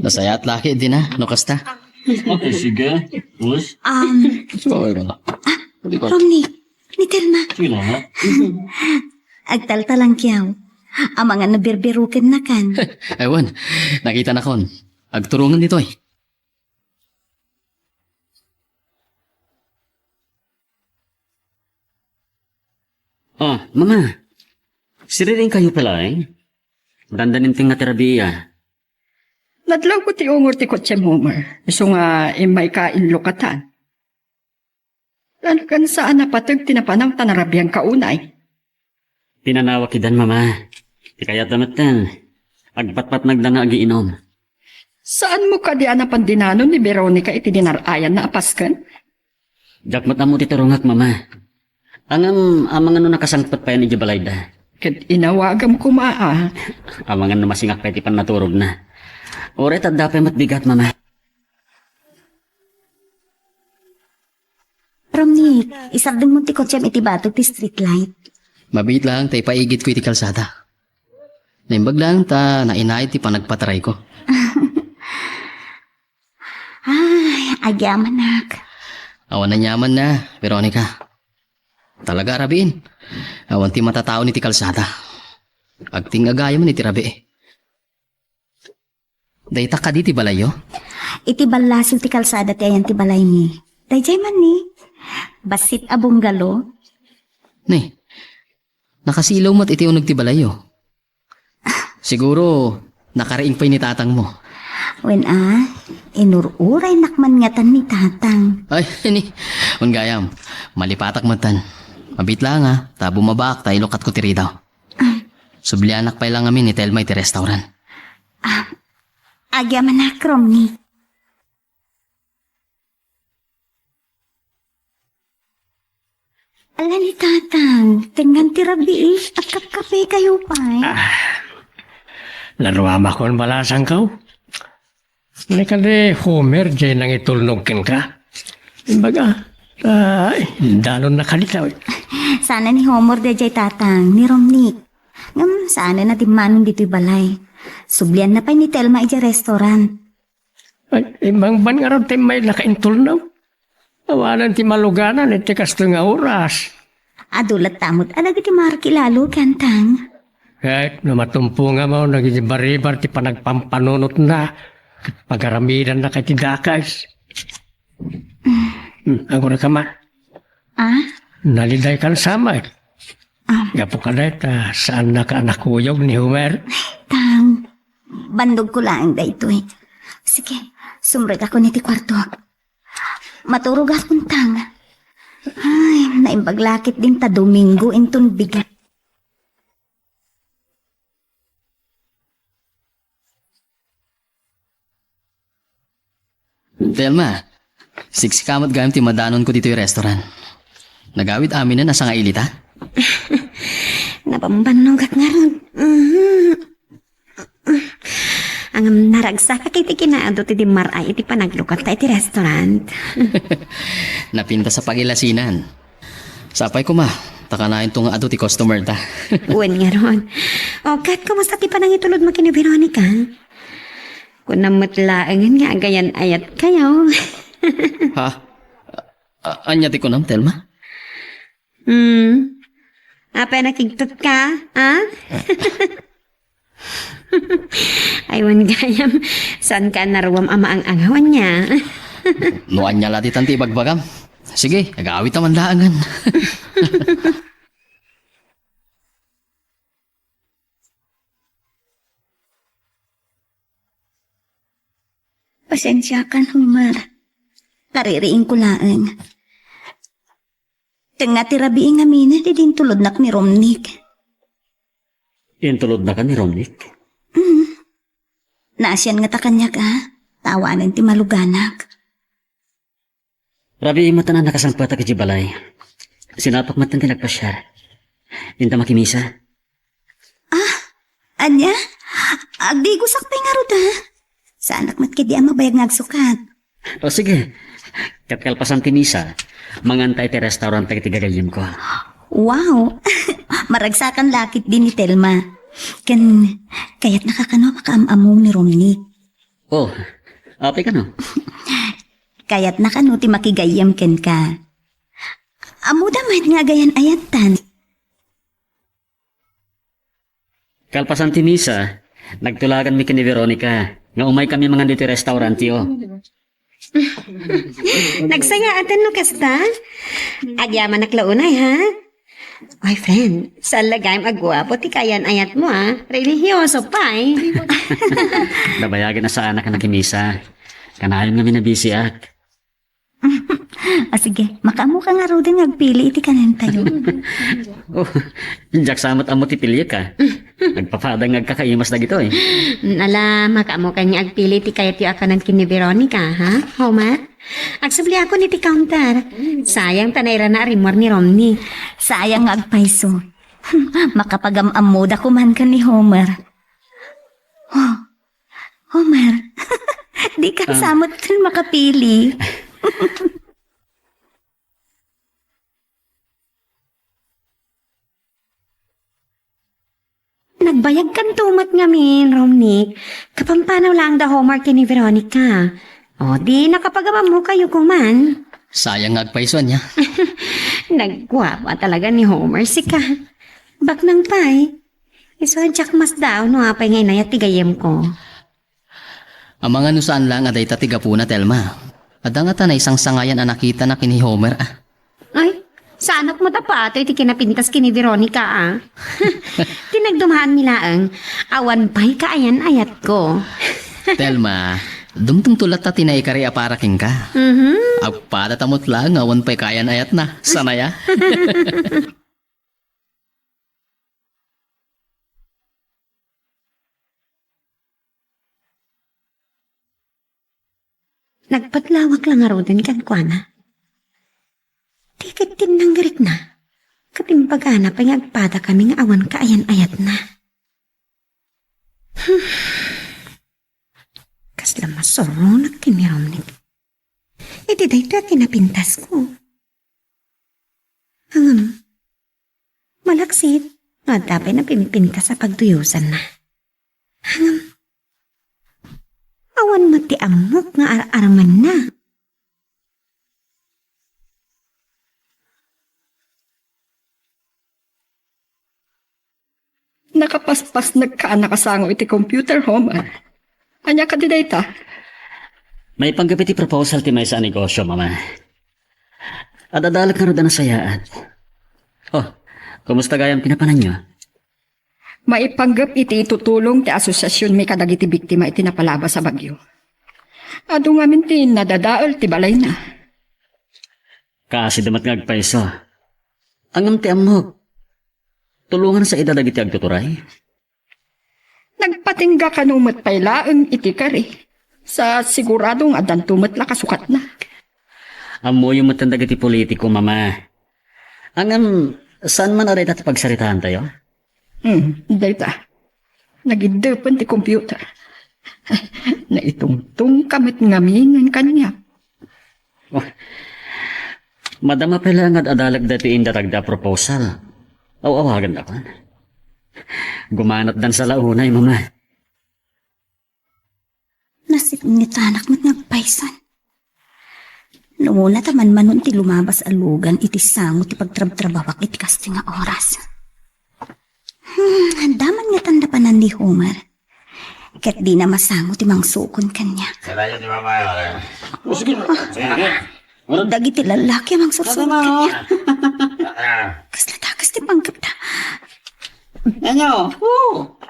Nasaya at laki din no kasta? Okay, sige. Bus? Romney, ni Telma. Agtaltalang kiyaw. Ang mga nabirbirukin na kan. Ewan, nakita na kon. Agturungan dito eh. Oh, mama. Siriring kayo pala eh. Dandanin ting nga terabiya. Nadlaw ko ti ungor ti kotse momer. Iso nga imay kain lokatan. Ano kan saan napatag tinapanaw tanarabiyang kaunay? Pinanawa kidan, mama. Di kaya tamatan. Agpatpat nagdanga agiinom. Saan mo ka di anapan dinano ni Veronica iti dinarayan na apaskan? Jakmat na mo titurungak, mama. Ang mga no nakasangpat pa yan ni Jabalayda. Kat inawagam ko maa. Ang mga no masingak pa iti pan naturog na. Oret at dapay matbigat, mama. Romney, isardeng mo ti kotsem iti batok ti street light. Mabit lang, tay paigit ko iti kalsada. Naimbag lang ta, nainay ti panagpataray ko. Ay, agyaman nak. Awan na nyaman na, Veronica. Talaga, Rabiin. Awan ti matatao ni ti kalsada. Agting agaya man iti Rabi eh. Dayta ka di ti balayo? Iti balasil ti kalsada ti ayan ti balay ni. Dayjay man ni. Basit abong galo. Ni, nakasilaw mo't iti unog ti balayo. Siguro, nakaraing pa'y ni tatang mo. Wen inururay nakman ngatan ni tatang. Ay, ini. Unggayam, malipatak matan. Mabit lang ta bumabak tayo lokat ko tiri daw. Sublianak pa lang amin ni Telma iti restaurant. Agyaman nak, Romney. Ala ni tatang, tingnan ti Rabi at kapkape kayo pa Laruama kon balasang kau. Nakade Homer jay nang itulnogkin ka. Imbaga, dalon na kalitaw. Sana ni Homer de jay tatang, ni Romney. Ngam, sana na timanon dito'y balay. Sublian na pa ni Telma iti restaurant. Ay, ibang ban nga rin tayo may nakaintulnaw. Awanan ti maluganan iti kasto nga oras. Adulat tamot, alag iti marakilalo, kantang. Kahit namatumpo nga mo, nagibaribar ti panagpampanunot na. Pagaramidan na kay ti dakas. Ako na ka ma. Naliday kan sama. Gapo ka na saan na ka nakuyog ni Homer? Tang, bandog ko lang dahito eh. Sige, sumreg ako niti kwarto. Maturog akong tang. Ay, naimbaglakit din ta Domingo inton bigat. Telma, siksikamot gayam ti madanon ko dito yung restaurant. Nagawid amin na nasa nga ilita? Napambanog at nga ron. Ang naragsa ka kiti kinaado ti di maray iti panaglukat ta iti restaurant. Napinta sa pagilasinan. Sapay ko ma, takanain to nga ado ti customer ta. Uwan nga ron. O, kat, kumusta ti panangitulod mo kini Veronica? Kung namutlaangan nga agayan ayat kayo. Ha? Anya ti ko nam, Telma? Apa nakigtot ka, ha? Aywan gayam, saan ka naruwam ama ang anghawan niya? Nuan niya lati tanti bagbagam. Sige, nag-aawit naman laangan. Pasensya ka, Homer. Kaririing ko laang. Teng nga tirabiing amin, di din tulod nak ni Romnick. Intulod na ka ni Romnick? Naasyan nga ta kanya ka, tawanan ti maluganak. Rabi mo tanan nakasangpata ka balay. Sinapak matan ti nagpasyar. Dinta makimisa. Anya? Agdi gusak pa nga ruta. Sa anak mat kidi ang mabayag ngagsukat. O sige, katkalpasan ti misa, mangantay ti restaurant ti gagayim ko. Wow! Maragsakan lakit din ni Telma. Kaya't nakakano makaamamong ni Romney. Oh, api ka no? Kaya't nakano ti makigayam ken ka. Amo damat nga gayan ayatan. Kalpasan ti misa, nagtulagan mi kini Veronica. Nga umay kami mga dito restaurant yo. Nagsayaan no kasta? Agyaman naklaunay ha? Ay friend, sa lagay agwapo ti kayan ayat mo ha? Religyoso pa eh. Dabayagin na sa anak na nakimisa. Kanayon nga minabisi ak. Sige, makamu ka nga rodin ngagpili iti kanan tayo. Oh, jak samot amo ti pilya ka. Nagpapadang nagkakaimas na gito eh. Nala, makamo kanya agpili ti kayat yu akanan kini Veronica ha? Homer? Agsubli ako ni ti counter. Sayang tanayra na rimor ni Romney. Sayang agpaiso. Makapagamam mo da kuman ka ni Homer. Oh, Homer, di ka samot kan makapili. Nagbayag kan tumat ngamin, Romney. Kapampanaw lang da homework ni Veronica. O di nakapagawa mo kayo kuman. Sayang nga agpaison niya. Nagwapa talaga ni Homer si ka. Bak nang pay. Isadyak mas daw no apay ngay nayat tigayem ko. Ang mga nusaan lang aday tatigapuna, Telma. Ada nga tanay isang sangayan ang nakita na kini Homer ah. Ay, sa anak mo tapato iti kinapintas kini Veronica ah. Tinagdumahan nilaang awan pa'y kaayan ayat ko. Telma, dumtung tulat ta tinaikari aparaking ka. Agpada tamot lang, awan pa'y kayan ayat na. Sanaya. Nagpatlawak lang nga din kan kuana. Tikit din nang garik na. Katimpagana pa nga agpada kami nga awan kaayan-ayat na. Kasla masoro nagkiniram ni. Iti dayto kinapintas ko. Malaksit. Nga tapay na pinipintas sa pagtuyusan na. Awan mati amok nga ar-araman na. Nakapaspas nagkaanakasango iti computer home. Anya ka di data? May panggapit ti proposal ti may sa negosyo, mama. At adalag ka rin na sayaan. Oh, kumusta gayang pinapanan nyo? Maipanggap iti itutulong ti asosasyon may kadagiti biktima iti napalaba sa bagyo. Ado nga minti nadadaol ti balay na. Kasi damat nga agpaiso. Ang ti amok. Tulungan sa idadag iti agtuturay. Nagpatingga kanumat pailaan iti kari. Sa siguradong adan tumat la kasukat na. Amo yung matandag iti politiko, mama. Saan man aray dati pagsaritahan tayo? Data. Nagidepan ti computer. Na itungtung kamit ngamingan kanya. Oh, madama pala nga adalag dati indaragda proposal. Awawagan ako. Gumanat dan sa launay, mama. Nasipngit anak mo't nagpaisan. Noong taman manon ti lumabas alugan iti sango ti pagtrab-trabawak iti kasti nga oras. Daman nga tanda pa ni Homer. Ket di na masango ti mangsukon kanya. Dagi ti lalaki mang sursukon kanya. Kasla takas ti panggap na. Ano?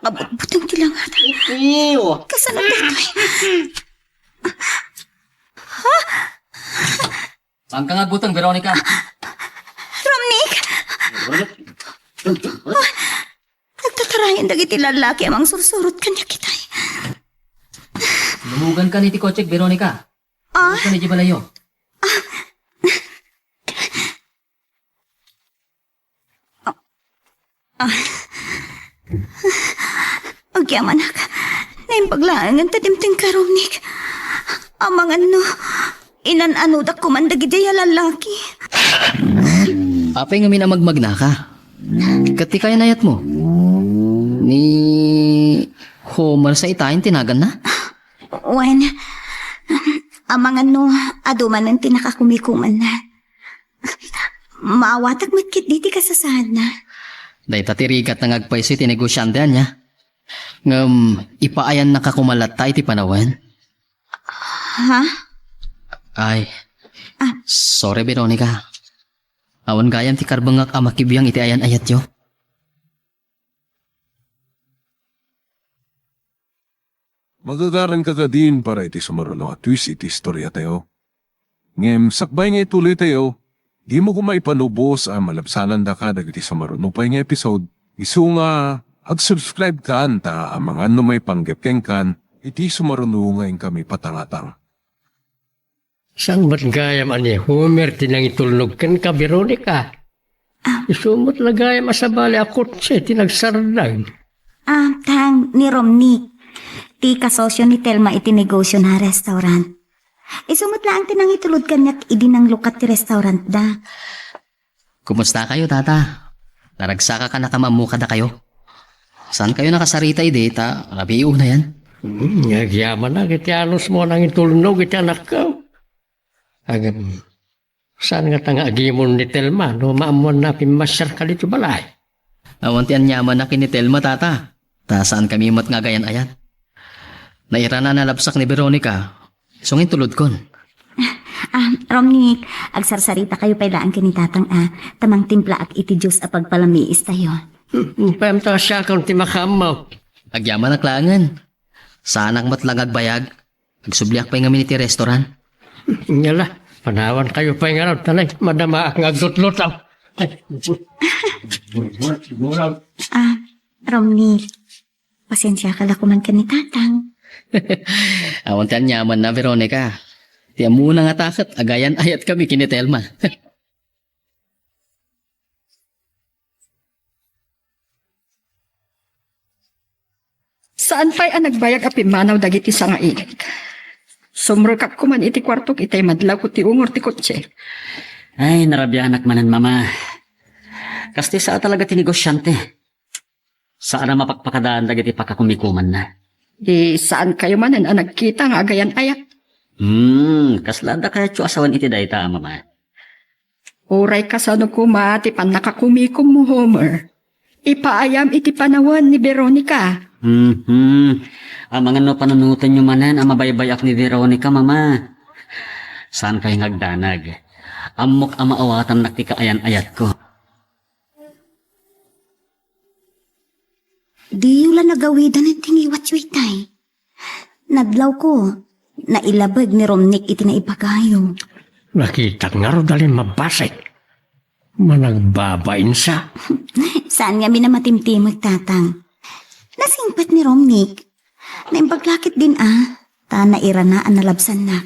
Abot-butong ti langata. Kasano dito Saan ka nga butang, Veronica? Romnick! Nagtatarayan dagiti lalaki amang sursurot kanya kitay. Lumugan ka ni ti Kochek, Veronica. Ka ni Jibalayo. Agyaman ka. Naimpaglaangan tadimting ka, Romnick. Amang inan-anudak kumandagiti lalaki. Apay nga minamagmagna ka. Kati kaya nayat mo. Ni Homer sa itayin tinagan na? Wen, amang aduman ang tinakakumikuman na. Maawatak matkit diti ka sa sana. Day tatirigat na ngagpay si tinegosyante niya. Ipaayan na kakumalat tayo ti panawan. Ha? Ay, sorry Veronica. Awan gayam ti karbangak amakibiyang iti ayan ayat yo. Magagaran ka ka din para iti sumaruno at twist iti istorya tayo. Ngem, sakbay nga ituloy tayo, di mo kumaipanubos ang malabsanan da ka dagiti sumaruno pa nga episode. Isu nga, ag-subscribe ka ta ang mga may panggepkeng kan, iti sumaruno nga kami patangatang. San ba't gayam ani Homer tinang itulnog kan ka, Veronica? Isumot na gayam asabali akot siya tinagsardag. Tang ni Romney. Ti kasosyo ni Telma iti negosyo na restaurant. Isumot lang tinang itulod kanyak idinang lukat ti restaurant da. Kumusta kayo, tata? Naragsaka ka na kamamuka da kayo? Saan kayo nakasarita ideta? Rabiyo na yan. Nagyaman na, kitianos mo nang itulnog iti anak ko. Agam, saan nga tanga agimon ni Telma no maamuan na pimasyar ka dito balay? Awan ti anyaman na kini Telma, tata. Ta saan kami mat nga gayan ayan? Naira na nalabsak ni Veronica. Sungin tulod kon. Romney, agsarsarita kayo pailaan kinitatang tamang timpla ak iti Diyos a pagpalamiis tayo. Pamta siya kung ti makamaw. Agyaman na klangan. Saan ang matlang agbayag? Agsubliak pa yung iti restaurant. Ngala, panawan kayo pa yung araw. Tanay, madama ang aglutlutaw. Romney, pasensya ka lakuman kanitatang. Awan ti anyaman na, Veronica. Tiyan muna nga takat, agayan ayat kami kini Telma. Saan pa'y nagbayag api manaw dagiti sa nga init? Sumrukap ko man iti kwartok itay madlaw ko ti ungor ti kotse. Ay, narabyanak manan mama. Kasti saa talaga tinigosyante. Saan na mapagpakadaan dagiti pakakumikuman na. Saan kayo manan ang nagkita nga agayan ayat? Kaslada kaya tso asawan iti dayta, mama. Uray kasano kuma ti pan nakakumikom mo, Homer. Ipaayam iti panawan ni Veronica. Ang mga no panunutan nyo manan ang mabaybayak ni Veronica, mama. Saan kayo ngagdanag? Amok ang maawatan naktika ayan-ayat ko. Di yula nagawidan ng tingiwat-witay. Nadlaw ko, nailabag ni Romnick iti na ipagayo. Nakita nga ro dalin mabasay. Managbabain sa. Saan nga minamatimtimag tatang? Nasingpat ni Romnick. Naimpaglakit din ta naira na ang nalabsan na.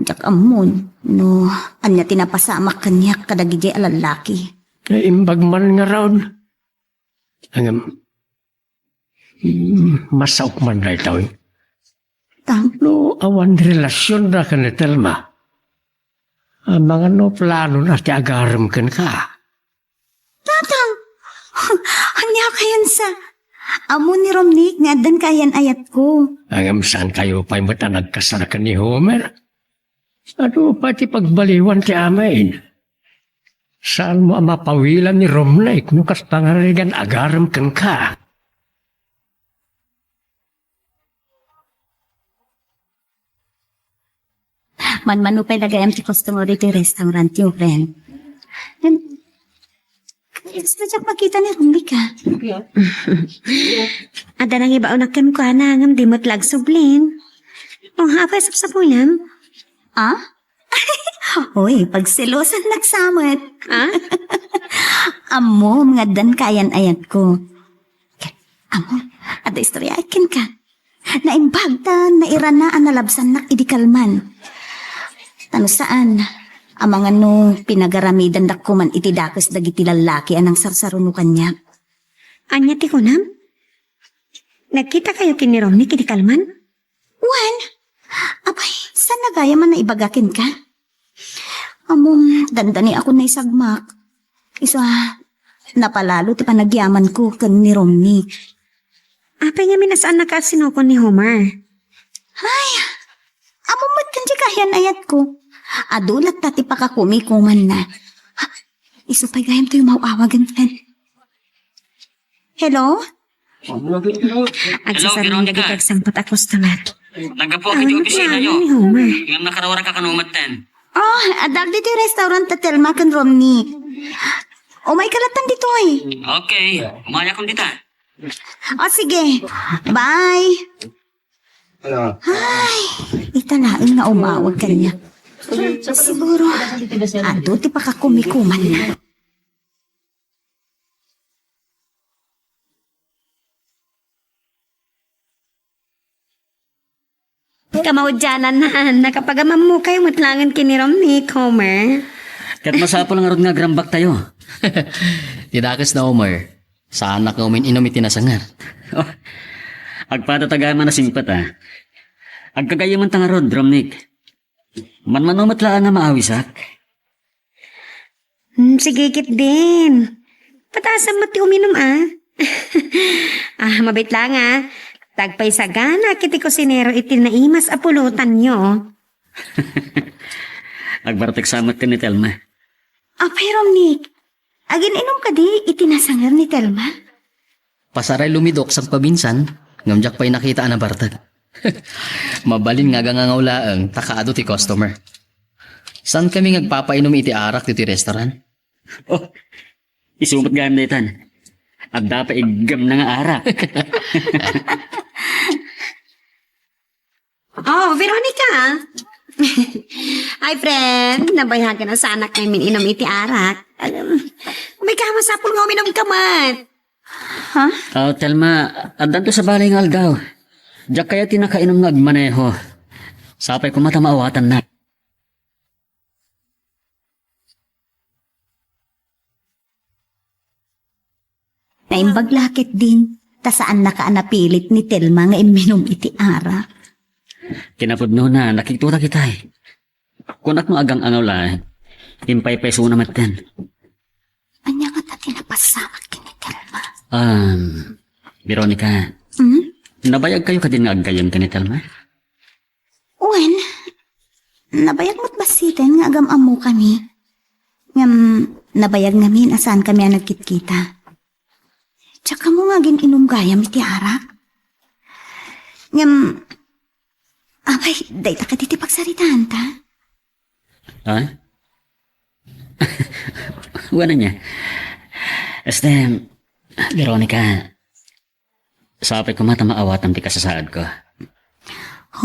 Jak amon, no, anya tinapasamak kanyak kadagijay alalaki. Imbag man nga raon. Masaok man na itaw. No, awan relasyon na ka ni Telma. Ang mga no plano na ti agaram kan ka. Tatang, anya kayan sa amo ni Romnick nga dan kayan ayat ko. Ang saan kayo pa'y mata nagkasarakan ni Homer? Ano pati pagbaliwan ti amain? Saan mo ang mapawilan ni Romnick nung kastangarigan agaram kan ka? Man-manu pa'y lagayam ti customer iti restaurant yung friend. Gusto siya makita ni Romnick Ada nang iba unakan ko anangam di matlag sublin. Ang hapay sapsapulam. Uy, pagsilosan nagsamot. Amo, mga dan kayan ayat ko. Amo, ada istorya akin ka. Naimbagtan, nairanaan na labsan nak idikalman. Tano saan? Ang mga no, pinagaramidan dakuman iti dakas dagiti lalaki anang sarsaruno kanya. Anya ti kunam? Nagkita kayo kini Romnick iti kalman? Wan, abay, saan nagaya man na ibagakin ka? Among, dandani ako na isagmak. Isa, napalalo ti panagyaman ko kan ni Romnick. Apay nga minasaan nakasinokon ni Homer. Ay, among mat kan di kayan ayat ko. Adulat tati pakakumikuman na. Isupay gayam to yung mauawagan, friend. Hello? Hello, Veronica. Sampot ako sa tamat. Nagapo kiti opisina yo. Ni Homer. Ngam nakarawara ka kanumat ten. Oh, adag dito yung restaurant at Telma kan Romney. Oh, may kalatan dito eh. Okay, umaya kong dita. Oh, sige. Bye. Ay, italain nga umawag ka niya. Siguro, ando ti pa kakumikuman na. Kamaudyanan na, nakapagamam mo kayo matlangan kinirom ni Homer. Kat masapol nga ron nga grambak tayo. Tidakas na Omar. Saan na kaumin inom itinasangar. Oh, agpatatagaman na simpat Agkagayaman tanga rod, Romnick. Manmanumat lang nga maawisak. Sige, kit din. Patasan mo ti uminom mabait lang Tagpay sa gana, kiti kusinero iti naimas apulutan nyo. Agbartek samat ka ni Telma. Apay, Romnick. Agin inom ka di, itinasangar ni Telma. Pasaray lumidok sa pabinsan. Ngamjak pa'y nakita na bartag. Mabalin nga gangangawlaang takaado ti customer. San kami ngagpapainom iti arak ti restaurant? Oh, isumot gayam na itan. Agda pa igam na nga arak. Oh, Veronica. Hi, friend. Nabayagan na sa anak namin inom iti arak. May kamasapol nga uminom kamat. Ha? Oh, Telma, adan to sa balay ng aldaw. Diyak kaya tinakainom nga agmaneho. Sapay ko matamaawatan na. Naimbaglakit din, ta saan nakaanapilit ni Telma nga iminom iti arak. Kinapudno na, nakiktura kita Kunak mo agang angaw lang, impay-peso na maten. Anya nga ta tinapasamak kini Telma. Veronica, nabayag kayo ka din nga aggayon ka ni Telma? Wen, nabayag mo't basitin nga agam amo kami. Ngam, nabayag namin asaan kami ang nagkitkita. Tsaka mo nga inom gayam iti arak. Ngam, abay, day ta ka diti pagsaritaan ta. Ha? Wala niya. Veronica, sapay ko matamaawatan ti kasasaad ko.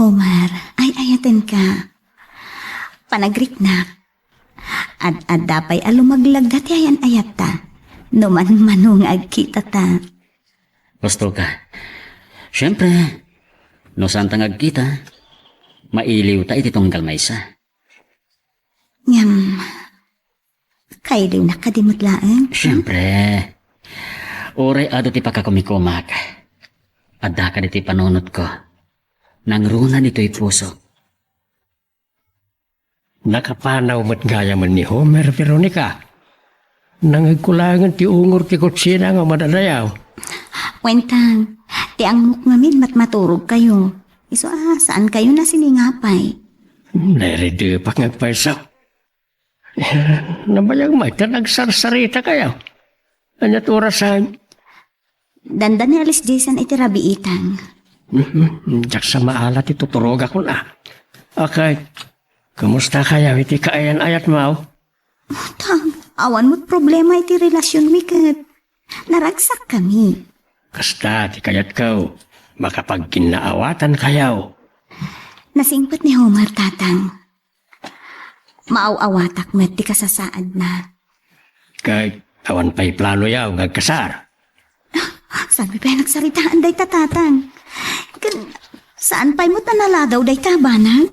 Homer, ay ayaten ka. Panagrik na. Ad dapay alumaglag dati ayan ayat ta. Numan manung agkita ta. Gusto ka. Siyempre, no saan tangag kita, mailiw ta iti tunggal maysa. Ngam, kailiw na kadimutlaan. Siyempre, oray ado ti pakakumikumak. Adda ka diti panunot ko. Nang runa nito'y puso. Nakapanaw mo't gaya man ni Homer, Veronica. Nangagkulangan ti ungor ti kutsina nga madadayaw. Wentang, ti ang mukngamin maturog kayo. Iso saan kayo na siningapay? Narede pa ngagpaisaw. Nabayang may nagsarsarita kayo. Anyat orasan. Danda ni Alice Jason iti rabiitang. Jak sa maalat ituturog ako na. Okay. Kumusta kaya iti kaayan ayat mo? Tang, awan mo't problema iti relasyon wikat. Naragsak kami. Kasta ti kayat ko. Makapagkinaawatan kayaw. Nasingpat ni Homer tatang. Maaw-awatak met ti kasasaad na. Kay awan pa'y plano yaw ngagkasar. Saan pa nagsaritaan day tatatang? Saan pa'y mo tanaladaw day tabanang?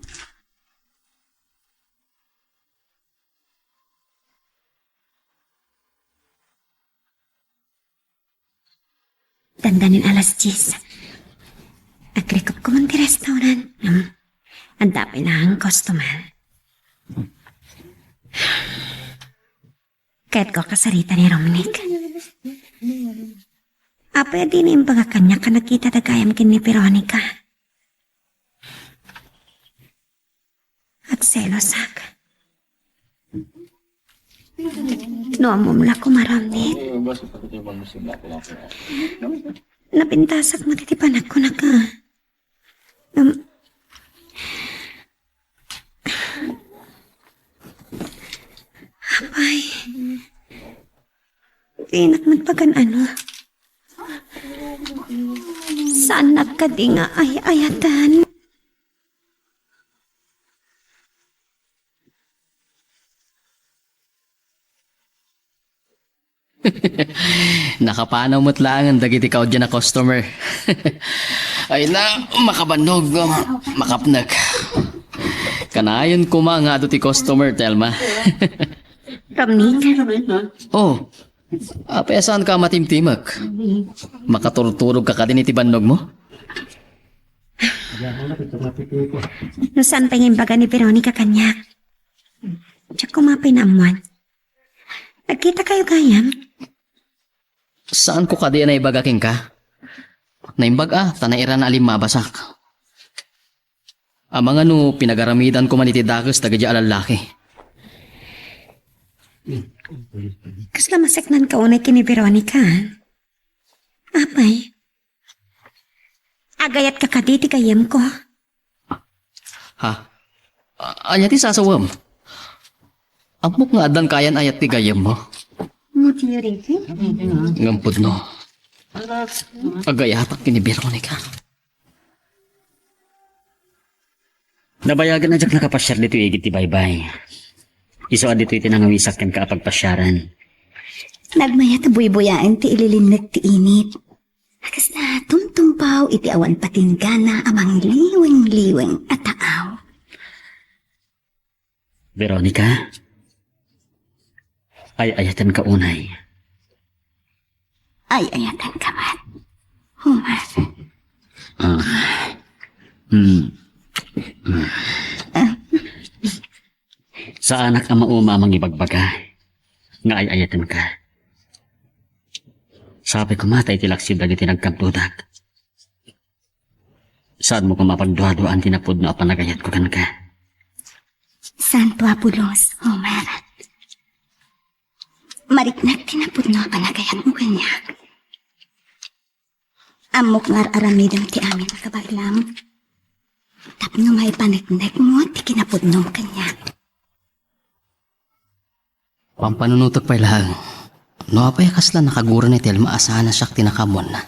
Dandanin alas 10. Agrikop ko man ti restaurant. Ang dapay na ang customer. Kahit ko kasarita ni Romnick. Pwede na yung kanya ka nakita tagayam kin ni Veronica. At selosak. No amumla ko maramit. Napintasak na kiti panak ko na ka. Apay. Tinak nagpagan ano. Saan nagkadinga ay ayatan? Nakapanaw mo't lang ang dagiti ikaw dyan na customer. Ay na, makabanog, makapnag. Kanayon ko mga ti customer, Telma. Ramnik? Oh, saan ka matimtimag? Makaturturog ka din iti bandog mo? No saan pa yung baga ni Veronica kanyak? Tiyak kumapay na amuan. Nagkita kayo gayam? Saan ko ka di na ibagaking ka? Naimbag tanairan na alim mabasak. Amang ano, pinagaramidan ko man iti dagas tagadya alalaki. Kasla maseknan ka unay kini Veronica. Apay? Agayat ka kaditi kayam ko. Ha? Anya ti sasawam? Amok nga adan kayan ayat ti gayam mo. Ngampod no. Agayatak kini Veronica. Nabayagan na jak nakapasyar dito igit ti baybay. Iso dito iti nangawisak ken kaapagpasyaran. Nagmayat na buy-buyaan ti ililinag ti init. Akas na tumtumpaw iti awan patinggana amang liweng-liweng at taaw. Veronica, ay ayatan ka unay. Ay ayatan ka man. Homer. Sa anak ama umamang ibagbaga, nga ay ayatan ka. Sabi ko matay tilaksib dagiti nagkamtudak. Saan mo ko mapagduha-duhaan tinapod na panagayat ko kan ka? Santo Apulos, Homer. Mariknag tinapod no panagayat mo kanya. Amok ngar aramidang ti amin kabaglam. Tapno may panagnag mo ti kinapod no kanya. Pampanunutok pa ilang. No apay kasla nakagura ni Telma asahan na siyak tinakamon na.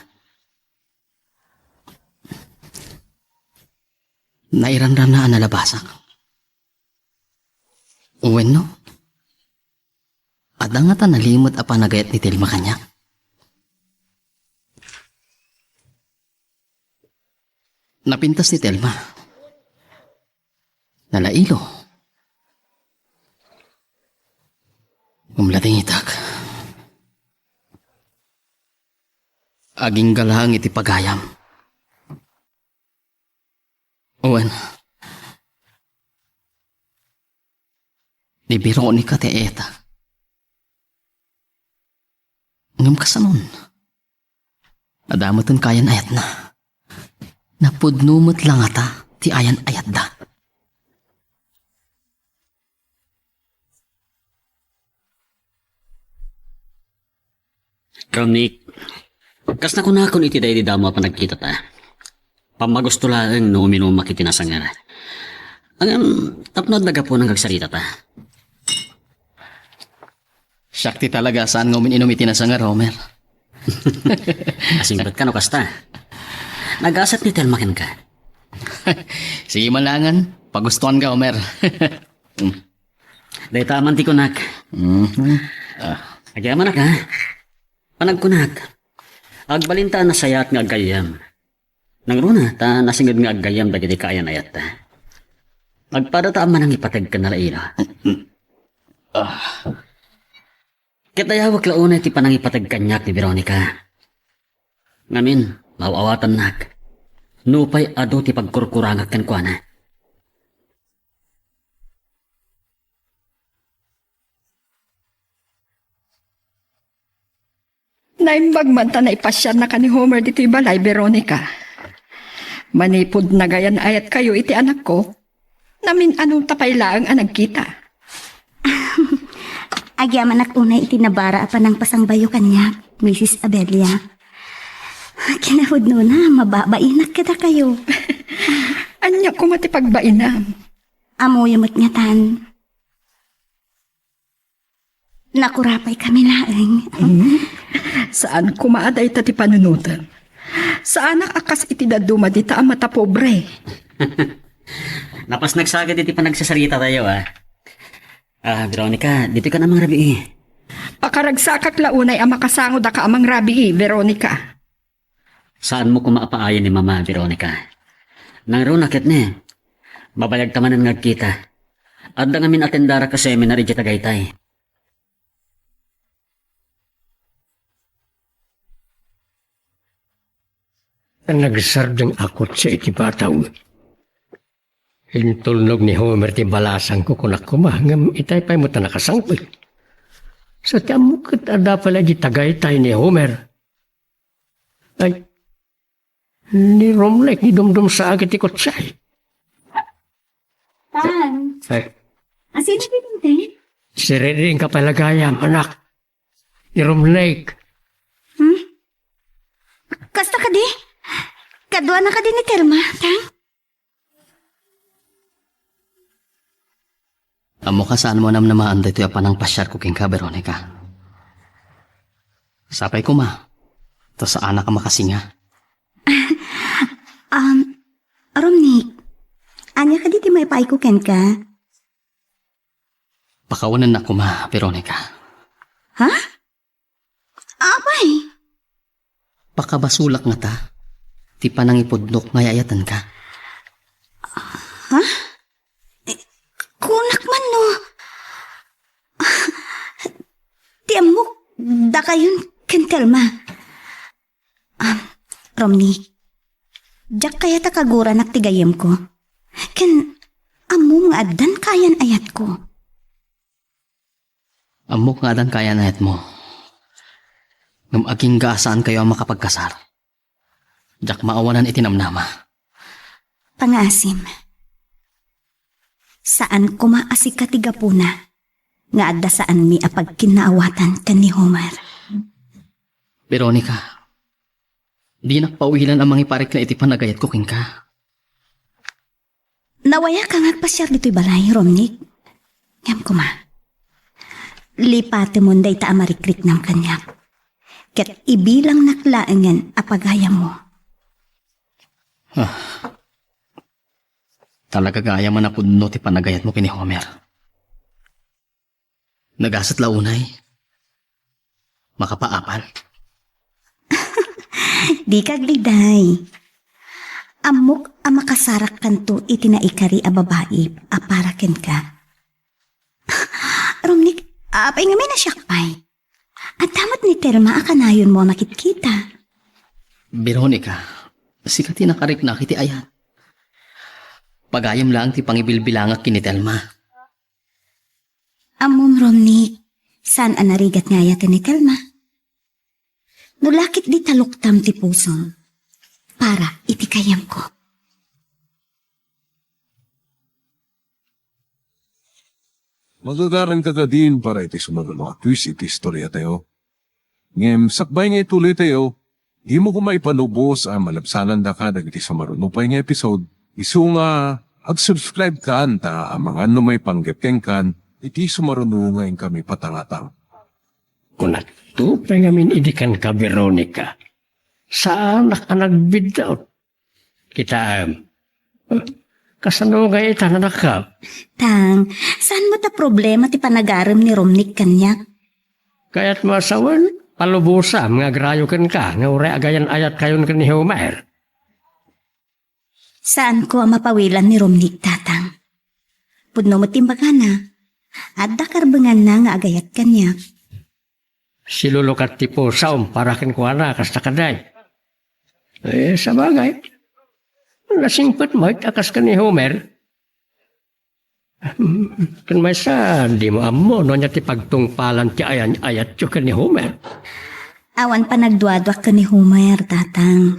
Nairanran na nalabasak. Uwen no? Adang nga nalimot a panagayat ni Telma kanya. Napintas ni Telma. Nalailo. Umlating itak. Aging galahang iti pagayam. Uwan. Nibiro ko ni ka ti eta. Ngam kasanon. Adamatan kayan ayat na. Napudnumot lang ata ti ayan ayat da. Ramnik, kas na kunakon iti day di damo pa nagkita ta. Pamagusto lang no uminom makitinasangar. Ang tapnod na po nang kagsarita ta. Sakti talaga saan nga uminom itinasangar, Homer. Asingbat ka no kasta. Nag-asat ni Telma ken ka. Sige malangan, pagustuhan ka, Homer. Day taman ti kunak. Agyaman na ka. Panagkunak. Agbalintaan na sayat nga agayam. Nangruna ta nasingid nga agayam dagiti kaayan ayat ta. Magpadata man ang ipatag ka na laila. Kitayawag launa ti panang ipatag kanyak ni Veronica. Ngamin, mawawatan nak. Nupay ado ti pagkurkurangag kan kwa na. Naimbag man ta na ipasyar na ka ni Homer dito balay, Veronica. Manipod na gayan ayat kayo iti anak ko. Namin anong tapay laang ang nagkita. Agyaman ak unay itinabara pa ng pasangbayo kanya, Mrs. Abelia. Kinahod no na, mababainak kita kayo. Anya ko matipagbainam. Amo yumot nga tan. Nakurapay kami laeng. Saan kumaaday tati panunutan? Saan akas itidaduma dita ang mata pobre? Napas nagsagad iti pa nagsasarita tayo Veronica, dito ka namang rabi Pakaragsakak launay ang makasangod ka amang rabi Veronica. Saan mo kumaapaayon ni Mama Veronica? Nang ro nakit ne, babayag tamanan ngagkita. At ngamin atendara ka seminary di Tagaytay. Nagsardeng akot sa iti bataw. Hintulnog ni Homer ti balasang ko kunak kumahangam itay pa'y mo ta nakasangpil. Sa tiamukit ada pala di Tagaytay ni Homer. Ay, ni Romlek ni dumdum sa agit ikot siya. Tan, Ay, asin na pininte? si Reding kapalagayam, anak. Ni Romlek. Kasta ka di? Kadwa na ka din ni Telma, Tang? Amo ka saan mo namaan dito yung panang pasyar ko king ka, Veronica. Sapay ko to sa anak ka makasinga. Romnik, anya ka di may paikuken ka? Pakawanan na ko Veronica. Ha? Abay, Pakabasulak nga ta. Ti panang ipudlok ngayayatan ka. ha? Kunak man no. Tiamok, da kayon ken Telma. Romnik, jak kaya ta kagura nak tigayem ko. Ken, amo nga adan kayan ayat ko. Amok nga dan kaya na mo. Ngam aging gaasaan kayo ang makapagkasar. Jak maawanan itinamnama. Pangasim. Saan ko maasik katigapuna nga adda saan mi apag kinaawatan kan ni Homer. Veronica, di nakpawilan ang mga iparik na iti panagayat ko king ka. Nawaya ka ngagpasyar dito'y balay, Romnik. Ngam ko Lipate mo day ta amarikrik ng kanyak. Ket ibilang naklaangan apagaya mo. Talaga gaya man na pudno ti panagayat mo kini Homer. Nagasat launay. Makapaapal. Di kagliday. Amok ang makasarak kanto itinaikari a babae aparaken ka. Romnik, apay nga may nasyakpay. At damat ni Telma akanayon mo makitkita. Veronica, sikat nakarik na kiti ayan. Pagayam lang ti pangibilbilangak kini Telma. Amom Romnik, saan anarigat nga yatin ni Telma? Nulakit di taluktam ti pusom para itikayam ko. Magagaran ka din para iti sumunod mga twist iti istorya tayo. Ngem, sakbay nga ituloy tayo, di mo kumaipanubos ang malabsanan da ka dagiti sa marunupay nga episode. Isu nga, ag-subscribe ka anta ang mga may panggapkeng kan, iti sumarunungayin kami patangatang. Kunat to, pengamin idikan ka, Veronica. Saan ka nagbidaw? Kita, kasano nga itanan ka? Tang, saan mo ta problema ti panagaram ni Romnik kanyak? Kaya't masawan, palubusa, mga grayo kan ka, nga ure agayan ayat kayon kan ni Homer. Saan ko ang mapawilan ni Romnik, tatang? Pudno mo timbaga na, at dakarbangan na nga agayat kanyak. Silulukat ti pusaw, para kin ko na, kasta kaday. Sa bagay, nasingpet mo, akas ka ni Homer. Kan may sa, di mo amo, no niya ti pagtungpalan ti ayan ayat yo ka ni Homer. Awan pa nagduadwak ka ni Homer, tatang.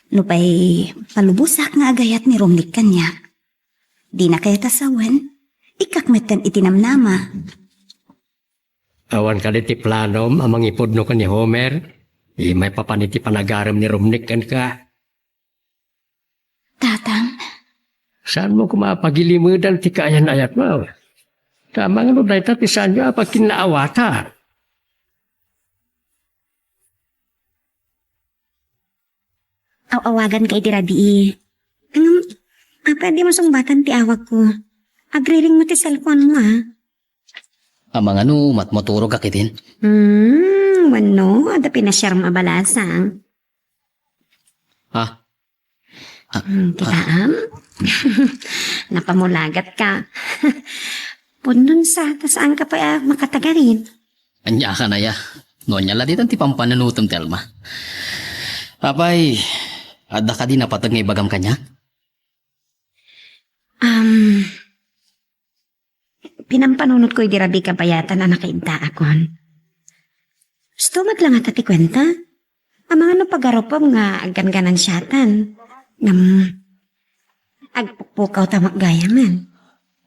No pa'y palubusak nga agayat ni Romnik kanyak. Di na kaya tasawan, ikakmetan itinamnama. Awan ka ti planom amang ipod no ka ni Homer. May papaniti panagaram ni Romnick kan ka. Tatang, Saan mo kumapagilimudan ti kayan ayat mo? Tama nga no dahil ti saan nyo apag kinaawata. Awagan kay ti Rabi. Pwede mo sungbatan ti awag ko. Agriring mo ti cellphone mo Amang matmoturo ka kitin. Wano, ada pinasyar mo abalasang. Ha? Kitaam? Napamulagat ka. Punon saan ka pa makatagarin? Anya ka na ya. Nonya la ditan ti pampananutom telma. Apay, ada ka din napatag nga ibagam kanya? Pinampanunot ko di Rabi kapayatan na nakainta akon. Gusto maglangat ati kwenta? Ang mga pagaropom nga aggan-ganan siyatan. Agpupukaw tamak gayaman.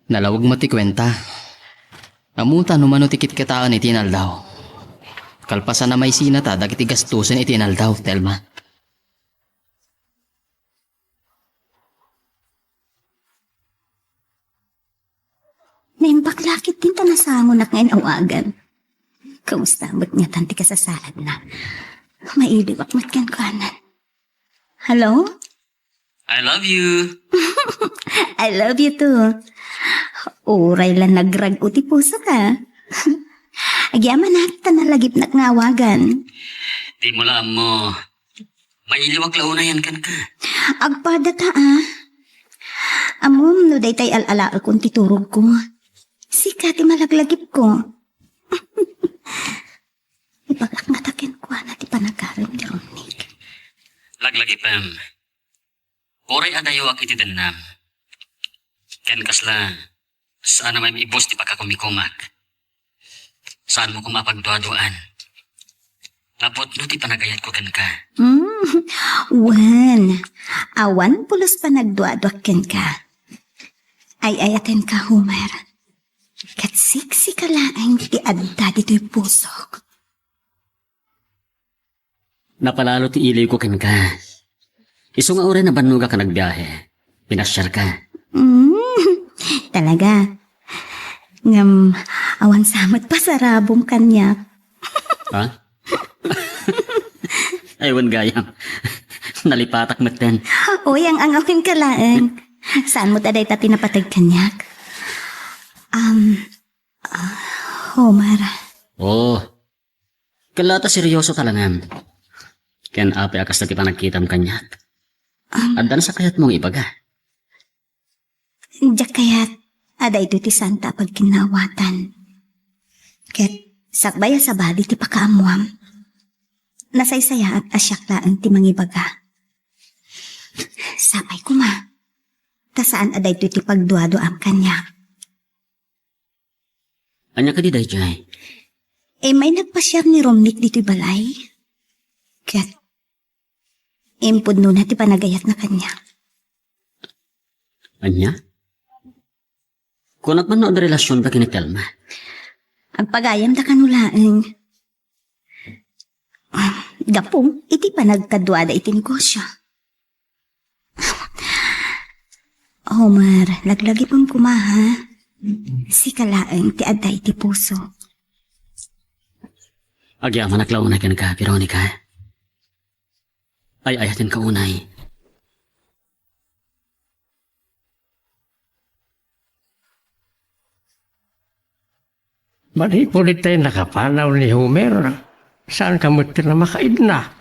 Nalawag mo ti kwenta. Amuta numano tikit kataan itinal daw. Kalpasan na may sinata dagiti gastusin itinal daw, Telma. naimpaklakit din ta nasangon at ngayon awagan. Kamusta ba't nga tanti ka sa salad na? Mailiwak matkan kanan. Hello? I love you. I love you too. Uray lang nagrag uti puso ka. Agyaman nakita na lagip na ngawagan. Di mo lang mo. Mailiwag launa yan kan ka. Agpada ka Amom no day tay alalaal kong titurog ko. Sika ti malaglagip ko. Ipaglak nga takin ko na ti panagaran ni Romnick. Laglagi pam. Koray adayawak iti danam. Ken kasla, saan na may ibos ti pagkakumikumak. Saan mo kumapagduaduan. Lapot no ti panagayat ko ken ka. Awan pulos pa nagduadwak ken ka. Ay ayaten ka, Homer. Katsiksi ka laang ti adda dito'y pusok. Napalalo ti iliw ko ken ka. Iso nga oray na banuga ka nagbiyahe. Pinasyar ka. Talaga. Awan samot pa sa rabong kanya. Ha? Aywan gayam. Nalipatak maten. Uy, ang angawin ka laang. Saan mo taday ta tinapatag kanyak? Homer. Oh. Kalata seryoso talangan. Ken ape akas na ti panagkitam kanyak. Addan sa kayat mong ibaga. Diyak kayat, ada ito ti Santa pag kinawatan. Ket, sakbaya sa bali ti pakaamuam. Nasaysaya at asyaklaan ti mangibaga. Sapay ko ma. Ta saan ada ito ti pagduado ang kanya. Anya ka di day jay? May nagpasyar ni Romnick dito'y balay. Ket, impod no na ti panagayat na kanya. Anya? Kunat man no ang relasyon da kini Telma. Ang pagayam da kanulaang. Gapong, iti pa nagkadwada iti negosyo. Homer, laglagi pang kumaha. Si kalaang ti aday ti puso. Agyaman naklauna ken ka, Veronica. Ay ayatin ka unay. Manipulit tayo nakapanaw ni Homer. Saan ka mo na makaidna?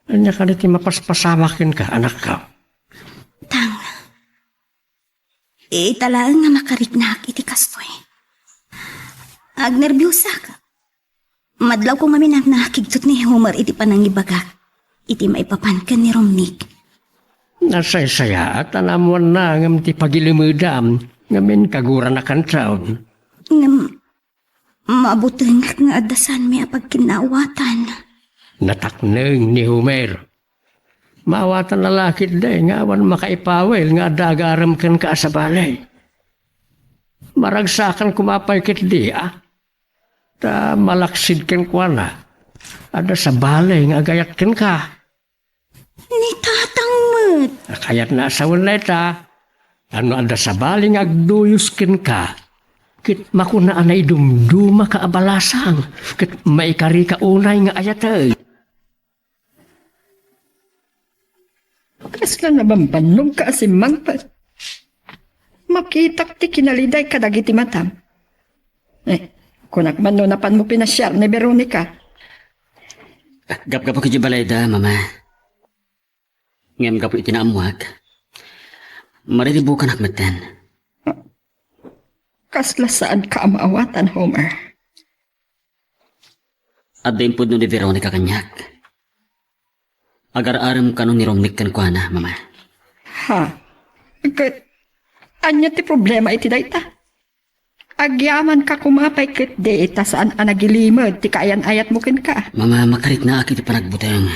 Anya ka niti mapaspasamakin ka, anak ka. Tang, talaan nga makariknak iti kastoy. Agnerbyosa ka. Madlaw ko maminag nakiktot ni Homer iti panangibagak. Iti maipapankan ni Romnick. Nasaysaya at anamuan na ngam ti pagilimudam ngamin kagura na kansaon. Maabuteng nga adasan may apagkinawatan. Natakneng ni Homer. Maawatan lalakid day nga awan makaipawel nga dagaram kan ka sa balay. Maragsakan kumapay kit di Ta malaksid ken kwa na. Ada sa balay nga agayat ken ka. Ni tatang mat. Kayat na asawan na ita. Ano ada sa balay nga agduyos ken ka. Kit makuna anay dumduma ka abalasang. Kit maikari ka unay nga ayat ay. Kasla na bambanong ka asimang pa. Makitak ti kinaliday ka dagiti matam. Kunak man no napan mo pinasyar ni Veronica. Gap-gap ako balay da, mama. Ngem gapo itinaamuhag. Mariribukan akmatan. Kasla saan ka maawatan, Homer? Abdain po no ni Veronica kanyak. Agar-aram ka ni Romnick kan kwa na, mama. Ha? Anya ti problema iti dayta? Agyaman ka kumapay ket de ita saan anagilimod ti kayan ayat mo ken ka. Mama, makarit na akit panagbuteng.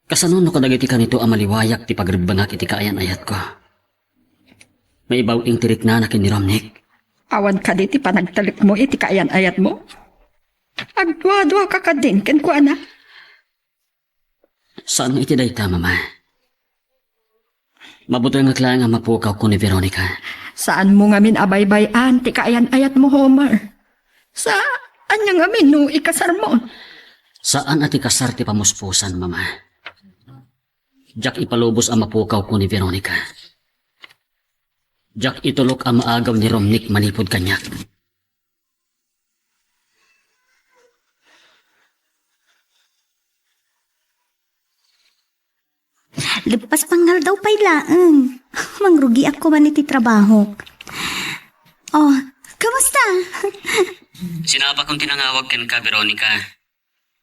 Kasanon no kadagiti ka nito amaliwayak ti pagribbangak iti kaayan ayat ko. May ibaw ing tirik na nakin ni Romnick. Awan ka di ti panagtalik mo iti kayan ayat mo? Agdwa-dwa ka ka din ken kwa na. Saan iti dayta, mama? Mabuto nga klang nga mapukaw ko ni Veronica. Saan mo ngamin abay-bayan ti kayan ayat mo, Homer? Saan nga ngamin no ikasar mo? Saan ati kasar ti pamuspusan, mama? Jack ipalubos ang mapukaw ko ni Veronica. Jack itulok ang maagaw ni Romnick manipod kanyak. Lipas pangal daw pa'y laang. Mangrugi ako man iti trabaho. Oh, kamusta? Sinapa kong tinangawag ken ka, Veronica.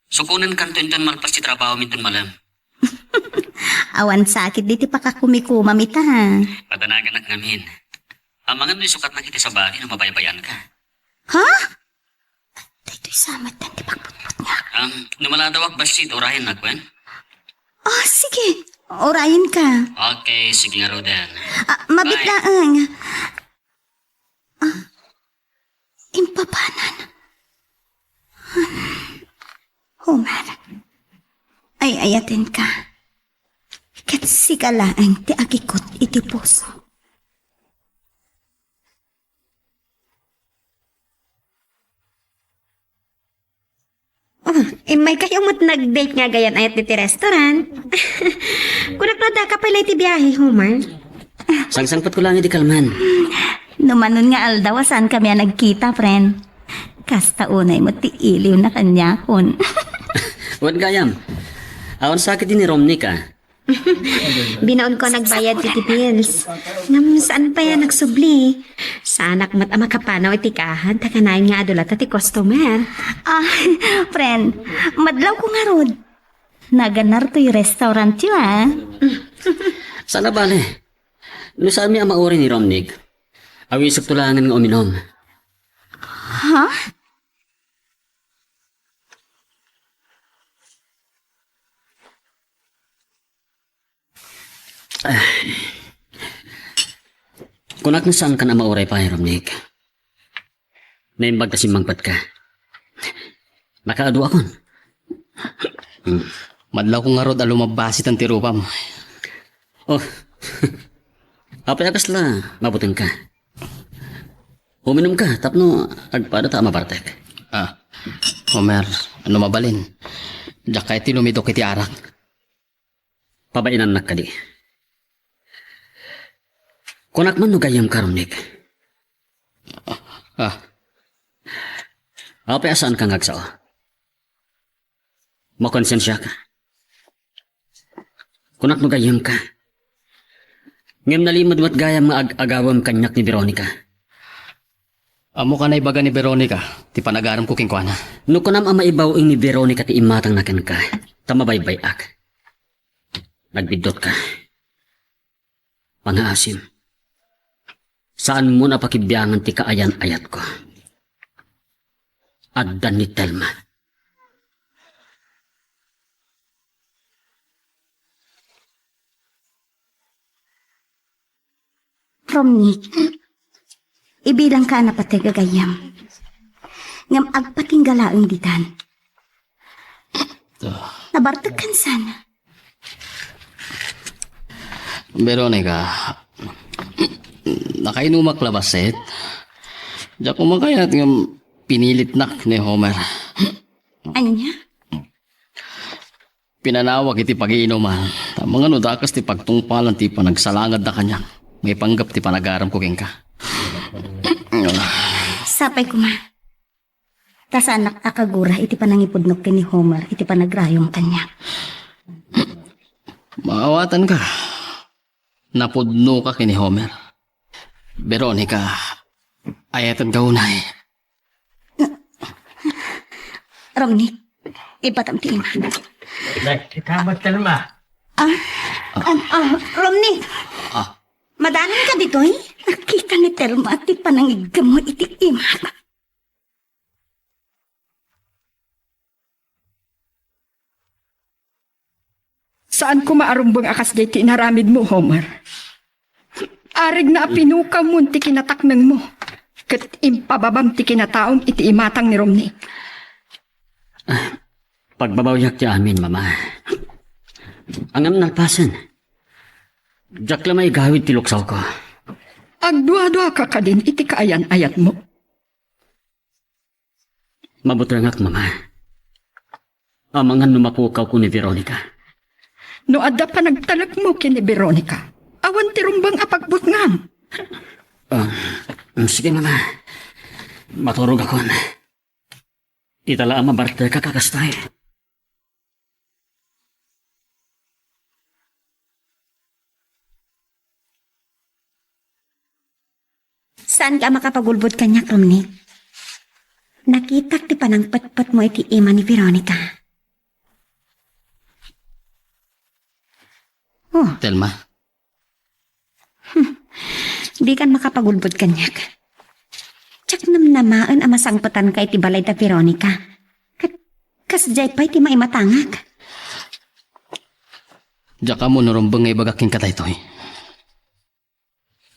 Sukunan kanton ton malpas ti trabaho minton malam. Awan sakit diti pakakumikuma mita ha. Padanagan ak ngamin. Amangan mo'y sukat na kita sa bali na mabaybayan ka. Ha? Dito'y samat na ti pagputput niya. Numaladawak basit orahin na kwen? Oh, sige. Orayin ka. Okay, sige nga Roden. Mabit Bye. laang. Impapanan. Homer. Ay ayatin ka. Kat sigalaang ti agikot iti puso. May kayong mat nag-date nga gayan ayat diti restaurant. Kunak na da ka pala iti biyahe, Homer. Sangsangpat ko lang iti kalman. Numanon nga aldawasan kami nagkita, friend. Kasta unay mo ti iliw na kanya kon. Wan gayam. Awan sakit din ni Romnick Binaon ko nagbayad iti bills. Ngam saan pa yan nagsubli? Sa anak mat ama kapanaw iti kahan, takanayin nga adulat ati customer. Friend, madlaw ko nga rod. Naganar to'y restaurant yun, ha? Sana bale. Lusaan mi ang mauri ni Romnick. Awisok tulangan nga uminom. Ha? Kunak na saan ka na mauray pa, Romnick? Naimbag na simangpat ka. Nakaadu akon. Madlaw ko nga rod alumabasit ang tirupam. Oh, apay akas la, mabuting ka. Uminom ka, tapno, agpada ta mapartek. Homer, ano mabalin? Diyak kaya tinumidok iti arak. Pabainan na ka di. Kunak man no gayam ka, Romnick. Apay asaan kang agsao? Makonsensya ka. Kunak no gayam ka. Ngem nalimod mat gayam nga agawam kanyak ni Veronica. Amo ka na ibaga ni Veronica, ti panagaram ko kingkwana. No kunam ang maibawing ni Veronica ti imatang nakan ka, tamabaybay ak. Nagbidot ka. Pangaasim. Saan mo na pakibiyangan ti kaayan-ayat ko? Addan ni Telma. Romnick, ibilang ka na pati gagayam. ngam agpatinggalaang ditan. Nabartakan sana. Veronica, nakainumak labaset. Diya kumakayat nga pinilit nak ni Homer. Anya? Pinanawag iti pag-iinuman. Mga nudakas ti pagtungpalan ti panagsalangad na kanya. May panggap ti panagaram ko king ka. Sapay ko ma. Tas anak akagura iti panangipudnok ni Homer iti panagrayong kanya. Maawatan ka. Napudno ka kini Homer. Veronica, ayatan ka unay. Romney, ipatam ti ima. Nagkikamat ka naman. Romney. Madanan ka dito eh. Nakita ni Telma at ti panangigam mo iti ima. Saan ko maarumbang akas jay tinaramid mo, Homer? Arig na pinukaw mo ti kinataknang mo. Kat impababam ti kinataom iti imatang ni Romney. Pagbabawyak ti amin, mama. Angam nalpasan. Diyak lamay gawid ti luksaw ko. Agdua-dua ka ka din iti kaayan-ayat mo. Mabutrangak, mama. Amangan numapukaw ko ni Veronica. No adda pa nagtalag mo kini Veronica. Awan ti rumbang apagbutngan. Sige, mama. Maturog ako. Itala ang mabarte ka kakastay. Saan ka makapagulbot kanya, Romney? Nakita ti panang patpat mo iti ima ni Veronica. Oh, Telma, di kan makapagulbot kanyak. Tsak namnamaan ang masangpatan ka iti balay da Veronica. Kasjay pa iti maimatangak. diya ka mo narumbang nga ibagaking kataytoy.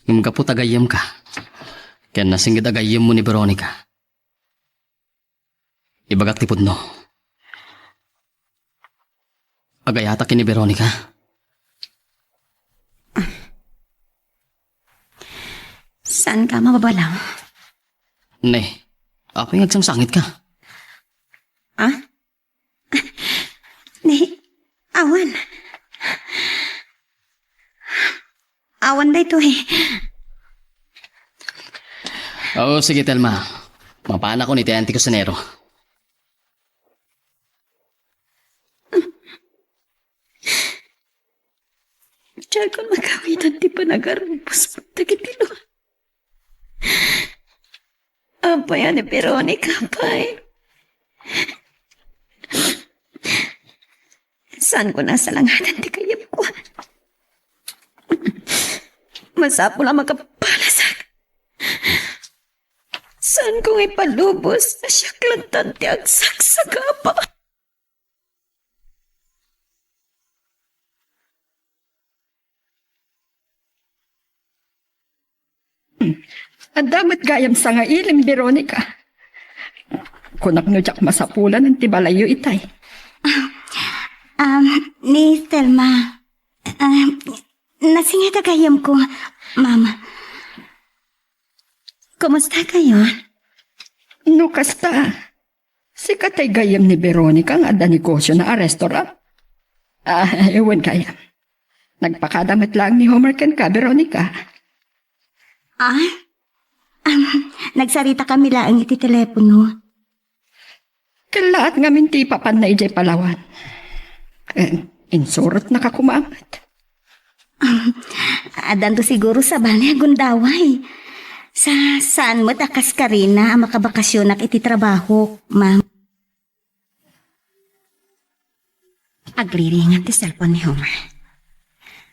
Ngam ka po tagayam ka. Kaya nasinggit agayam mo ni Veronica. Ibagak ti pudno. Agayata ki ni Veronica. Saan ka mababalaw? Ne, ako yung agsangsangit ka. Ni, awan. Awan da ito eh. Oo, sige Telma. Mapana ko ni Tianti Costanero. Diyan ko magawitan ti panagarumpos pagtagitilo. Apa yan ni Veronica, pay? Saan ko nasa langatan ti kayap ko? Masapo lang magkapalasak. Saan kong ipalubos na siya klantan ti agsak sa kapa? Ang damat gayam sa nga ilim, Veronica. Kunak no jak masapulan ng tibalayo itay. Ni Telma. Nasingit agayam ko, Mama. Kumusta kayo? No kasta. Si katay gayam ni Veronica nga da negosyo na restaurant. Ewan gayam. Nagpakadamit lang ni Homer ken ka, Veronica. Nagsarita kami laang iti telepono. Kalaat nga minti papan na ijay Palawan. Insurot na kakumamat. Adan to siguro sa bali agundaway. Saan mo takas ka rin na makabakasyon ak iti trabaho, ma'am? Agliringan ti cellphone ni Homer.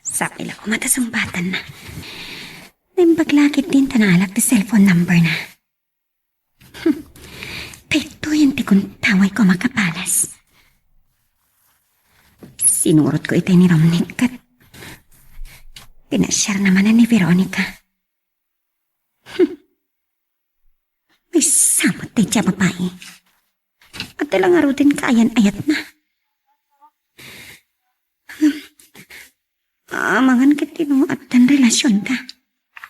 Sapila ko matasumbatan na. Nimbaglakit din tanalak ti cellphone number na. Peto yung tikong taway ko makapalas. Sinurot ko ito ni Romney kat pinasyar naman na ni Veronica. Ay, samot tayo siya, babae. At talang arutin ka, ayan-ayat na. Amangan ka at dan relasyon ka.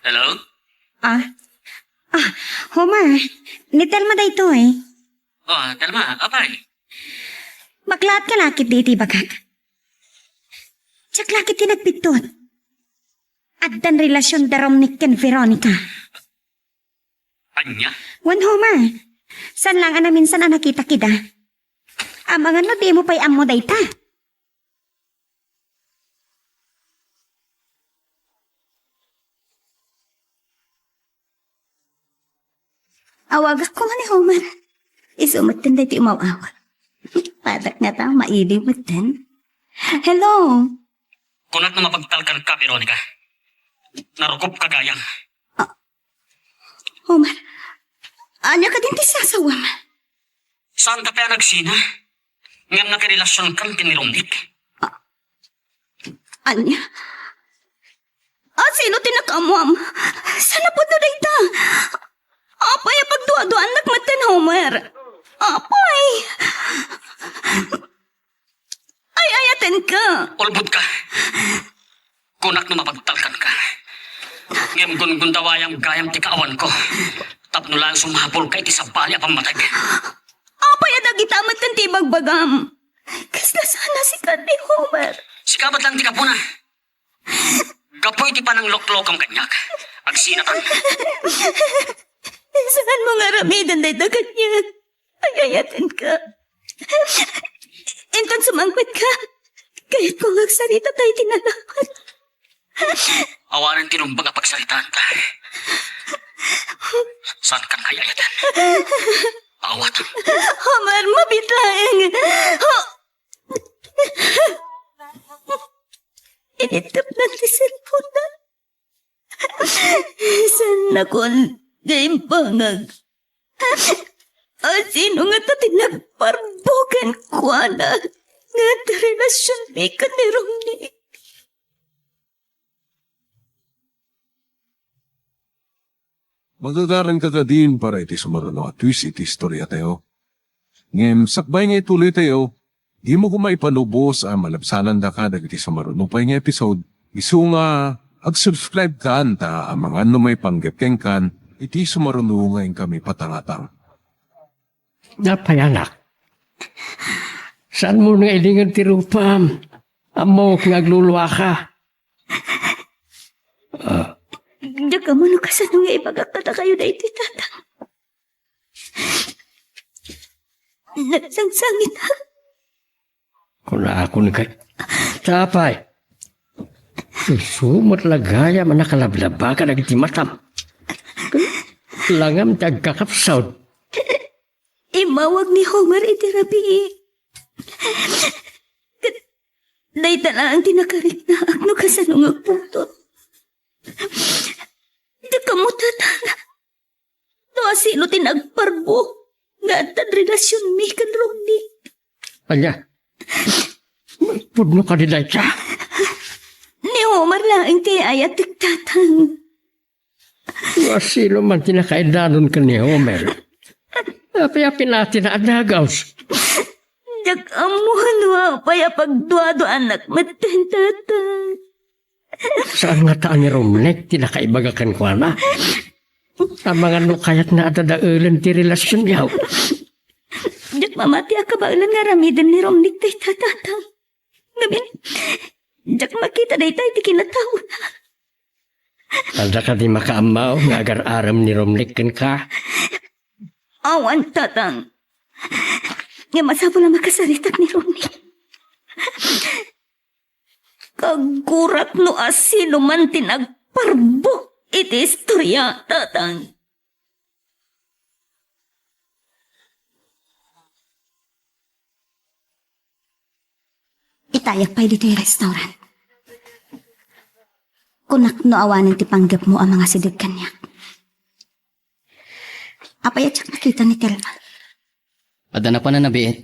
Hello? Homer, ni Telma da ito eh. Oh, Telma, apay. Baklaat ka lakit di bagak. Tsak lakit tinagpitot. At dan relasyon darom ni Ken Veronica. Anya? Wan Homer, san lang ana minsan ang nakita kita. Amangan no di mo pa'y amo da ita. Awag ako nga ni Homer. Isumot din dahil umaw-awag. Padak nga tao, mailimot din. Hello? Kunat na mapagtalkan ka, Veronica. Narukop ka gayang. Homer, anya ka din ti sasawam. Saan ka pa nagsina? Ngayon nakirelasyon kang tinirumdik. Anya? Sino tinakamuam? Sana po na dita? Apay, pagduwa-duan nagmatan, Homer. Apay. Ay, ayatin ka. Ulbud ka. Kunak na mapagtalkan ka. Ngayon gundawayang gayang tikaawan ko. Tapno lang sumapol kay tisabali apang matag. Apay, adagitamat ng tibagbagam. Kasla sana si Kati, Homer. Sikabat lang tika po na. Kapoy ti pa ng loklokam kanyak. Agsinatan. Saan mo nga ramidan na ito kanya? Ayayatin ka. Intan sumangpit ka. Kahit kung agsalita tayo tinalapan. Awanan tinumbaga pagsalitaan ka. Saan ka ngayayatan? Awat. Homer, mabitlaeng. Initap ng cellphone na. San na kon game pangag. Sino nga ta tinagparbukan kwa na nga ta relasyon may ka ni Romney. Magdadaran ka din para iti sumaruno at twist iti istorya tayo. Ngem, sakbay nga ituloy tayo, di mo kumaipanubos ang malabsanan da ka dagiti sumaruno pa nga episode. Isu nga, ag-subscribe ka anta ang mga may panggapkeng kan, iti sumaruno ngayon kami patangatang. Napayanak. Saan mo nang ilingan ti Rupam? Amo kung agluluwa ka. Daga mo no kasanong nga ibagakata kayo na iti tatang. Nagsangsangit ha. Kung ako ni kay... Tapay. Sumot lagaya man nakalablaba ka nagiti matam. Langam tagkakapsawd. Imawag ni Homer iti rabi. Day tala ang tinakarik na akno kasanong agputot. Di ka mo tatana. No asino tinagparbo. Nga at relasyon mi kan Romney. Anya? Pudno ka nila siya. Ni Homer lang ang ayat tigtatang. Sino man tinakaidanon ka ni Homer? Api-api natin na anagaws. Jak amuhan wa paya pagduado anak matentatang. Saan nga taan ni Romnek tinakaibaga kan kwa na? Ang mga nukayat na adadaulan ti relasyon yaw. Jak mamati akabaulan nga ramidan ni Romnek tay tatatang. Ngamin, jak makita day tay ti kinataw na. Tanda ka di makaamaw nga agar-aram ni Romnek kan ka. Awan tatang. Nga masabo lang makasalitak ni Romnek. Kagurat no asino man tinagparbo iti istorya, tatang. Itayak pa dito yung restaurant. Kunak no awanin ti panggap mo ang mga sidig kanya. Apayat siya nakita ni Telma. Adana pa na nabiit.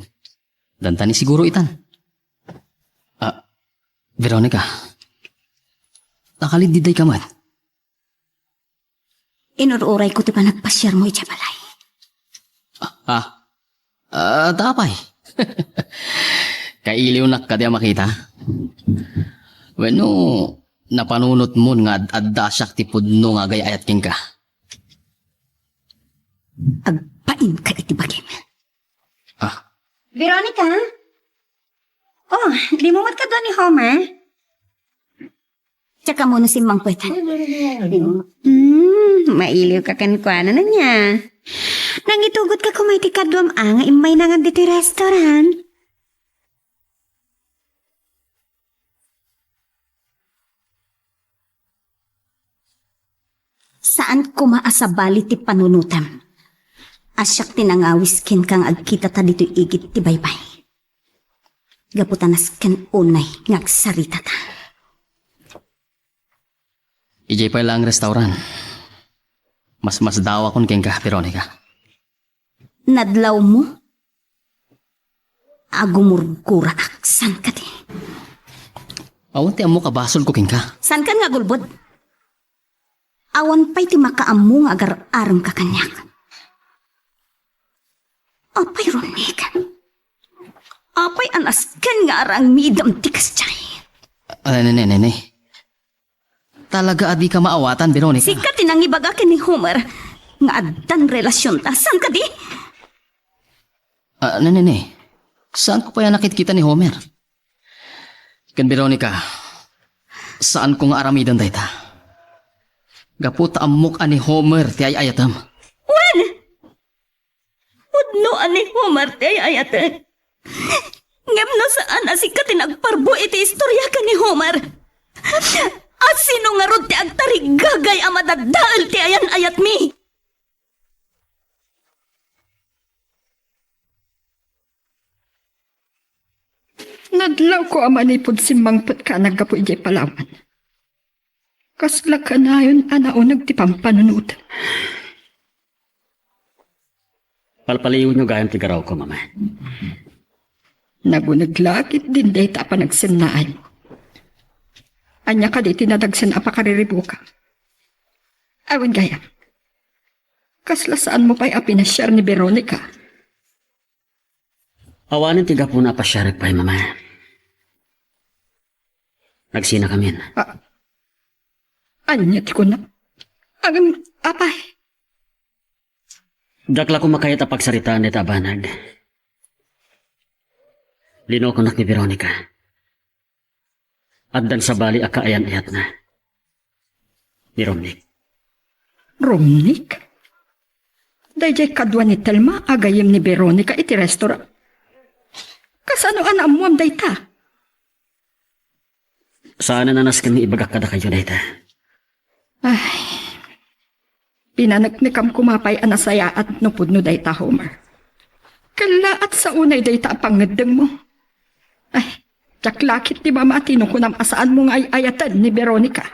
Dantani siguro itan. Veronica. Nakalididay ka man. Inururay ko ti pa nagpasyar mo itya balay. Tapay. Kailiw na ka di makita. Bueno, napanunot mo nga adda siya ti pudno nga gayayat king ka. Agpain ka itibagim. Veronica? Oh, di mo mat ka doon ni Homer? Tsaka muna si Mang Puwet. Mailiw ka kankwana na niya. Nang itugot ka kumay ti kadwam nga imay na nga diti restaurant. Saan kumaasabali ti panunutam? Asyak tinangawis ken kang agkita ta dito igit ti baybay. Gaputanas ken unay ngagsarita ta. Ijay pa lang restaurant. Mas dawa kon king ka, Veronica. Nadlaw mo? Agumurgura aksan ka di. Awan ti amo kabasol ko king ka. San kan nga gulbod? Awan pa'y ti makaammo nga agar-arang ka kanyak. Apay ronik. Apay anas kan nga arang midam tikas chay. Nene. Talaga adi ka maawatan, Veronica. Sikat tinang ibagakin ni Homer. Nga addan relasyon ta. San ka di? Nene. Saan ko pa yan nakikita ni Homer? Kan Veronica, saan ko nga aramidan tayo ta? Gapot amok ani Homer ti ay ayatam. Wen! Udno ani Homer ti ay ayatam. Ngem no saan asikat tinagparbo iti istorya ka ni Homer. At sino nga rod ti agtarigagay amadadaal ti ayan ayat mi? Nadlaw ko amanipod si Mangput ka nagapo ijay Palawan. Kasla ka na yun anaunag ti pampanunod. Palpaliw nyo gayam ti garaw ko, mama. Nagunaglakit din data pa nagsinaan. Anya ka di tinadagsan apakariribo ka. Awan gayam. Kasla saan mo pa'y apinasyar ni Veronica? Awanin tiga po na pasyarek pa'y, mama. Nagsina kami. Anya ti ko na. Ang apay. Dakla ko makayat apagsaritaan ni Tabanag. Lino ko nak ni Veronica. At dan sa bali akaayan-ayat na. Ni Romnick. Romnick? Dayjay kadwa ni Telma agayim ni Veronica iti restaurant. Kasano anam mo am dayta? Saan nanas kami ibagak kada kayo dayta? Ay, pinanagnikam kumapay anasaya at nupod no dayta, Homer. Kala at sa unay dayta pangadeng mo. Ay, tsaklakit ni mama tinukunam asaan mo nga ayatan ni Veronica.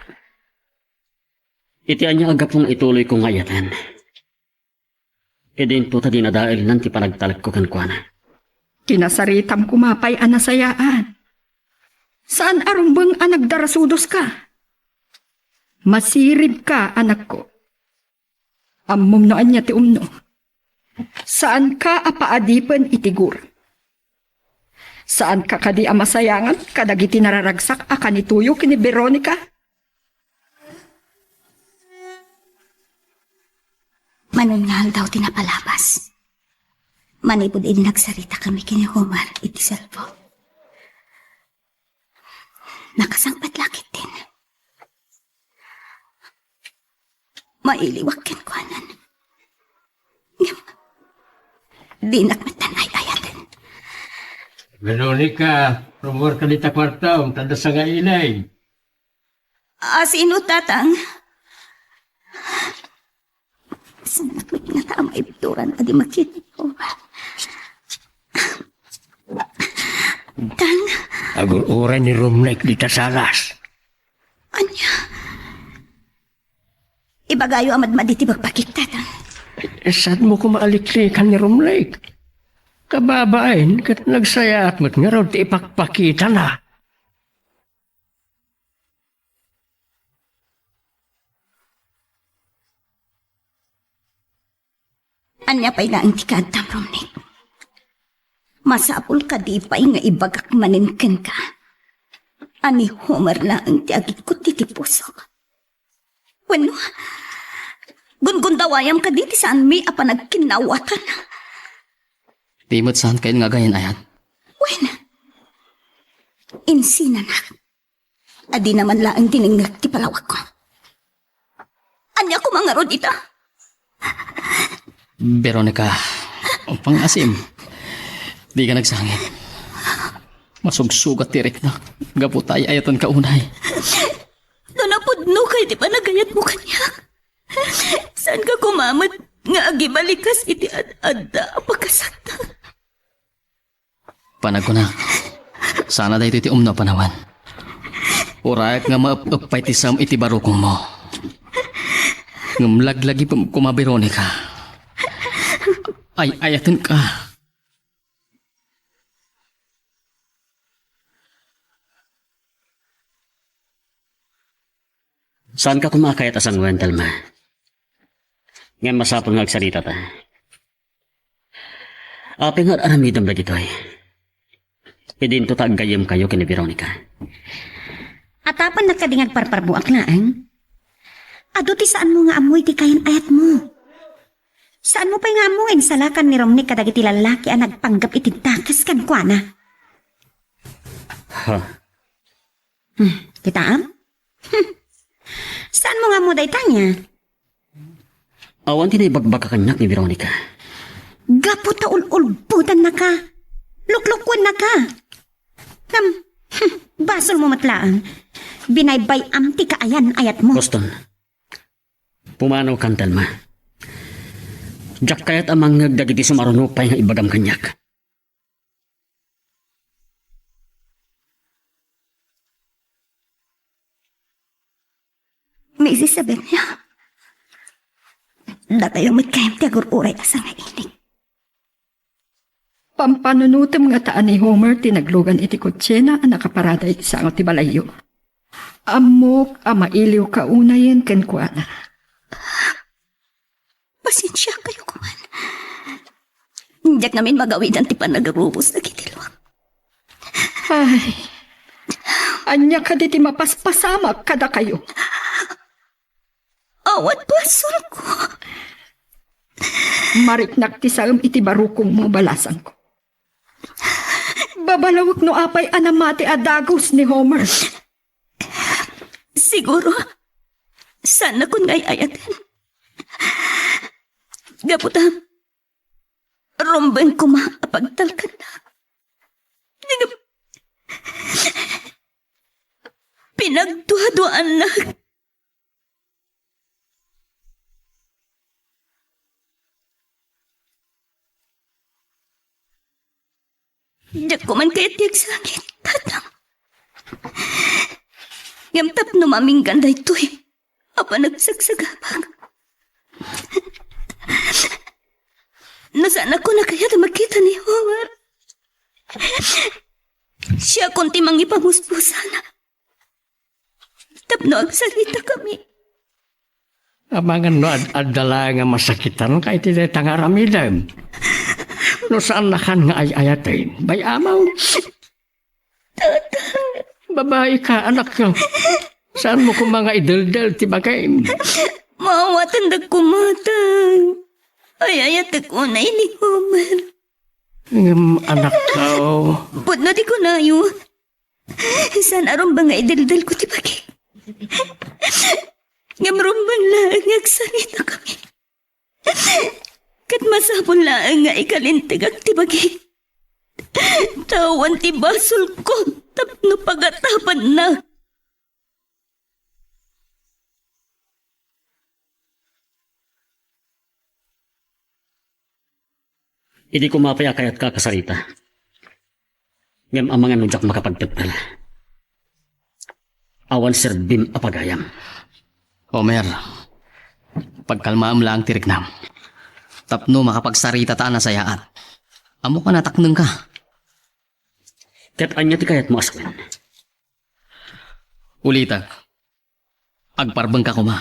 Itian niya agap mong ituloy kong ayatan. Edin po ta dinadail ng ti panagtalag ko kankwana. Kinasaritam kumapay anasayaan. Saan arumbang anagdarasudos ka? Masirib ka, anak ko. Ammom noan niya ti umno. Saan ka apaadipan itigur? Saan ka kadi amasayangan kadagiti nararagsak akanituyo kini Veronica? Manungal daw tinapalabas. Manipod ini nagsarita kami kini Homer iti cellphone. Nakasangpat lakit din. Mailiwak kenkwanan. Di nakmatanay ayatan. Veronica, rumor ka dita kwartaw, tanda sa nga ilay. Sino tatang? Sanakit nga tama ibituran adi makita ko. Tang, Agur-uray ni Romnick dita salas. anya? Ibagayo amad maditi bagpakita tang. Saan mo kumaaliklikan ni Romnick? Kababain, kat nagsaya at mat nga raw ti ipakpakita na. Anya pa'y nga ang tikadam, Romney. Masapul ka di pa'y nga ibagak maninken ka. Ani Homer na ang tiagit ko titipuso. Bueno, gungundawayam ka diti saan mi apa nagkinawatan. Timot saan kayo nga gayan ayat? Bueno, insina na. Adi naman laang tiningnak ti palawak ko. Anya ko mga rod ita. Veronica, ang pangasim. Di ka nagsangit. Masugsugat tirik na. Gaputay ayatan kaunay. Nanapudno kay di pa nagayat mo kanya. Saan ka kumamad nga agibalikas iti ad-adda pagkasakta? Panag ko na. Sana dahito iti umno panawan. Urayak nga maapapay ti sam iti barukong mo. Ngamlaglagi kuma Veronica. Ay ayatan ka. Saan ka kumakayat asang wental ma? Ngayon masapon nga agsalita ta. Api nga aramidam lagi to eh. Idinto ta agayam kayo kini Veronica. Atapan nakadingag parparbuak na ang? Ado ti saan mo nga amoy ti kayan ayat mo? Saan mo pa'y nga amoyin salakan ni Romney kadagiti lalaki ang nagpanggap itintakas kan kwa na? Ha? Kita am? Saan mo nga mo daytanya? Awan tinaibagbaga kanyak ni Veronica. Gapo ta ulbutan na ka. Luklukwan na ka. Basol mo matlaan. Binaybay am ti kaayan ayat mo. Boston, pumanaw kantal ma. Jak kayat amang nagdagiti sumarunupay nga ibagam kanyak. Mrs. Sabenya, datayo magkayam ti agur-uray asa nga inig. Pampanunutem nga taan ni Homer tinaglugan iti kutsena ang nakaparada iti sangot ti balayo. Amok amailiw kaunayen ken kuana. Pasensya kayo kuman. Diyak namin magawidan ti panagarubos na kitilwak. Ay, anya ka di ti mapaspasamak kada kayo. Awat basol ko. Mariknak ti sagam iti barukong mo balasan ko. Babalawak no apay anamati adagos ni Homer. Siguro, sana kun ngay ayatin. Gaputam, rombeng ko maapagtalkan na. Pinagduhaduan na. Diyak ko man kaya tiyag sakit, tatang. Yamtap no maming ganda ito'y. Apa nagsagsagabag. Nasaan ako na kaya na magkita ni Homer? Siya kunti mang ipamuspusan. Tapno ang salita kami. Amangan no adala nga masakitan kay ti tangaramidam. No saan nakan nga ay-ayatin? Bay amaw. Babae ka, anak ka. Saan mo kung mga idaldal ti bagay? Maawatan dag kumatang. Ay ayat ko na ini Homer. Anak ka, Pudno di ko na yun. Saan aron ba nga idaldal ko ti bagay? Ngamron ba lang agsalita kami? Kat masapon lang nga ikalintig ang tibagi. Tawan ti basol ko, tapno pagatapan na. Hindi ko mapayakayat ka kasarita. Ngam ang mga nujak makapagtagpala. Awan Sir Bim apagayam. Homer, pagkalmaam lang tiriknam. Tapno makapagsarita ta na sayaat. Amo ka natakneng ka. Kat anya ti kayat mo asawin. Ulitag. Agparbeng ka kuma.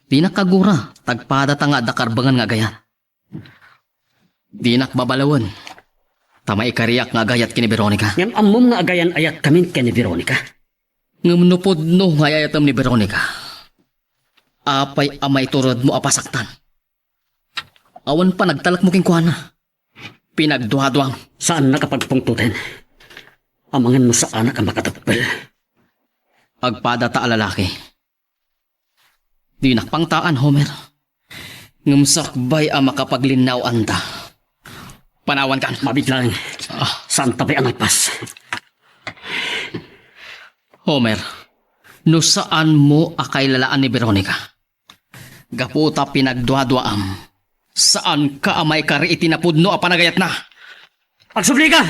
Di nakagura. Tagpada ta nga dakarbangan nga gayat. Di nakbabalawan. Tamay kariyak nga agayat kini Veronica. Ngam amom nga agayan ayat kami kay ni Veronica. Ngamnupod no nga ayatam ni Veronica. Apay amay turod mo apasaktan. Awan pa nagtalak mo king kuhana. Pinagduha-duhang. Saan nakapagpungtutin? Amangan mo sa anak ang makatapel. Agpada ta alalaki. Di nakpangtaan, Homer. Ngumsakbay ang makapaglinaw anta. Panawan kan. Mabiglang. Saan tabi ang nagpas? Homer, no saan mo akay lalaan ni Veronica? Gaputa pinagduha-duhaam. Saan ka amay kari itinapudno a panagayat na? Pagsubli ka!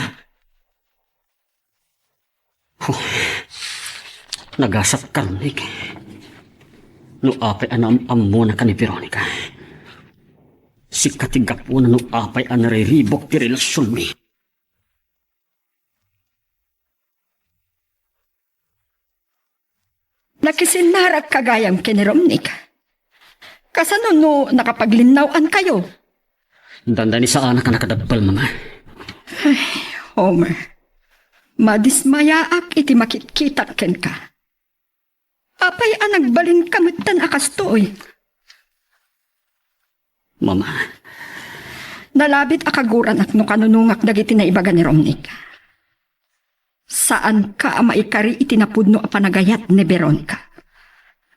Nagasap ka, Nick. No apay anam amo na ka ni Veronica. Si katigap po na no apay anariribok ti relasyon mi. Nakisinarak kagayam kini Romnick. Kasano no nakapaglinawan kayo? Dandani sa anak ka nakadabal, mama. Ay, Homer. Madismayaak iti makikita ken ka. Apay anagbalin kamitan akastoy. Mama. Nalabit akaguran ak no kanunungak dagiti na ibaga ni Romnick. Saan ka maikari itinapudno a panagayat ni Veronica?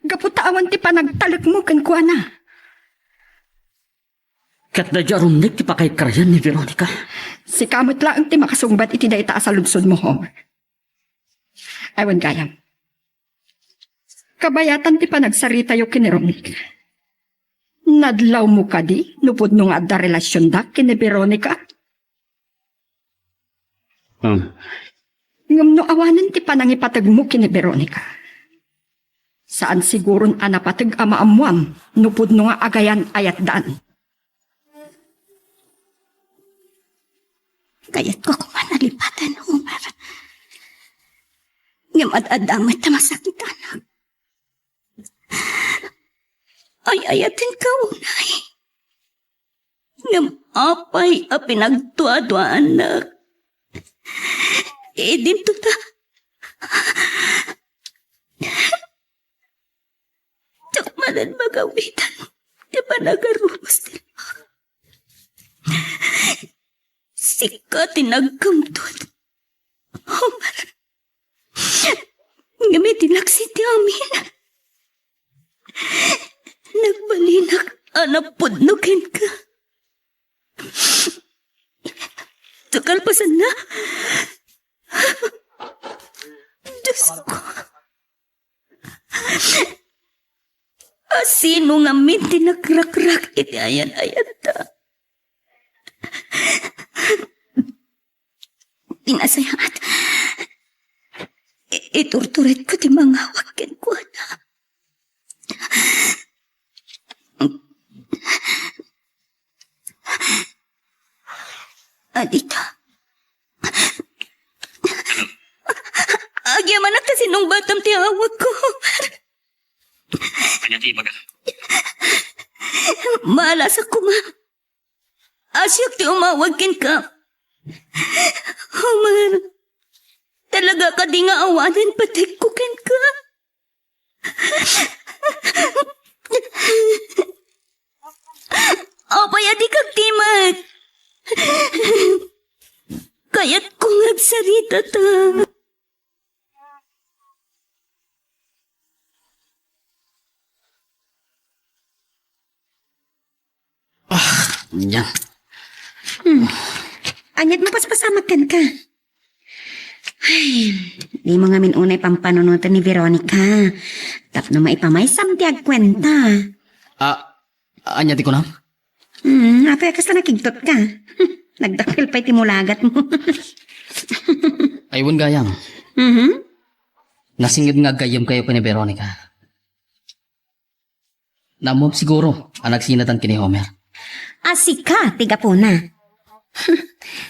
Gaputaawan ti panagtalak mo ken kuana. Kat na jarum Nick ti pakay karayan ni Veronica. Si kamot lang ti makasungbat iti dayta sa lunsod mo, Homer. Aywan gayam. Kabayatan ti panagsarita yo kini Romnick. Nadlaw mo ka di, nupod nung adda relasyon da kini Veronica. Ngam no awanan ti panangipatag mo kini Veronica. Saan siguron anapatag amaamuam, nupod nung agayan ayat daan. Kaya't ko kumanalipatan, Homer. Ngam at-adamay tamasakit anak. Ay ayatin ka unay. Ngam apay a pinagtuadwa anak. Dinto ta. Tsakmanan magawitan. Di ba nagarumos nila? Sika tinagkamtod. Homer. Ngamitin ti amin. Nagbalinak anapudnukin ka. Tukalpasan na. Diyos ko. Sino nga minti nagrakrak iti ayan-ayan ta. Pinasayat. Iturturit ko ti mga wakin ko na. Adita. Agyaman na kasi nung batang tiyawag ko. Kanyati baga. Malas ako nga. Asyok ti umawagin ka. Homer. Talaga ka di nga awanan pati kukin ka. Apay di kag timat. Kaya't kong nagsarita ta. Yan. Anyat mo paspasamakan ka. Ay, di mo nga minunay pampanunutan ni Veronica. Tapno maipamayam ti agkwenta. Anya di ko na? Apay akas na nakigtot ka. Nagdakil pa'y timulagat mo. Aywan gayam. Nasingid nga gayam kayo ni Veronica. Namob siguro ang nagsinatan kini Homer. Asika, tiga po na.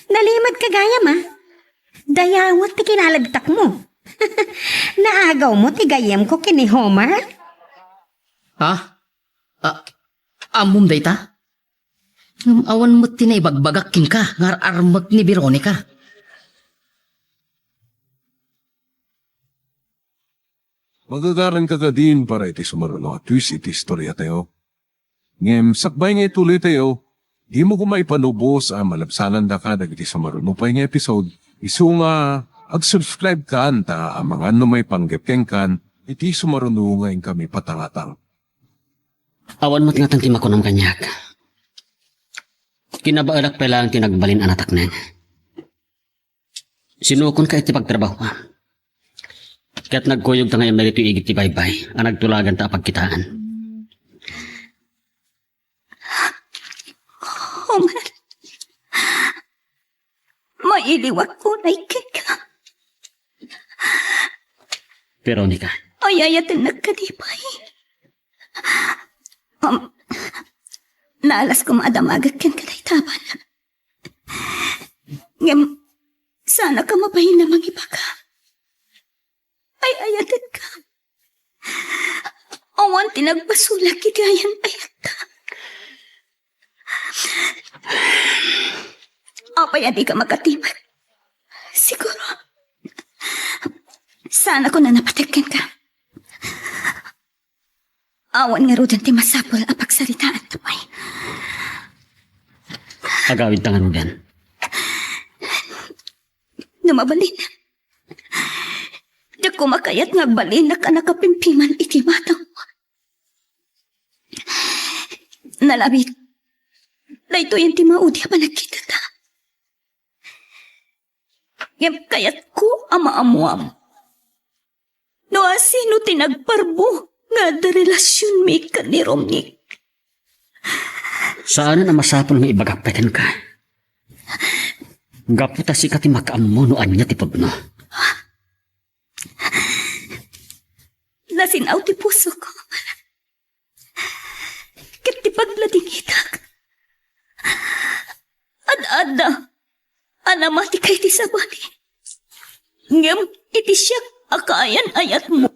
Nalimad ka gayam Dayawat ti kinalagtak mo. Naagaw mo ti gayam ko kini Homer. Ha? Amum dayta? Awan mo tinaibagbagak king ka, ngar armag ni Veronica. Magagaran ka ka din para iti sumaruno at twis iti istorya tayo. Ngem, sakbay nga ituloy tayo, di mo kumaipanubos ang malabsanan da ka dagiti sumaruno pa nga episode. Isu nga, ag-subscribe ka anta ang mga may panggepkeng kan, iti sumaruno ngayon kami patangatang. Awan mo't nga tantim ako ng kanyak. Kinabaalak pa lang tinagbalin anatak na. Sinukon ka iti pagtrabaho. Kaya't nagkuyog ta ngayon merito igit ti baybay, ang nagtulagan ta pagkitaan. Homer, mailiwag ko na ka. Veronica, Ayayatin nagkadipay. Nalas ko maadamagag kan kadaytaban. Ngem, sana ka mapahin na mangiba ka. Ay ayatin ka. Awan tinagbasula kigayan ayat ka. Apay adi ka magkatibag. Siguro. Sana ko na napatikyan ka. Awan nga rodan ti masapol ang pagsalitaan tapay. agawid tangan mo gan. Numabalin. Di ko makayat nga balin na ka nakapimpiman iti matang mo. Nalabit. Dahito yung ti maudi pa nagkita ta. Ngem kayat ko ama-amuam. No asino tinagparbo nga da relasyon mi ka ni Romnick. Saan na masapol nga ibagapeten ka? Gaputa si kati makaamuno anya ti pagno. Nasinaw ti puso ko. Kat ti pagladingitak. Ad-ada. Anamati kay ti sabani. Ngem iti siya akayan ayat mo.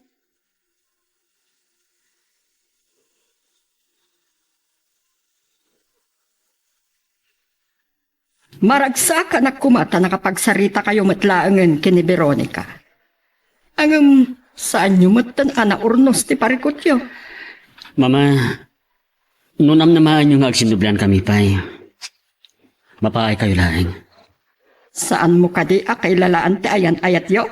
Maragsa ka na kumata nakapagsarita kayo matlaangan kini Veronica. Ang saan nyo matan ana urnos ti parikotyo? Mama, nunam namaan yung agsinublan kami pa'y. Mapaay kayo laing. Saan mo kadi kay lalaan ti ayan ayat yo?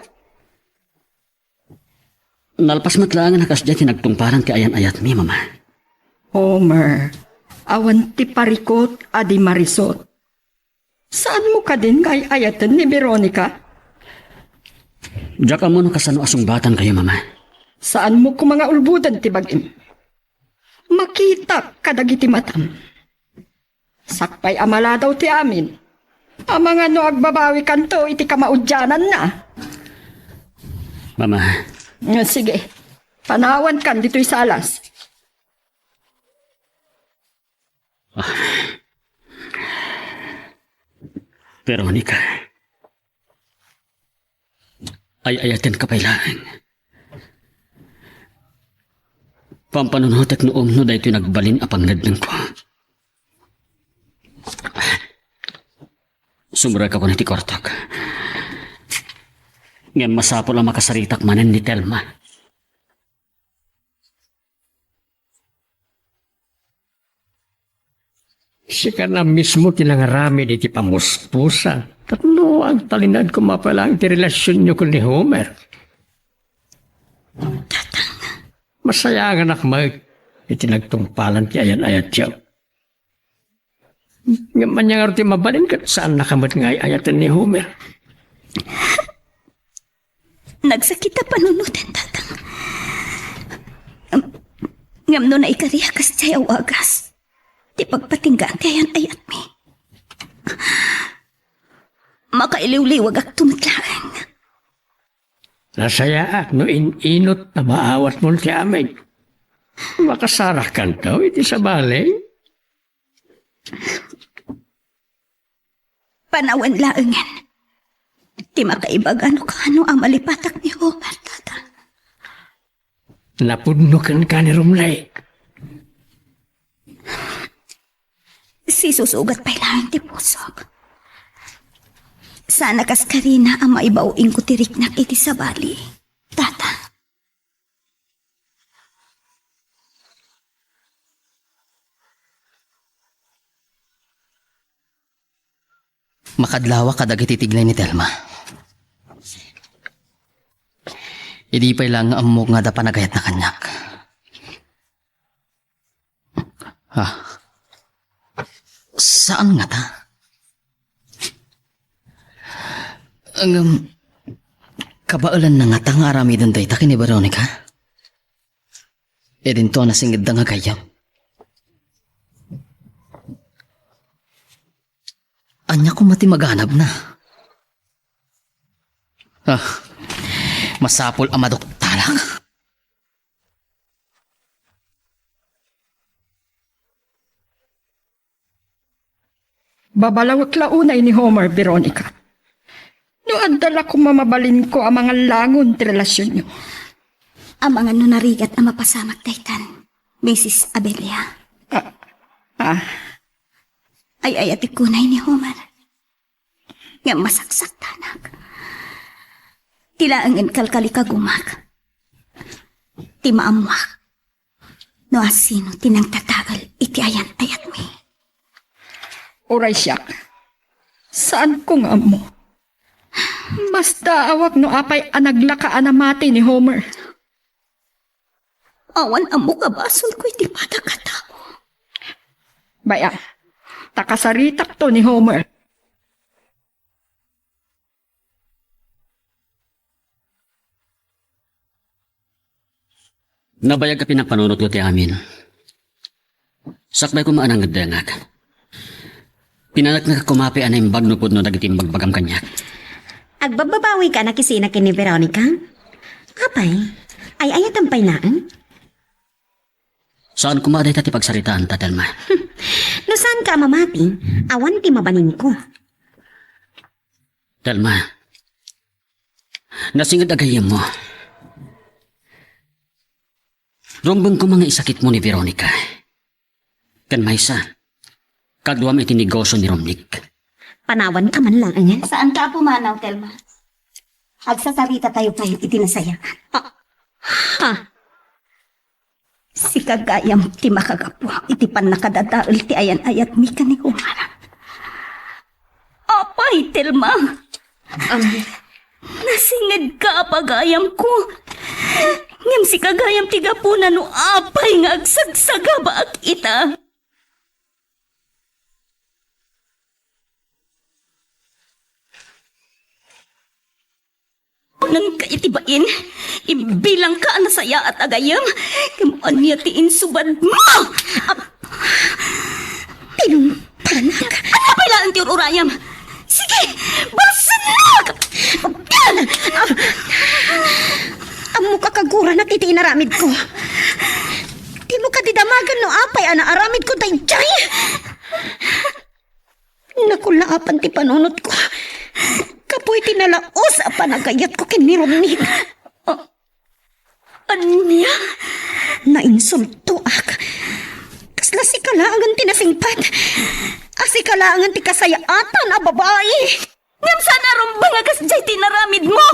Nalpas matlaangan nakasya tinagtungparan ti ayan ayat mi, mama. Homer, awan ti parikot adi marisot. Saan mo ka din kay ayatan ni Veronica? Diyak mo no kasano asong batan kayo, mama. Saan mo ko mga ulbudan ti bagim? Makita kadagiti matam. Sakpay amala daw ti amin. Ang mga no agbabawi kanto iti kamaudyanan na. Mama. Sige, panawan kan dito'y salas. Veronica. Ay-ayatin ka pailaan. Pampanunhotek noong no dahito nagbalin apangad ng ko. Sumura ka ko na ti kortok. Ngayon masapol ang makasaritak manen ni Telma. Siya na mismo tinangarami di ti pamuspusa. Tatlo ang talinad ko mapalang ti relasyon nyo ko ni Homer. Masaya nga nakmag itinagtungpalan ti ayan-ayat siya. Ngayon niya nga ti mabalin ka saan nakamot nga ayatan ni Homer. Nagsakita panunutin tatang. Ngam no na ikariya kas jaya wagas. Di pagpatinggaan ti ayan ayat mi. Makailiw-liwag ak tumitlaang. Nasaya no inot na maawat mo ti amig. Makasarah kan daw iti sa balay. Panawan laangan. Di makaibag ano ang malipatak ni Homer, tata. Napudno kan ka ni Rumlay. Si susugat pa'y langin ti pusok. Sana kas karina ang maibauing ko tirik na iti sa bali. Tata. Makadlawa kadag ititiglay ni Telma. Idi pa'y lang amok nga da panagayat na kanyak. Saan nga ta? Kabaalan na nga ta nga arami doon day ta kini Veronica. E din to nasingid da nga gayam. Anya ko mati maghanap na. Masapol ang madoktalak. Babalawak launay ni Homer, Veronica. No andala ko mamabalin ko ang mga langon ti relasyon nyo. Ang mga nunarigat ang mapasamak daytan, Mrs. Abelia. Ay ati kunay ni Homer. Nga masaksak tanak. Tila ang kalkali kagumak. Ti maamwak. No asino tinang tatagal iti ayan ayat mi. Oray siya. Saan ko nga mo? Mas daawag no apay anaglakaan na mati ni Homer. Awan amo kabason ko iti patakatao. Baya, takasaritak to ni Homer. Nabayag ka pinagpanunot ko ti amin. Sakbay ko maanang nagdangag. Pinanak na kumapi anay bagnupod no dagitim bagbagam kanyak. Agbababawi ka na kisina kini Veronica? Apay, ay ayat ang painaan? Saan kumaday tati pagsaritaan, Tatelma? No saan ka mamati, awan ti mabanin ko. Telma, nasingad agayam mo. Rombong ko mga isakit mo ni Veronica. Kan maysa, kagduam iti negosyo ni Romnick. Panawan ka man lang yan. Saan ka pumanaw, Telma? Agsasarita tayo pa iti nasaya. Si kagayam ti makagapwa iti pan nakadadaol ti ayan ayat mi ka ni Humara. Apay, Telma. Nasingid ka pagayam ko. Ngam si kagayam ti gapuna no apay nga agsagsagaba ak ita. Nang kaitibain, ibilang ka na saya at agayam. Kamaan niya tiin subad mo! Tinumpanak. Ano pala ang tiyon urayam? Sige, balsanag! Amo ka kagura na titi inaramid ko. Di mo ka didamagan no apay ana aramid ko dayjay. Nakulaapan ti panunot ko. Kapoy tinalaos a panagayat ko kinirumnig. Anya? Nainsulto ak. Kasla si kalaangan tinasingpat. Asi kalaangan ti kasayaatan a babae. Ngam sana rumbang akas jay tinaramid mo.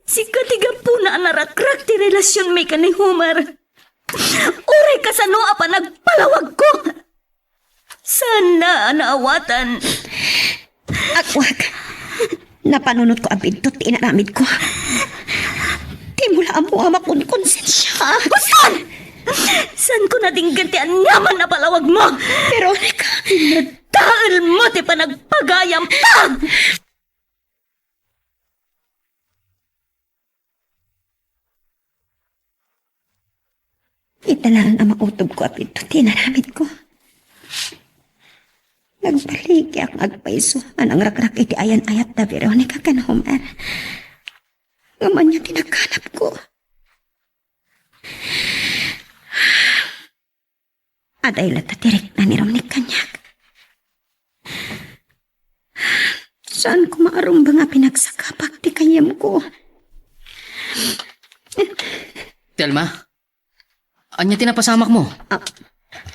Si katiga po na narakrak ti relasyon may ka ni Homer. Uray ka sa noa pa nagpalawag ko. Sana naawatan. Akwag. Napanunot ko abid to tinaramid ko. Di mula mo amakon konsensya. Saan? Saan ko nating gantian naman na palawag mo? Veronica. Nadaan mo ti pa nagpagayam pa! Italaan ang mautob ko apid to tinaramid ko. Nagbalik ang agpaiso anang rakrak iti ayan-ayat na Veronica kan Homer. Ngaman niya tinakanap ko. Aday lata tirik na ni Romnick kanyak. Saan ko maarum ba nga pinagsakapak ti kanyam ko? Telma, anya tinapasamak mo?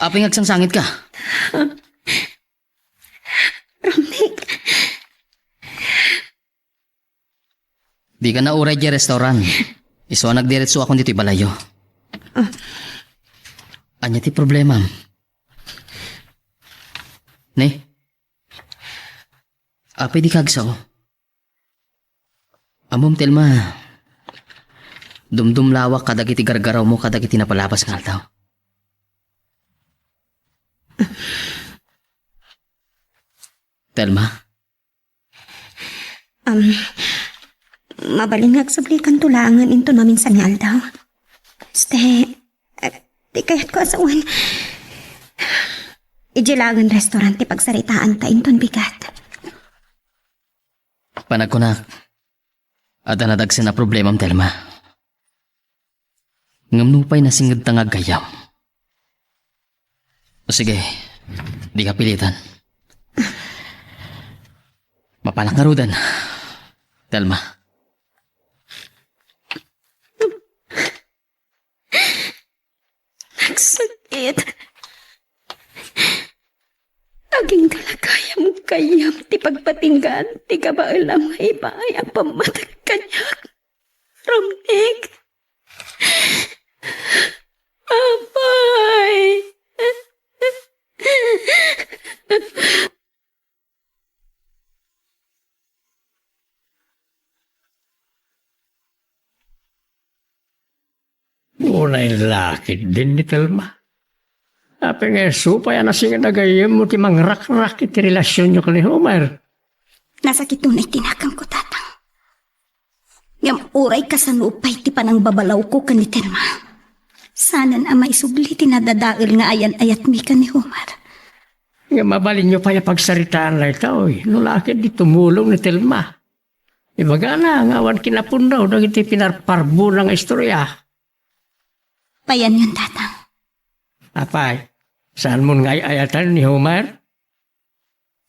Aping agsangsangit ka? Di ka na uray di restaurant. Iso nagdiretso akong dito'y balayo. Anya ti problema? Ne? Apay di kagsaw. Amom Telma. Dumdum lawak kadagiti gargaraw mo kadagiti napalapas nga altaw. Telma? Mabalingag sa blikan tulangan into namin sa ngal daw. Di kaya't ko asawan. Ijilangan restaurante pagsaritaan ta inton bigat. Panagkunak. Ada nadagsin na problemam Telma. Ngamnupay na singad tangag gayam. O sige, di ka pilitan. Mapalak nga rudan. Telma. Nagsakit. Aging kalagayam kayam ti pagpatinggan ti kabaal ang maibay ang pamatag kanyak. Romnig. Apay. Unay lakit din ni Telma. Ape nga supay na singa nagayam mo ti mangrak-rak iti relasyon nyo ni Homer. Nasakit tunay tinakang ko, tatang. Ngam uray ka sa nupay ti panang babalaw ko ka ni Telma. Sana na maisubli tinadadail nga ayan-ayat mi ka ni Homer. Nga mabalin nyo pa yung pagsaritaan na ito. Nulakit di tumulong ni Telma. Ibaga na, ngawan kinapundaw na iti pinarparbo ng istorya. Payan yun, tatang. Apay, saan mo nga ayatan ni Homer?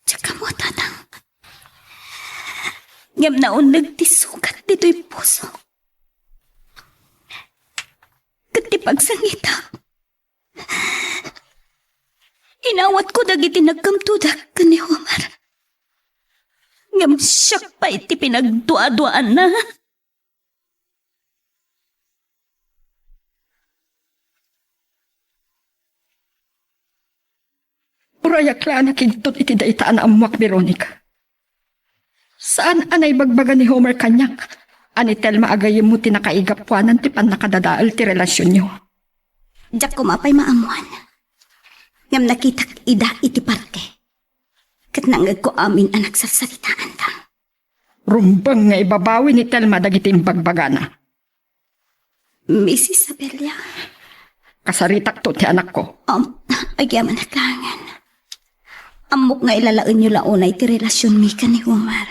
Tsaka mo, tatang. Ngam naunag ti sukat dito'y puso. Kati pagsangita. Inawat ko dagiti nagkamtudak ka ni Homer. Ngam siyak pa iti pinagdua-duaan na. Urayak la na kintot iti daitaan amuak Veronica. Saan anay bagbaga ni Homer kanyak? Ani Telma agayim mo tinakaigapwanan ti pan nakadadaal ti relasyon nyo. Diyak kumapay maamuan. Ngam nakitak ida iti parke. Kat nangag ko amin ang nagsasalitaan ta. Rumbang nga ibabawi ni Telma dagiti bagbagana. Miss Isabella. Kasaritak to ti anak ko. Agyaman na kangan. Amok nga ilalaon nyo launay ti relasyon mi ka ni Homer.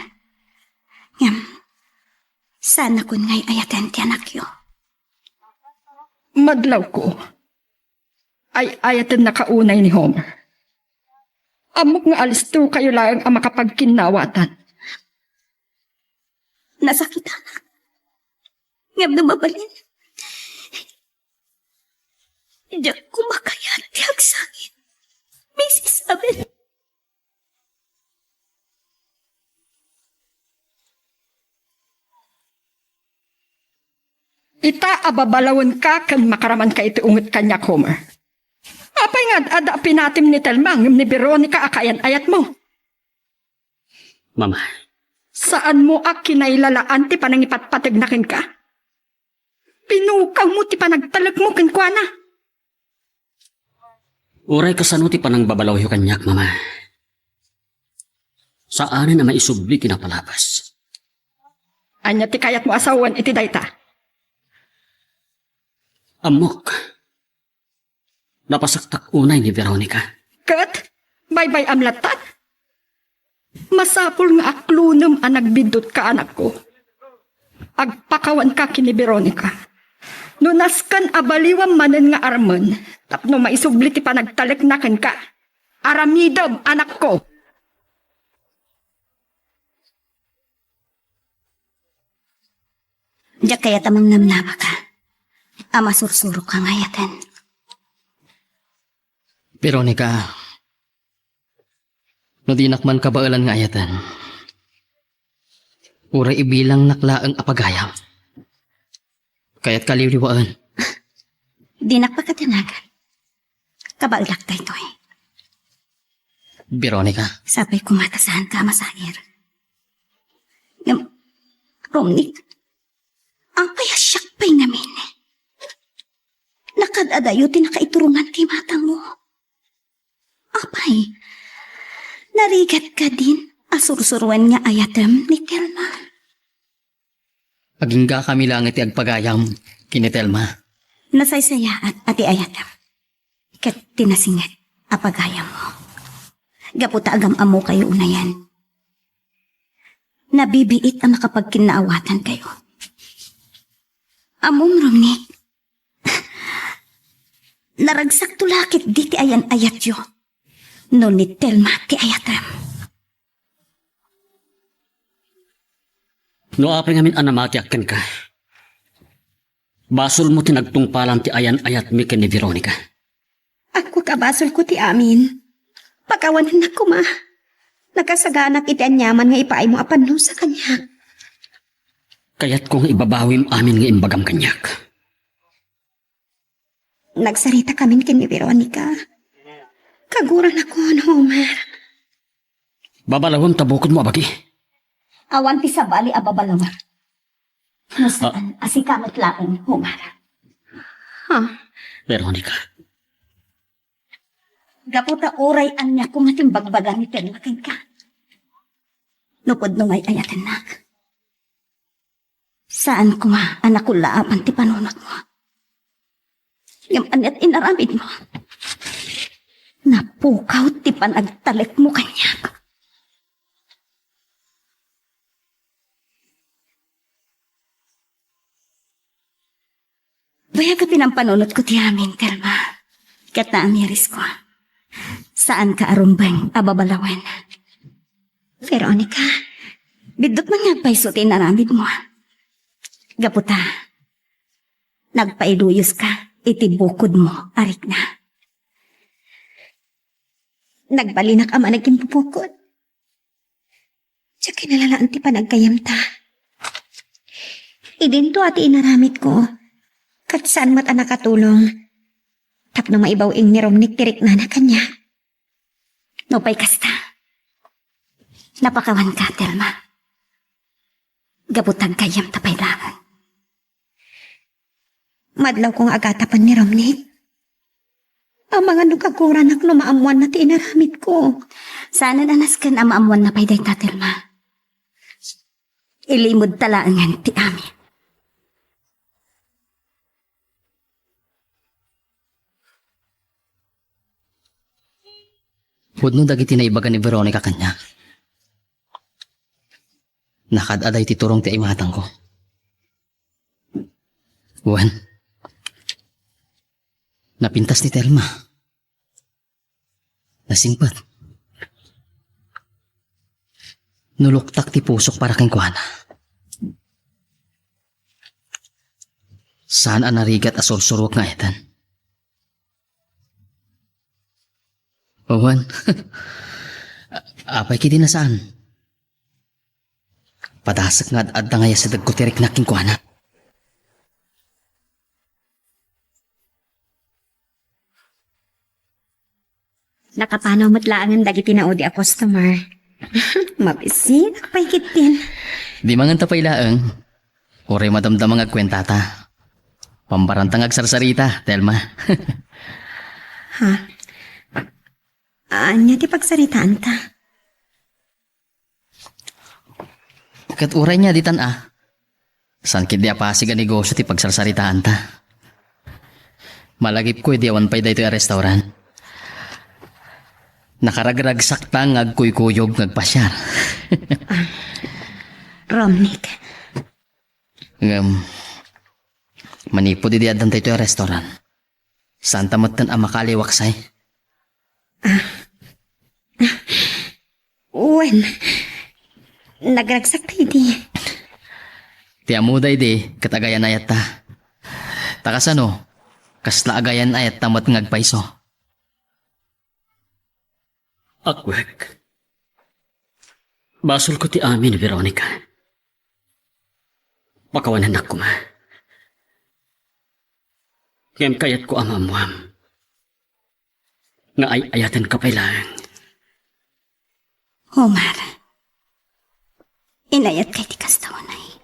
Ngam, sana kun nga'y ayaten ti anak yo. Madlaw ko. Ay ayaten na kaunay ni Homer. Amok nga alis to kayo lang ang makapagkinawatan. Nasakitan. Ngam dumabalin. Diyak kumakayat ti agsangin. Miss Isabel. Ita ababalawan ka kan makaraman ka iti ungot kanya, Homer. Apay nga ada pinatim ni Telma ni Veronica akayan ayat mo. Mama. Saan mo ak kinailalaan ti panangipatpatignakin ka? Pinukang mo ti panagtalag mo kinkwana. Uray kasano ti panang babalaw yu kanyak, mama. Saan na maisubli kinapalapas? Anya ti kayat mo asawan iti dayta. Amok. Napasaktak unay ni Veronica. Kat, bye-bye amlatan. Masapul nga aklunum ang nagbidot ka anak ko. Agpakawan ka kini Veronica. Nunaskan abaliwam manen nga arman. Tapno maisubli ti panagtalik naken ka. Aramidom anak ko. Diyak kaya tamang namnama ka. Ama sursuro ka ngayaten. Veronica, no di nakman kabaalan nga ayatan. Uray ibilang naklaang apagayam. Kaya't kaliliwaan. Di nakpakatanagan. Kabaldak tayo to eh. Veronica, Sabay kumatasahan ka, masahir. Romnik, ang payasyak pa'y namin. Nakadadayo tinakaiturungan kay matang mo. Apay, narigat ka din asursuruan nga ayatem ni Telma. agingga kami langit agpagayam kinitelma. Nasaysaya at ati ayatem. Kat tinasingat apagayam mo. Gaputa agam amo kayo unayan. Nabibiit ang makapagkinaawatan kayo. Among Romnik, naragsak tulakit di ti ayan ayat yo. No ni Telma ti ayatem. No apay ngamin anamatiakken ka. Basol mo tinagtungpalan ti ayan ayat mi ken ni Veronica. Ako kabasol ko ti amin. Pagkawanan na ko ma. Nakasaganak iti anyaman nga ipaay mo apan no sa kanya. Kaya't kung ibabawim amin nga imbagam kanyak. Nagsarita kami kin ni Veronica. Kaguran ako, Homer. Babalawon tabukod mo abagi. Awan ti sabali ababalawar. No saan asikamat laing humara. Veronica, Gaputa oray an niya kung ating bagbagan ni Telma ken ka. Nupod no ngay ayaten nak. Saan ko ma anak ko laapan ti panunot mo? Yung anit inaramid mo. Napukaw ti panagtalik mo kanyak. Baya ka pinampanunot ko ti amin, Telma. Kat na amiris ko. Saan ka arumbang ababalawan? Veronica, Bidot man nagpaiso ti naramid mo. Gaputa, nagpailuyos ka, iti bukod mo, arik na. nagbalinak ama naging pupukot. Siya kinalalaan ti panagkayam ta. Idinto ati inaramit ko. Kat saan mat anak katulong. Tapno maibawing ni Romnik tirik na kanya. Nopay kasta. Napakawan ka, Telma. Gabutang kayam tapay langan. Madlaw kong agatapan ni Romnik. Ang mga nukakuran ak lumaamuan na ti inaramit ko. Sana nanas kan amaamuan na payday ta, Telma. Ilimod talaangan ti amin. Pudno dagiti na ibaga ni Veronica kanya. Nakadaday ti turong ti imatang ko. Juan, napintas ni Telma. Nasingpat. Nuluktak ti pusok para kang kuhana. Saan ang narigat asursurok nga etan? Juan, apay kiti na saan? Padasak nga at ngaya sa dagkotirik na kingkuhana. Nakapanaw matlaangan dagiti na o di a customer. Mabisi, nakapahigit din. Di mangan tapay laeng. Oray madamdamang agkwentata. Pambarantang agsarsarita, Telma. Ha? Anya ti pagsaritaan ta? Kat uray niya ditan San kid di apasig ang negosyo ti pagsarsaritaan ta. Malagip ko di awan pay dayto yung restaurant. Nakaragragsak ta ngagkuykuyog ngagpasyar. Romnik. Manipo di adan tayo yung restaurant. Saan tamatan ang makaliwaksay? Uwen. Nagragsak tayo di. Ti amuday di katagayan ayat ta. Takasano, kasla agayan ayat tamat ngagpaiso. Akwek. Basol ko ti amin, Veronica. Pakawanan ako ma. Ngem kayat ko amamuam. Nga ay ayatan ka pailang. Homer, inayat kay ti kastawanay.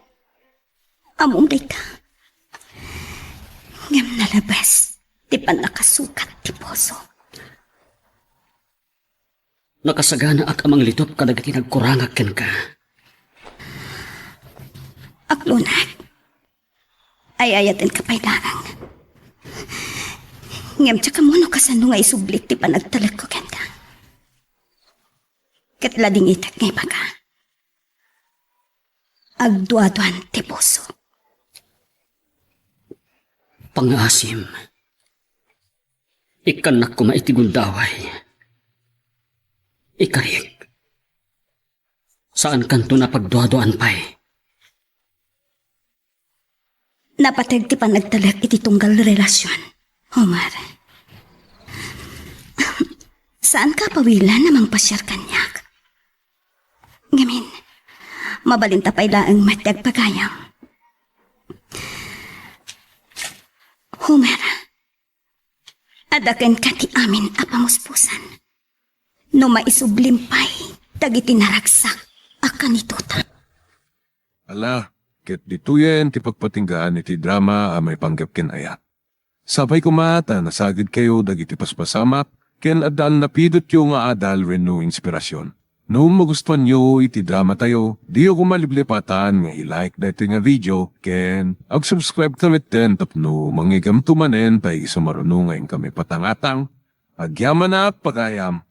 Amumday ka. Ngam nalabas, ti pan nakasukat ti poso. Nakasagana ak amang litop kadagiti nagkurangaken ka. Aklunag, ay ayatin ka pailangang. Ngam tsaka mo no kasano nga isublit ti panagtalag ko ka. Katlading itak ngay baka. Agduaduan ti puso. Pangasim. Ikanak ko maitigundaway. Ikarik. Saan kanto na pagduaduan pa'y? Napatag ti panagtalag iti tunggal relasyon, Homer. Saan ka pawilan namang pasyar kanyak? Ngamin, mabalinta pa ilaang matag pagayam. Homer, adakan ka ti amin apamuspusan. No maisublimpay, dagiti naragsak, akan ituta. Ala, ket dituyen ti pagpatinggaan iti drama a may panggap ken ayat. Sabay kumata nasagid kayo dagiti paspasamak ken adal napidot yung nga adal renno inspirasyon. No magustuhan nyo iti drama tayo, di ako maliblipatan nga i-like dito nga video ken ag-subscribe tamit din tapno mangigam tumanen pa isumarunong ngayon kami patangatang agyaman na pagayam.